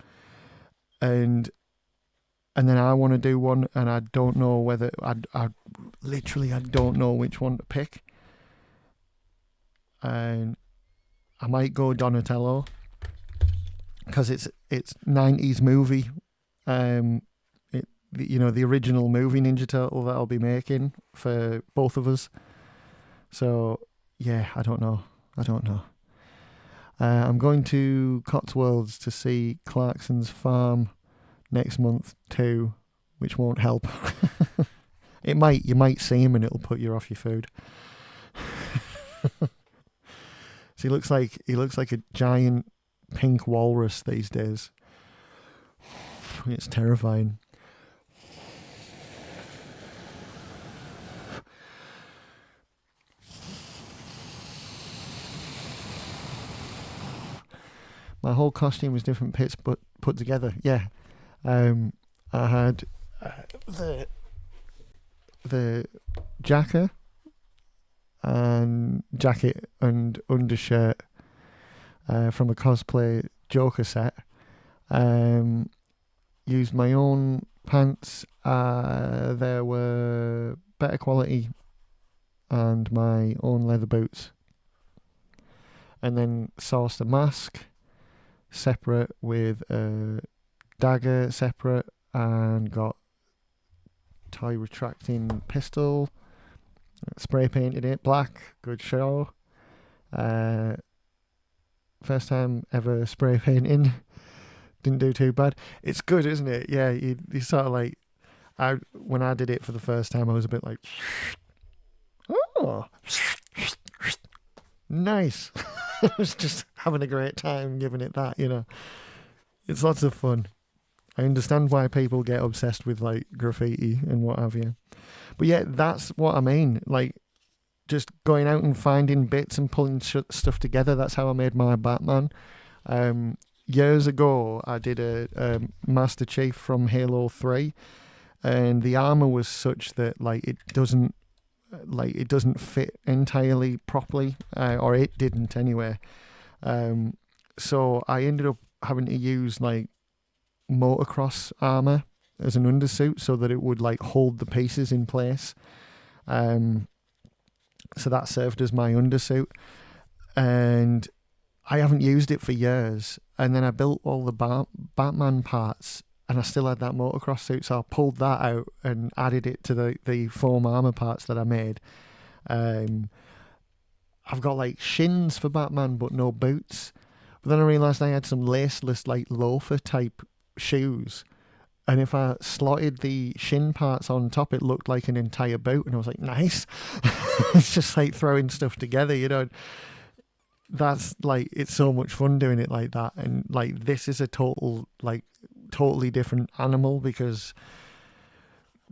And then I want to do one, and I don't know whether I don't know which one to pick. And I might go Donatello because it's 90s movie. The original movie Ninja Turtle that I'll be making for both of us. So yeah, I don't know. I'm going to Cotswolds to see Clarkson's farm next month too, which won't help. It might, you might see him and it'll put you off your food. So he looks like a giant pink walrus these days. It's terrifying. My whole costume was different bits but put together. Yeah. I had the jacket and undershirt from a cosplay Joker set. Used my own pants. There were better quality, and my own leather boots. And then sourced a mask separate with a dagger separate, and got toy retracting pistol. Spray painted it black. Good show. First time ever spray painting. Didn't do too bad. It's good, isn't it? Yeah, you sort of like... when I did it for the first time, I was a bit like... Oh! Nice! I was just having a great time giving it that, you know. It's lots of fun. I understand why people get obsessed with, like, graffiti and what have you. But yeah, that's what I mean. Like, just going out and finding bits and pulling stuff together. That's how I made my Batman. Years ago, I did a Master Chief from Halo 3, and the armor was such that it doesn't fit entirely properly, or it didn't anyway. So I ended up having to use like motocross armor as an undersuit so that it would like hold the pieces in place. So that served as my undersuit, and I haven't used it for years. And then I built all the Batman parts, and I still had that motocross suit, so I pulled that out and added it to the foam armor parts that I made. I've got like shins for Batman, but no boots. But then I realised I had some laceless, like loafer type shoes, and if I slotted the shin parts on top, it looked like an entire boot, and I was like, nice. It's just like throwing stuff together, you know. That's like, it's so much fun doing it like that. And like, this is a totally different animal, because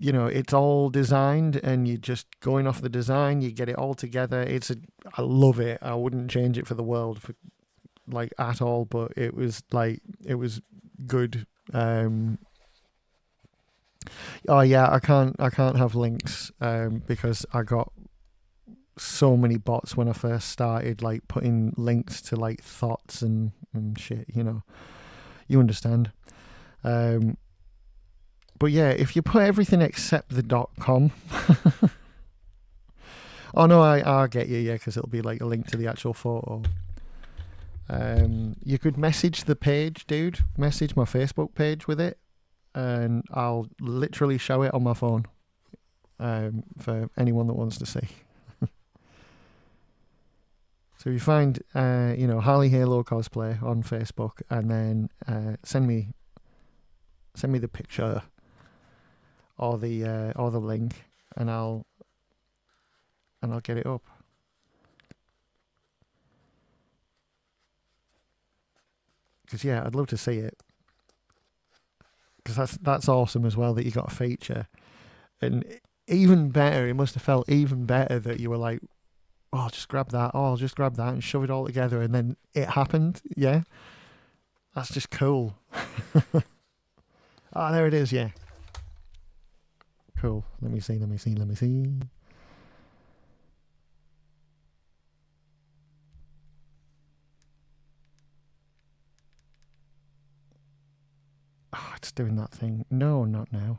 you know, it's all designed and you're just going off the design, you get it all together. I love it. I wouldn't change it for the world, at all, but it was good. Oh yeah, I can't have links because I got so many bots when I first started, like putting links to like thoughts and shit, you know. You understand. But yeah, if you put everything except the .com. Oh no, I get you, yeah, because it'll be like a link to the actual photo. You could message the page, dude. Message my Facebook page with it, and I'll literally show it on my phone for anyone that wants to see. So if you find, Harley Halo cosplay on Facebook, and then send me the picture or the link, and I'll get it up. Because yeah, I'd love to see it. Because that's awesome as well that you got a feature, and even better, it must have felt even better that you were like, oh, I'll just grab that. Oh, I'll just grab that and shove it all together, and then it happened. Yeah, that's just cool. Ah, there it is. Yeah, cool. Let me see. Oh, it's doing that thing. No, not now.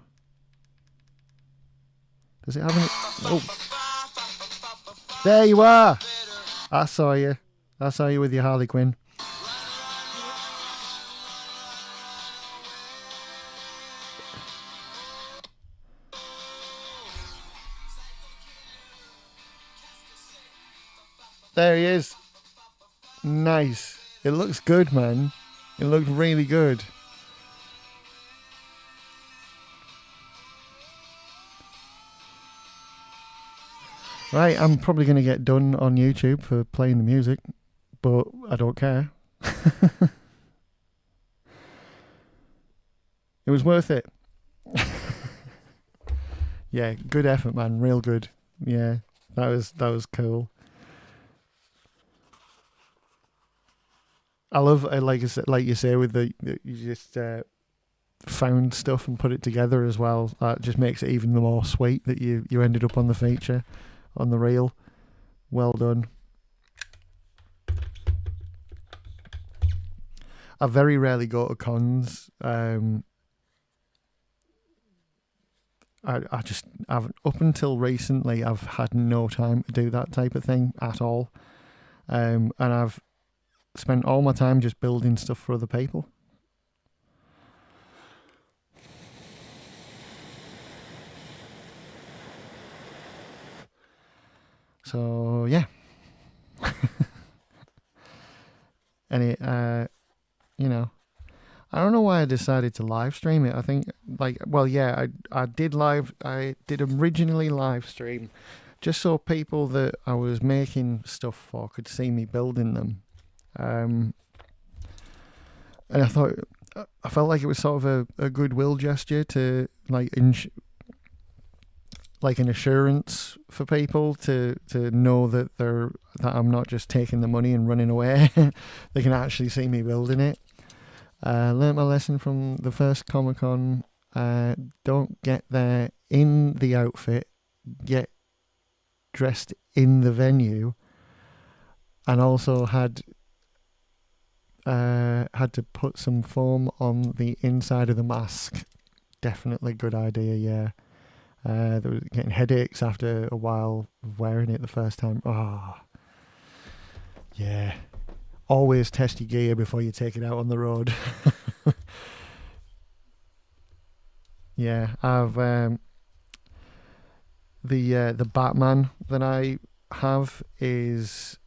Does it have any? Oh, there you are. I saw you with your Harley Quinn. There he is. Nice. It looks good, man. It looked really good. Right, I'm probably going to get done on YouTube for playing the music, but I don't care. It was worth it. Yeah, good effort, man. Real good. Yeah, that was cool. I love, like I said, like you say, with you just found stuff and put it together as well. That just makes it even more sweet that you ended up on the feature, on the reel. Well done. I very rarely go to cons. I just I've up until recently I've had no time to do that type of thing at all. And I've spent all my time just building stuff for other people. So yeah, and you know, I don't know why I decided to live stream it. I think well, yeah, I did originally live stream just so people that I was making stuff for could see me building them. Um, and I felt like it was sort of a goodwill gesture to like an assurance for people to know that I'm not just taking the money and running away. They can actually see me building it. Learned my lesson from the first Comic Con. Don't get there in the outfit. Get dressed in the venue. And also had to put some foam on the inside of the mask. Definitely good idea. Yeah. They were getting headaches after a while of wearing it the first time. Oh, yeah. Always test your gear before you take it out on the road. Yeah, I've the Batman that I have is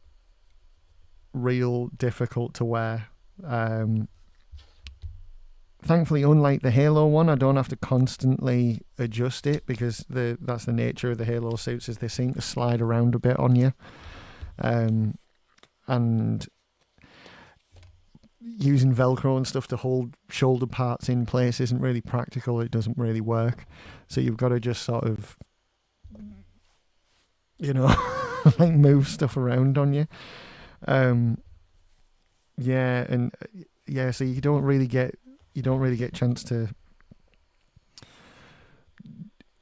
real difficult to wear. Thankfully, unlike the Halo one, I don't have to constantly adjust it because that's the nature of the Halo suits, is they seem to slide around a bit on you. And using Velcro and stuff to hold shoulder parts in place isn't really practical. It doesn't really work. So you've got to just sort of, like move stuff around on you. Yeah, and yeah, so you don't really get a chance to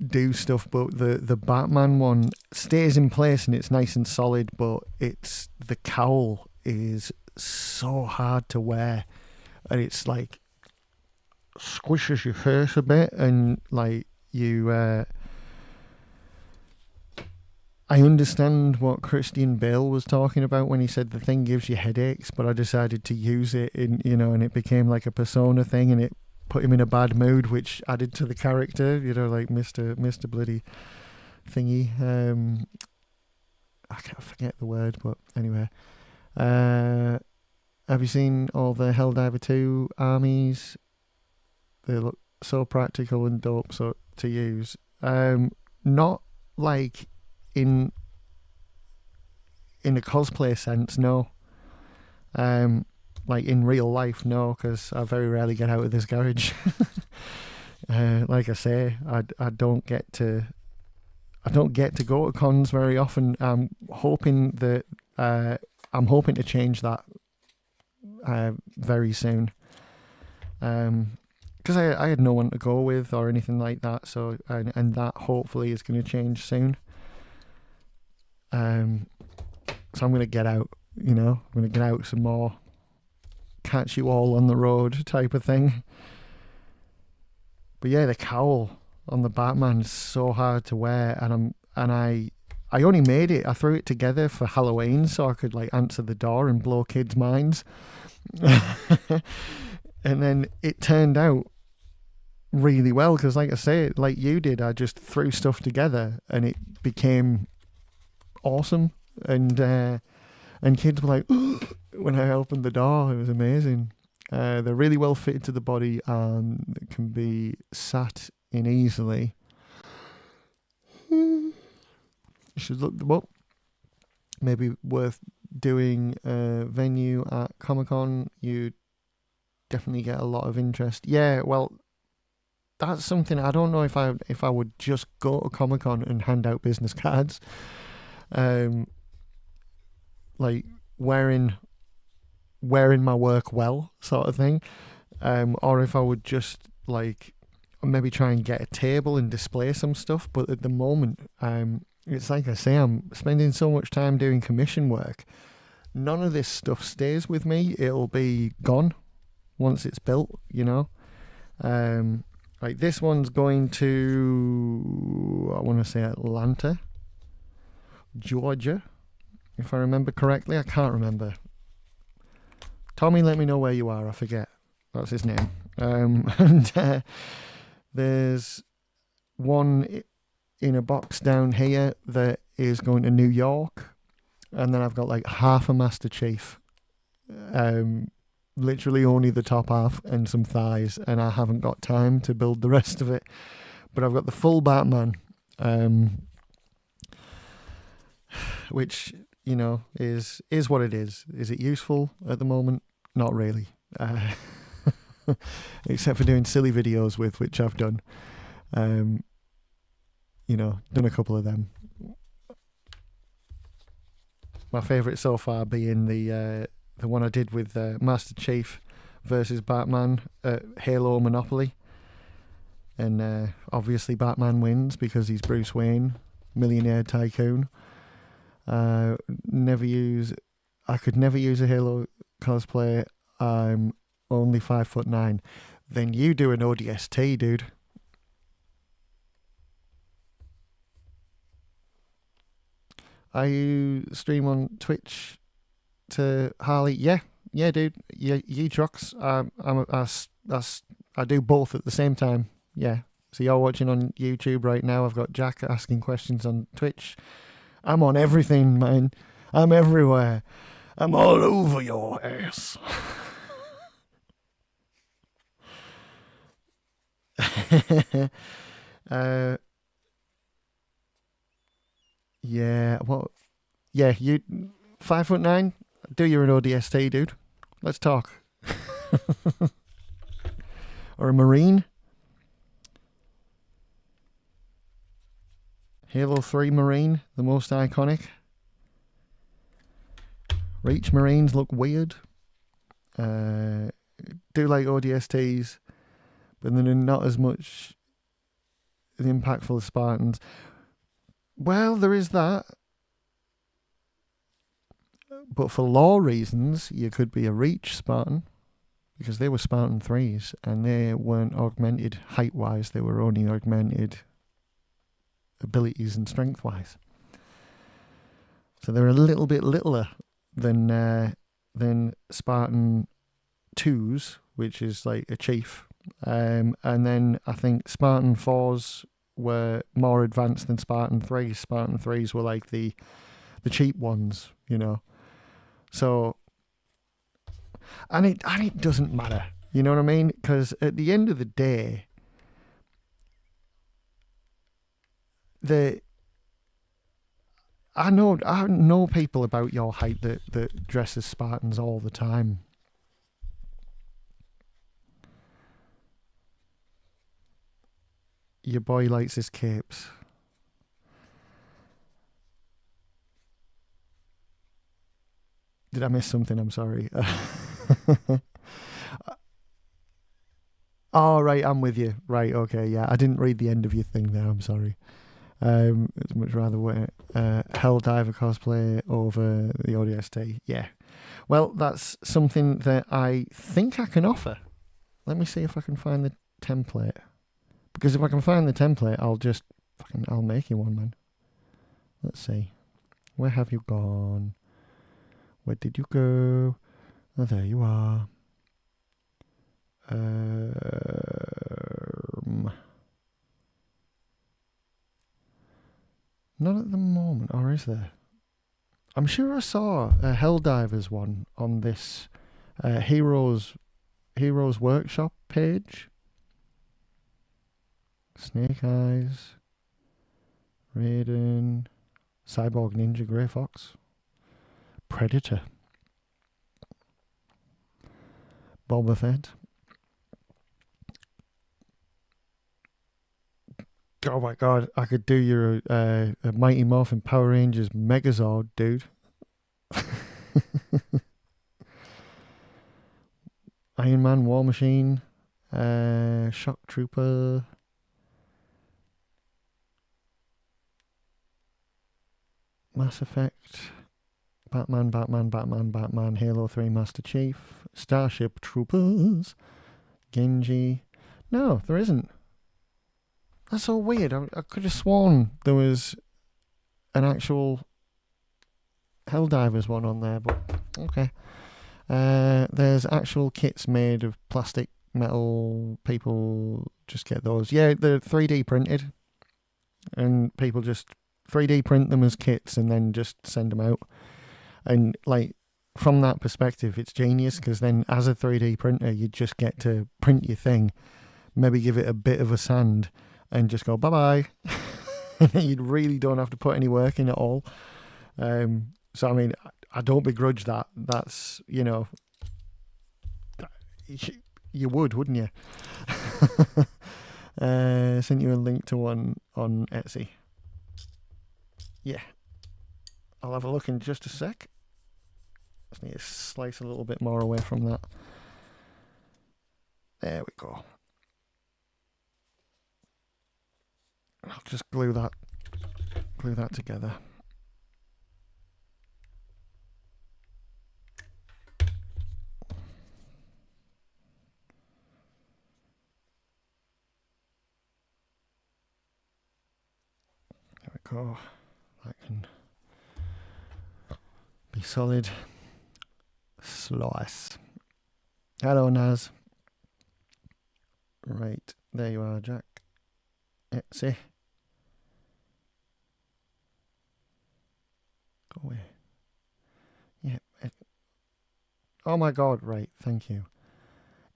do stuff, but the Batman one stays in place and it's nice and solid, but it's the cowl is so hard to wear, and it's like squishes your face a bit, and like I understand what Christian Bale was talking about when he said the thing gives you headaches, but I decided to use it and it became like a persona thing, and it put him in a bad mood, which added to the character, like Mr. Bloody thingy. I can't forget the word, but anyway. Have you seen all the Helldiver 2 armies? They look so practical and dope to use. Not like in a cosplay sense, no. Like in real life, no, because I very rarely get out of this garage. Like I say, I don't get to go to cons very often. I'm hoping to change that very soon. Because I had no one to go with or anything like that, so and that hopefully is going to change soon. So I'm going to get out, I'm going to get out some more, catch you all on the road type of thing. But yeah, the cowl on the Batman is so hard to wear, and I only made it. I threw it together for Halloween so I could like answer the door and blow kids' minds. And then it turned out really well because, like I say, like you did, I just threw stuff together and it became awesome. And kids were like, when I opened the door, it was amazing. They're really well fitted to the body and can be sat in easily. should look them up. Maybe worth doing a venue at Comic-Con. You definitely get a lot of interest. Yeah, well, that's something I don't know if I would just go to Comic-Con and hand out business cards, like wearing my work well sort of thing, or if I would just like maybe try and get a table and display some stuff. But at the moment, it's like I say, I'm spending so much time doing commission work. None of this stuff stays with me. It'll be gone once it's built, you know. Like this one's going to, I want to say Atlanta, Georgia, if I remember correctly. I can't remember. Tommy, let me know where you are. I forget. That's his name. And there's one in a box down here that is going to New York. And then I've got like half a Master Chief. Literally only the top half and some thighs, and I haven't got time to build the rest of it. But I've got the full Batman, which, you know, is what it is. Is it useful at the moment? Not really. Except for doing silly videos with, which I've done. You know, done a couple of them. My favourite so far being the one I did with Master Chief versus Batman at Halo Monopoly. And obviously Batman wins because he's Bruce Wayne, millionaire tycoon. I could never use a Halo cosplay. I'm only 5'9". Then you do an ODST, dude. Are you stream on Twitch to Harley? Yeah, dude. Yeah, Yetrox. I do both at the same time. Yeah. So you're watching on YouTube right now. I've got Jack asking questions on Twitch. I'm on everything, man. I'm everywhere. I'm all over your ass. Yeah. What? Yeah. You 5'9". Do your ODST, dude. Let's talk. Or a Marine. Halo 3 Marine, the most iconic. Reach Marines look weird. Do like ODSTs, but they're not as much impactful as Spartans. Well, there is that. But for law reasons, you could be a Reach Spartan, because they were Spartan 3s, and they weren't augmented height-wise, they were only augmented abilities and strength-wise. So they're a little bit littler than Spartan 2s, which is like a chief. And then I think Spartan 4s were more advanced than Spartan 3s. Spartan 3s were like the cheap ones, you know. So, and it doesn't matter, you know what I mean? Because at the end of the day, I know people about your height that dress as Spartans all the time. Your boy likes his capes. Did I miss something? I'm sorry. Oh, right, I'm with you. Right, okay, yeah. I didn't read the end of your thing there, I'm sorry. I'd much rather wear Helldiver cosplay over the ODST. Yeah. Well, that's something that I think I can offer. Let me see if I can find the template. Because if I can find the template, I'll make you one, man. Let's see. Where have you gone? Where did you go? Oh, there you are. Not at the moment, or is there? I'm sure I saw a Helldivers one on this Heroes Workshop page. Snake Eyes, Raiden, Cyborg Ninja Grey Fox. Predator. Boba Fett. Oh my god, I could do your Mighty Morphin Power Rangers Megazord, dude. Iron Man, War Machine, Shock Trooper. Mass Effect. Batman, Halo 3 Master Chief. Starship Troopers. Genji. No, there isn't. That's so weird. I could have sworn there was an actual Helldivers one on there, but okay. There's actual kits made of plastic, metal. People just get those. Yeah, they're 3D printed, and people just 3D print them as kits and then just send them out. And like from that perspective, it's genius because then as a 3D printer, you just get to print your thing, maybe give it a bit of a sand, and just go bye-bye. You really don't have to put any work in at all. So, I mean, I don't begrudge that. That's, you know, you would, wouldn't you? Sent you a link to one on Etsy. Yeah. I'll have a look in just a sec. Just need to slice a little bit more away from that. There we go. I'll just glue that together. There we go. That can be solid. Slice. Hello, Naz. Right, there you are, Jack. Etsy. Go away. Yeah. Oh my god, right, thank you.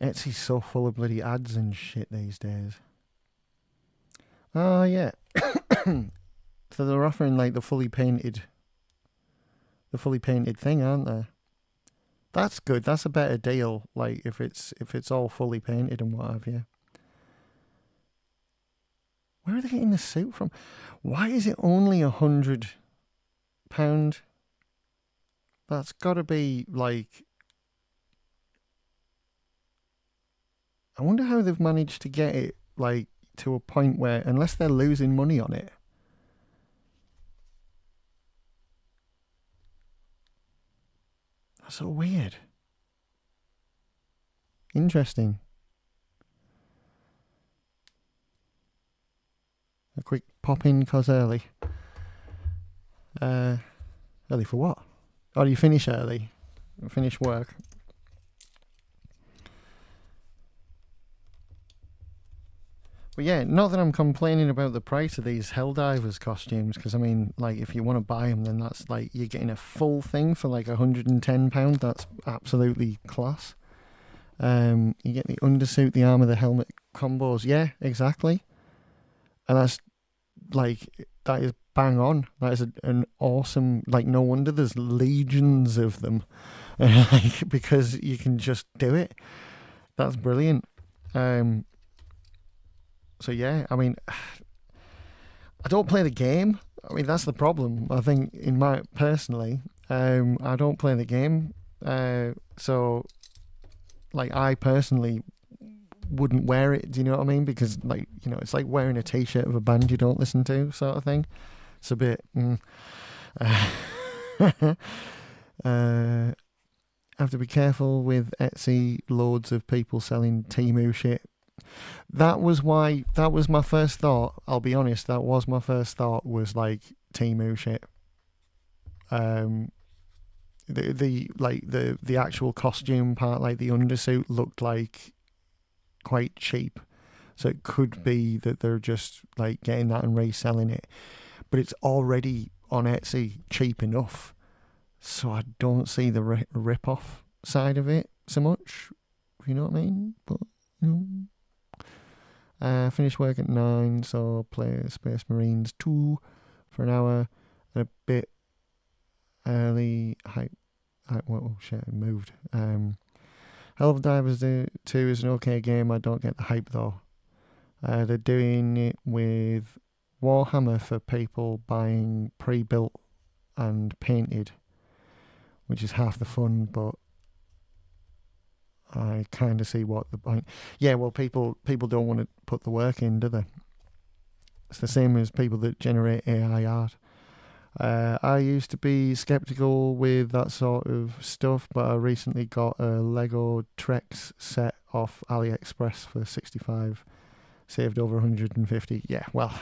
Etsy's so full of bloody ads and shit these days. Oh, yeah. So they're offering like the fully painted thing, aren't they? That's good. That's a better deal. Like if it's all fully painted and what have you. Where are they getting the suit from? Why is it only £100? That's got to be like. I wonder how they've managed to get it like to a point where, unless they're losing money on it. That's so weird. Interesting. A quick pop in cause early. Early for what? Oh, do you finish early? Finish work? But yeah, not that I'm complaining about the price of these Helldivers costumes, because I mean, like, if you want to buy them, then that's like you're getting a full thing for like £110. That's absolutely class. You get the undersuit, the armor, the helmet combos. Yeah, exactly. And that's like that is bang on. That is an awesome. Like, no wonder there's legions of them, because you can just do it. That's brilliant. So yeah, I mean, I don't play the game. I mean, that's the problem. I think personally, I don't play the game. So like, I personally wouldn't wear it. Do you know what I mean? Because like, you know, it's like wearing a t-shirt of a band you don't listen to, sort of thing. It's a bit. Have to be careful with Etsy. Loads of people selling Temu shit. That was my first thought. I'll be honest. That was my first thought. Was like Temu shit. The actual costume part, like the undersuit, looked like quite cheap. So it could be that they're just like getting that and reselling it. But it's already on Etsy cheap enough. So I don't see the rip-off side of it so much. You know what I mean? But, you know. Finish work at 9, so play Space Marines 2 for an hour. a bit early hype. Oh shit, it moved. Helldivers 2 is an okay game. I don't get the hype though. They're doing it with Warhammer for people buying pre-built and painted, which is half the fun, but I kind of see what the point. Yeah, well, people don't want to put the work in, do they? It's the same as people that generate AI art. I used to be skeptical with that sort of stuff, but I recently got a Lego Trex set off AliExpress for 65, saved over 150. Yeah, well,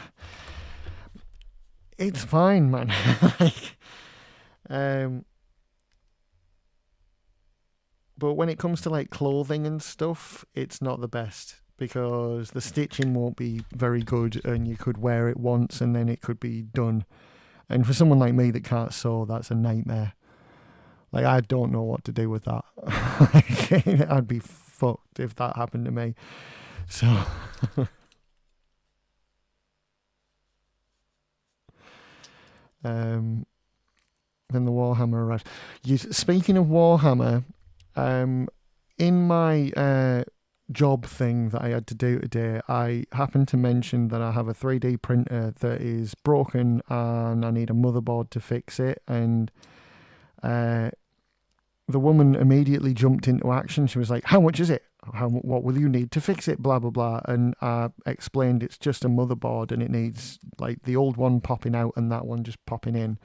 it's fine, man. Like, but when it comes to like clothing and stuff, it's not the best because the stitching won't be very good, and you could wear it once and then it could be done. And for someone like me that can't sew, that's a nightmare. Like, I don't know what to do with that. I'd be fucked if that happened to me. So, then the Warhammer arrives. Speaking of Warhammer, in my job thing that I had to do today, I happened to mention that I have a 3D printer that is broken and I need a motherboard to fix it, and the woman immediately jumped into action. She was like, how much is it? What will you need to fix it? Blah, blah, blah. And I explained it's just a motherboard and it needs like the old one popping out and that one just popping in.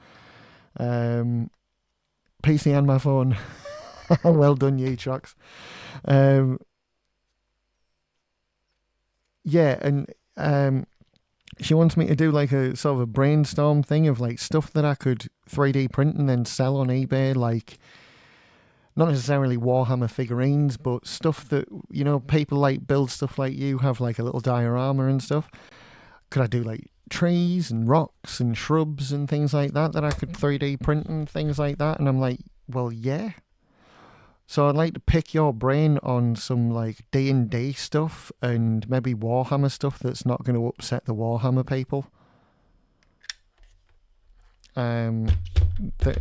PC and my phone. Well done, you trucks. Yeah, and she wants me to do like a sort of a brainstorm thing of like stuff that I could 3D print and then sell on eBay, like not necessarily Warhammer figurines, but stuff that, you know, people like build stuff like you have like a little diorama and stuff. Could I do like trees and rocks and shrubs and things like that I could 3D print and things like that? And I'm like, well, yeah. So I'd like to pick your brain on some like D&D stuff and maybe Warhammer stuff that's not going to upset the Warhammer people. And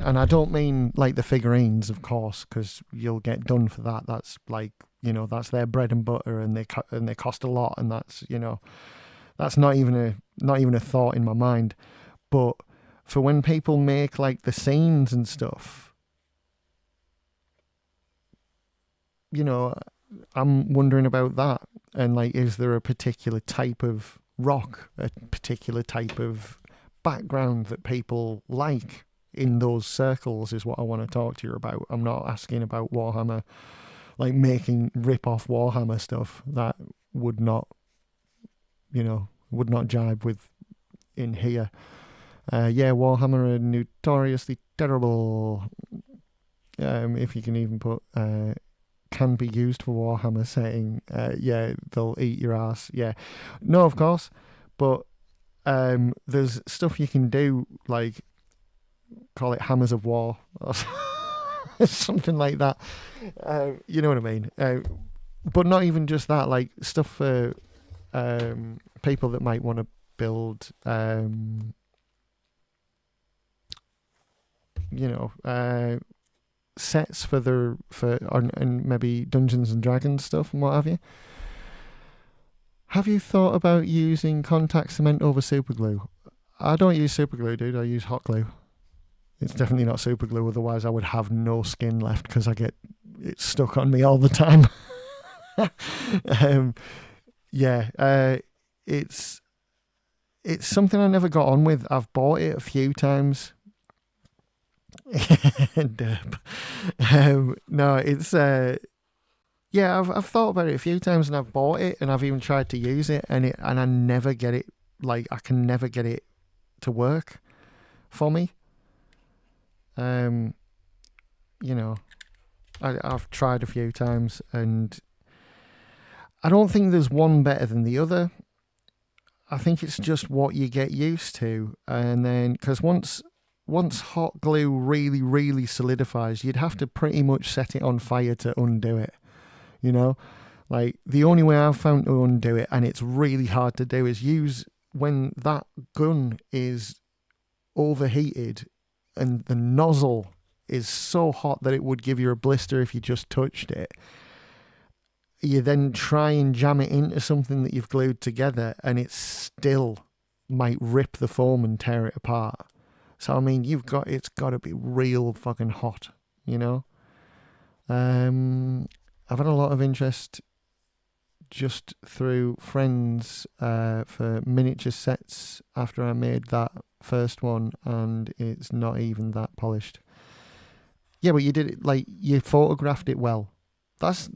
I don't mean like the figurines, of course, because you'll get done for that. That's like, you know, that's their bread and butter, and they cost a lot, and that's, you know, that's not even a thought in my mind. But for when people make like the scenes and stuff, you know, I'm wondering about that. And like, is there a particular type of rock, a particular type of background that people like in those circles is what I want to talk to you about. I'm not asking about Warhammer, like making rip-off Warhammer stuff. That would not, you know, would not jibe with in here. Yeah, Warhammer are notoriously terrible. If you can even put can be used for Warhammer setting, yeah, they'll eat your ass. Yeah, no, of course, but there's stuff you can do, like call it Hammers of War or something like that. You know what I mean? But not even just that, like stuff for people that might want to build, you know, sets and maybe Dungeons and Dragons stuff and what have you. Have you thought about using contact cement over super glue? I don't use super glue, dude. I use hot glue. It's definitely not super glue, otherwise I would have no skin left because I get it stuck on me all the time. Yeah, it's something I never got on with. I've bought it a few times. Derp. No, it's yeah, I've thought about it a few times and I've bought it and I've even tried to use it and I never get it, like I can never get it to work for me. You know, I've tried a few times and I don't think there's one better than the other. I think it's just what you get used to, and then because once hot glue really, really solidifies, you'd have to pretty much set it on fire to undo it. You know, like the only way I've found to undo it, and it's really hard to do, is use when that gun is overheated and the nozzle is so hot that it would give you a blister if you just touched it. You then try and jam it into something that you've glued together and it still might rip the foam and tear it apart. So, I mean, it's got to be real fucking hot, you know? I've had a lot of interest just through friends for miniature sets after I made that first one, and it's not even that polished. Yeah, but you did it, like, you photographed it well. That's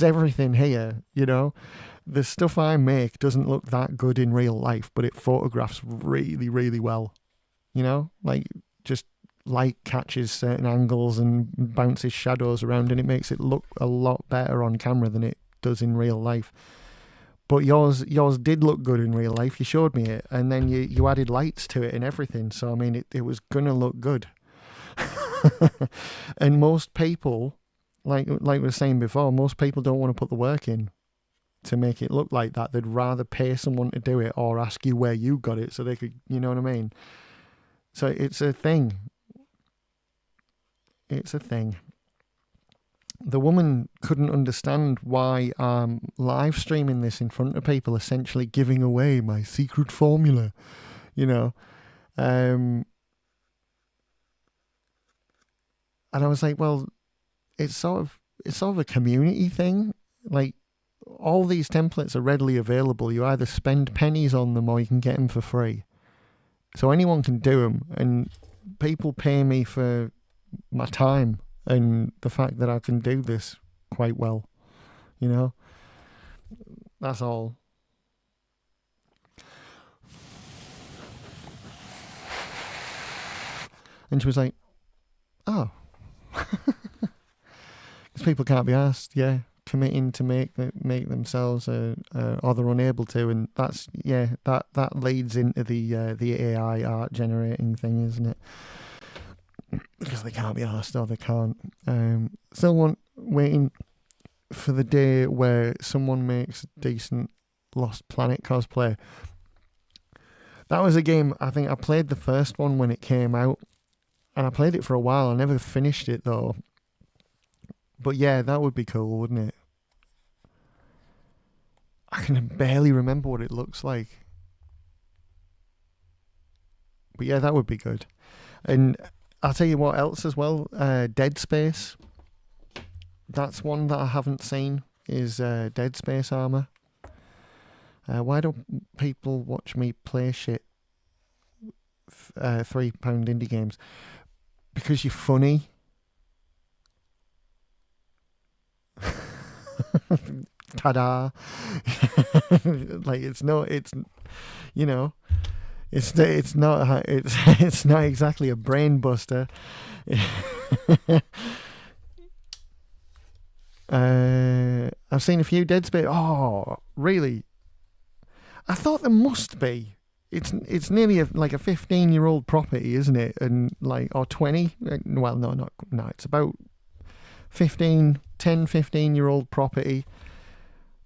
everything here, you know? The stuff I make doesn't look that good in real life, but it photographs really, really well. You know? Like, just light catches certain angles and bounces shadows around, and it makes it look a lot better on camera than it does in real life. But yours did look good in real life. You showed me it, and then you added lights to it and everything. So, I mean, it was going to look good. And most people, like we were saying before, most people don't want to put the work in to make it look like that. They'd rather pay someone to do it or ask you where you got it so they could, you know what I mean? So it's a thing. It's a thing. The woman couldn't understand why I'm live streaming this in front of people, essentially giving away my secret formula, you know. And I was like, well, it's sort of a community thing. Like, all these templates are readily available. You either spend pennies on them or you can get them for free. So anyone can do them, and people pay me for my time and the fact that I can do this quite well, you know. That's all. And she was like, oh. Because people can't be asked, yeah, committing to make themselves or they're unable to, and that's, yeah, that leads into the AI art generating thing, isn't it? Because they can't be asked or they can't. Still waiting for the day where someone makes decent Lost Planet cosplay. That was a game, I think I played the first one when it came out, and I played it for a while. I never finished it though. But yeah, that would be cool, wouldn't it? I can barely remember what it looks like. But yeah, that would be good. And I'll tell you what else as well. Dead Space. That's one that I haven't seen, is Dead Space Armour. Why don't people watch me play shit £3 indie games? Because you're funny. Ta-da. Like, it's not exactly a brain buster. I've seen a few Dead Space. Oh, really? I thought there must be. It's nearly like a 15-year-old property, isn't it? And like, or 20? Well, no. It's about 15-year-old property.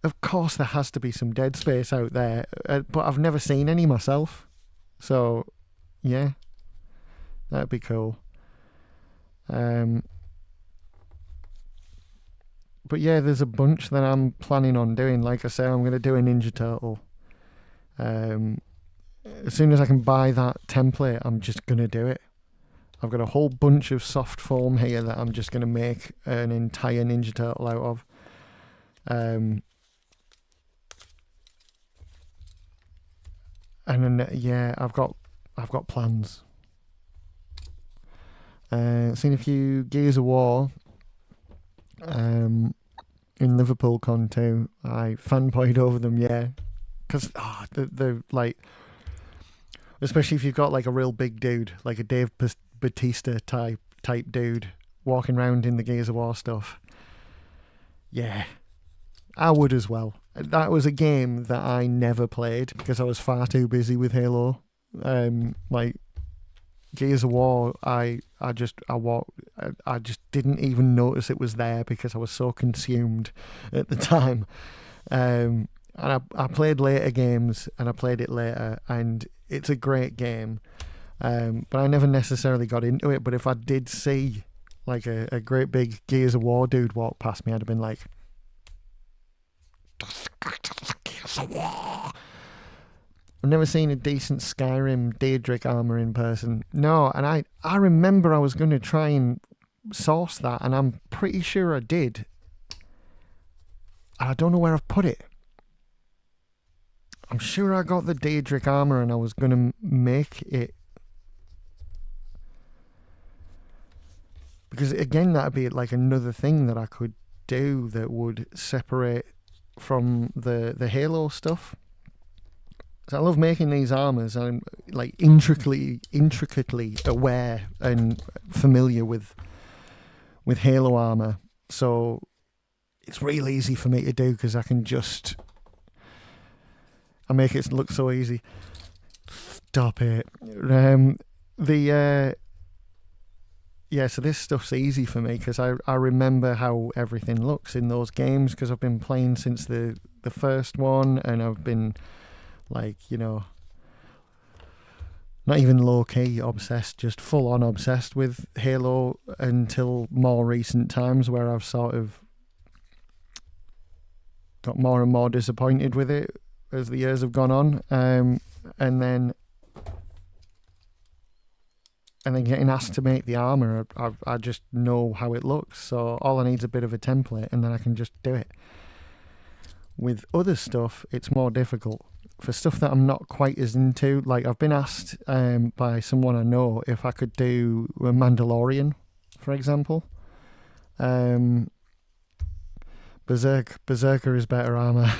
Of course, there has to be some Dead Space out there, but I've never seen any myself. So, yeah, that'd be cool. But yeah, there's a bunch that I'm planning on doing. Like I say, I'm going to do a Ninja Turtle. As soon as I can buy that template, I'm just going to do it. I've got a whole bunch of soft foam here that I'm just going to make an entire Ninja Turtle out of. And then, yeah, I've got plans. Seen a few Gears of War in Liverpool Con 2. I fanboyed over them, yeah. Because they're like, especially if you've got like a real big dude, like a Dave Bautista type dude walking around in the Gears of War stuff. Yeah, I would as well. That was a game that I never played because I was far too busy with Halo. Like Gears of War, I just didn't even notice it was there because I was so consumed at the time. And I played later games, and I played it later, and it's a great game. But I never necessarily got into it. But if I did see like a great big Gears of War dude walk past me, I'd have been like, Gears of War. I've never seen a decent Skyrim Daedric armor in person. No, and I remember I was going to try and source that, and I'm pretty sure I did. I don't know where I've put it. I'm sure I got the Daedric armor and I was going to make it. Because again, that'd be like another thing that I could do that would separate from the Halo stuff. So I love making these armors. I'm like intricately aware and familiar with Halo armor. So it's real easy for me to do because I make it look so easy. Stop it. So this stuff's easy for me because I remember how everything looks in those games because I've been playing since the first one, and I've been like, you know, not even low-key obsessed, just full-on obsessed with Halo until more recent times where I've sort of got more and more disappointed with it as the years have gone on. And then getting asked to make the armour, I just know how it looks, so all I need is a bit of a template and then I can just do it. With other stuff, it's more difficult. For stuff that I'm not quite as into, like I've been asked by someone I know if I could do a Mandalorian, for example. Berserker is better armour.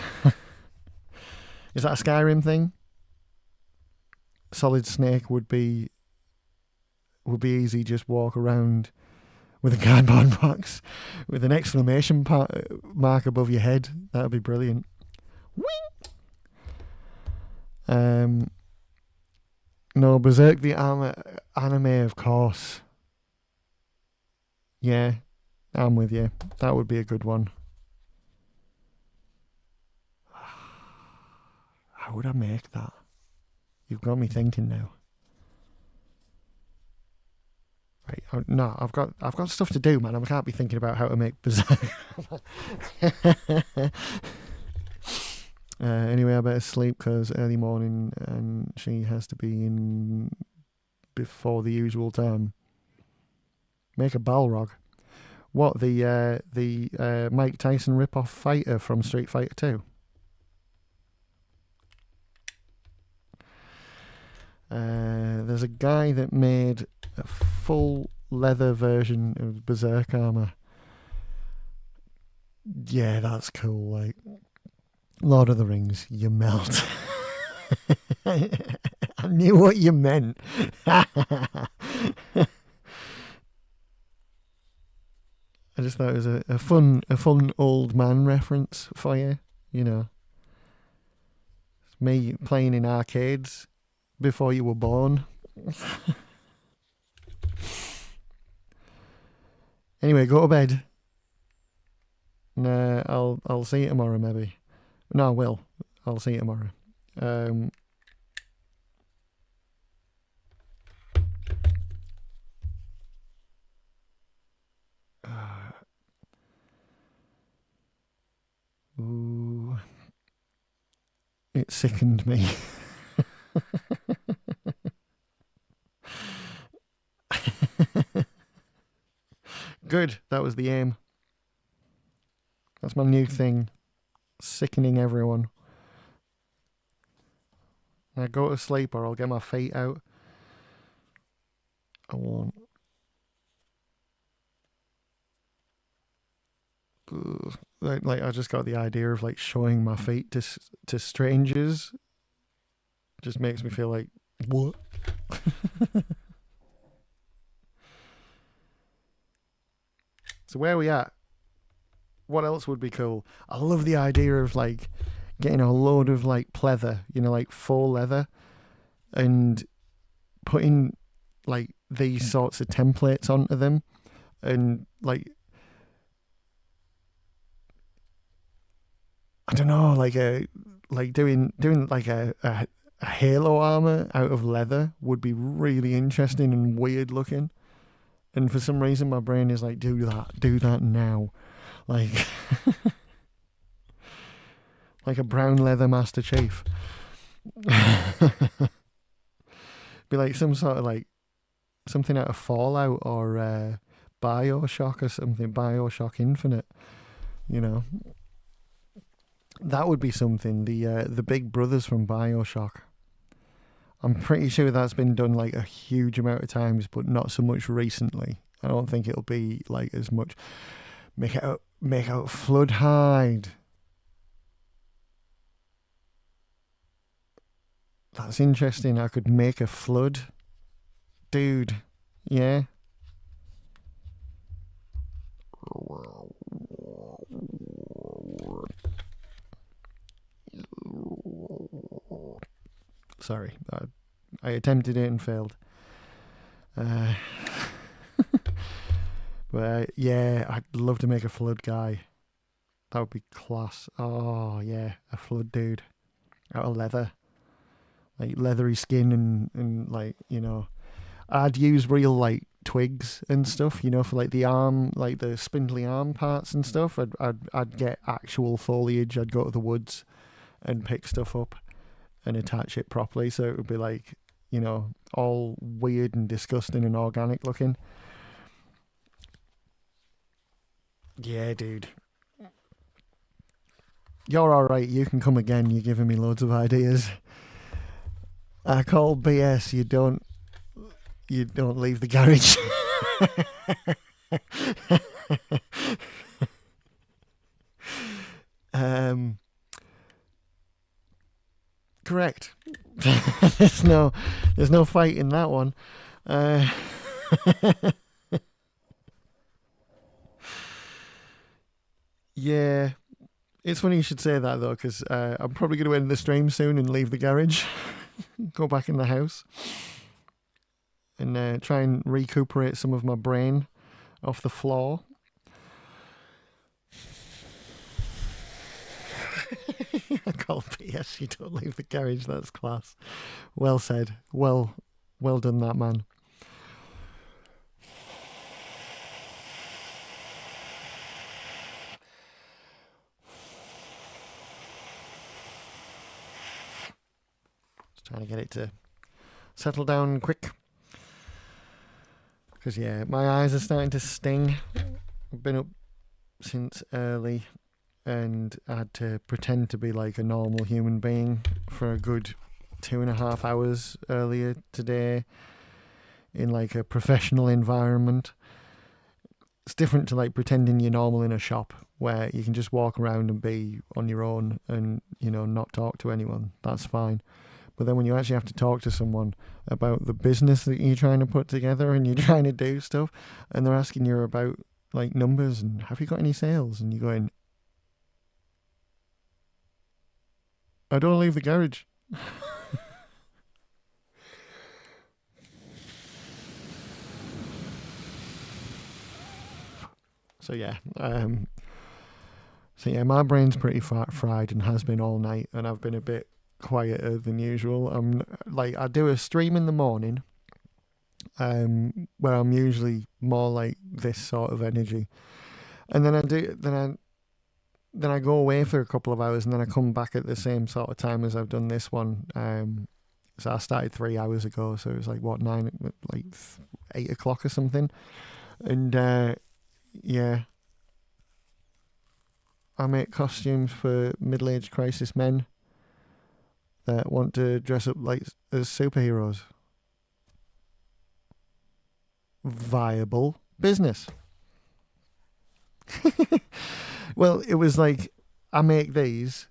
Is that a Skyrim thing? Solid Snake would be easy, just walk around with a cardboard box with an exclamation mark above your head. That would be brilliant. Whee! No, Berserk the anime, of course. Yeah, I'm with you. That would be a good one. How would I make that? You've got me thinking now. Right, no, I've got stuff to do, man. I can't be thinking about how to make Berserk. Anyway, I better sleep because early morning and she has to be in before the usual time. Make a Balrog. What, the Mike Tyson rip-off fighter from Street Fighter 2? There's a guy that made a full leather version of Berserk armor. Yeah, that's cool. Like Lord of the Rings, you melt. I knew what you meant. I just thought it was a fun old man reference for you. You know, it's me playing in arcades before you were born. Anyway, go to bed. Nah, I'll see you tomorrow maybe. No, I will. I'll see you tomorrow. Ooh, it sickened me. Good, that was the aim. That's my new thing. Sickening everyone. I go to sleep or I'll get my feet out. I won't. Like I just got the idea of like showing my feet to strangers. Just makes me feel like, what? So where are we at? What else would be cool? I love the idea of like getting a load of like pleather, you know, like faux leather, and putting like these sorts of templates onto them, and like, I don't know, like doing like a a Halo armor out of leather would be really interesting and weird looking. And for some reason, my brain is like, do that now. Like, like a brown leather Master Chief. Be like some sort of like, something out of Fallout or Bioshock or something, Bioshock Infinite, you know. That would be something, the big brothers from Bioshock. I'm pretty sure that's been done like a huge amount of times, but not so much recently. I don't think it'll be like as much. Make out Floodhide. That's interesting. I could make a flood. Dude. Yeah. Sorry. I attempted it and failed. But yeah, I'd love to make a flood guy. That would be class. Oh yeah, a flood dude out of leather, like leathery skin and like, you know, I'd use real like twigs and stuff, you know, for like the arm, like the spindly arm parts and stuff. I'd get actual foliage. I'd go to the woods and pick stuff up and attach it properly, so it would be like, you know, all weird and disgusting and organic looking. Yeah, dude. You're alright, you can come again, you're giving me loads of ideas. I call BS, you don't leave the garage. Correct. there's no fight in that one. Yeah, it's funny you should say that though, because I'm probably going to end the stream soon and leave the garage, go back in the house, and try and recuperate some of my brain off the floor. I call PS, you don't leave the garage. That's class. Well said. Well done, that man. Just trying to get it to settle down quick. Because yeah, my eyes are starting to sting. I've been up since early, and I had to pretend to be like a normal human being for a good 2.5 hours earlier today in like a professional environment. It's different to like pretending you're normal in a shop where you can just walk around and be on your own and, you know, not talk to anyone. That's fine. But then when you actually have to talk to someone about the business that you're trying to put together and you're trying to do stuff, and they're asking you about like numbers and have you got any sales, and you're going, I don't leave the garage. So yeah, my brain's pretty fried and has been all night, and I've been a bit quieter than usual. I do a stream in the morning, where I'm usually more like this sort of energy, and then I go away for a couple of hours, and then I come back at the same sort of time as I've done this one. So I started 3 hours ago, so it was like 8 o'clock or something, and yeah, I make costumes for middle-aged crisis men that want to dress up like as superheroes. Viable business. Well, it was like, I make these,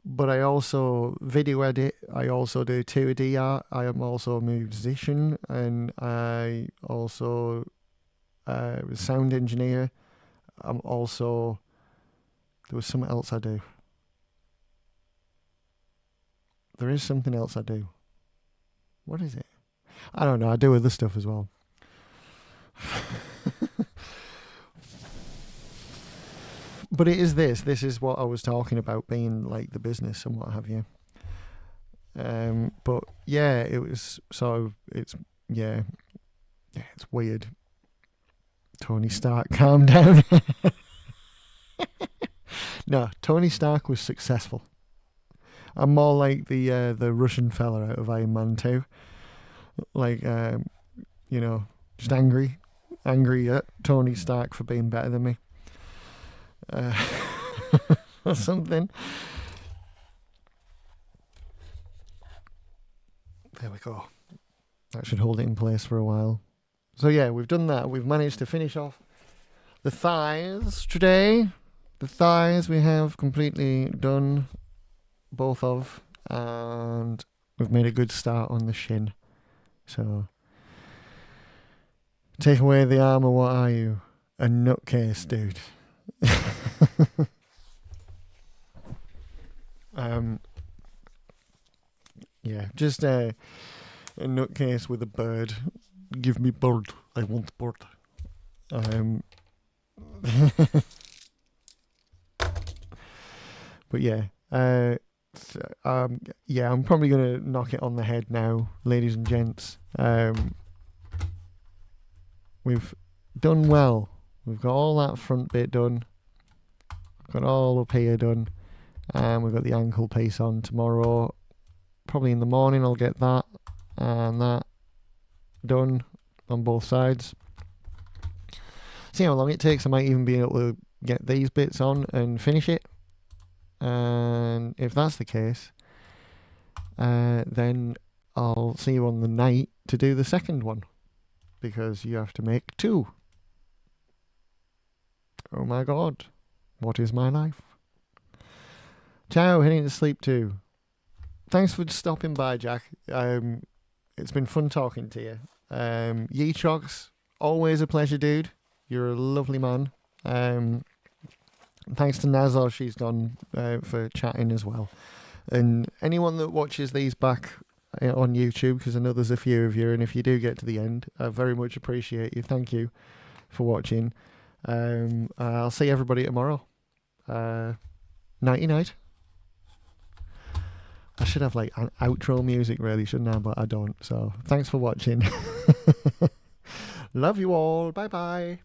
but I also video edit. I also do 2D art. I am also a musician, and I also sound engineer. I'm also, there was something else I do. There is something else I do. What is it? I don't know. I do other stuff as well. But it is this. This is what I was talking about, being like the business and what have you. But yeah, it was sort of, yeah, it's weird. Tony Stark, calm down. No, Tony Stark was successful. I'm more like the Russian fella out of Iron Man 2. Like, just angry at Tony Stark for being better than me. Or something. There we go. That should hold it in place for a while. So yeah, we've done that. We've managed to finish off the thighs today. The thighs we have completely done, both of, and we've made a good start on the shin. So, take away the armour, what are you? A nutcase, dude. Yeah, just a nutcase with a bird. Give me bird. I want bird. But yeah, yeah, I'm probably gonna knock it on the head now, ladies and gents. We've done well. We've got all that front bit done. Got all up here done, and we've got the ankle piece on tomorrow. Probably in the morning I'll get that and that done on both sides. See how long it takes. I might even be able to get these bits on and finish it. And if that's the case, then I'll see you on the night to do the second one, because you have to make 2. Oh my god, what is my life? Ciao, heading to sleep too. Thanks for stopping by, Jack. It's been fun talking to you. Yeetrox, always a pleasure, dude. You're a lovely man. Thanks to Nazar, she's gone for chatting as well. And anyone that watches these back on YouTube, because I know there's a few of you, and if you do get to the end, I very much appreciate you. Thank you for watching. I'll see everybody tomorrow. Nighty night. I should have like an outro music really, shouldn't I? But I don't. So thanks for watching. Love you all. Bye bye.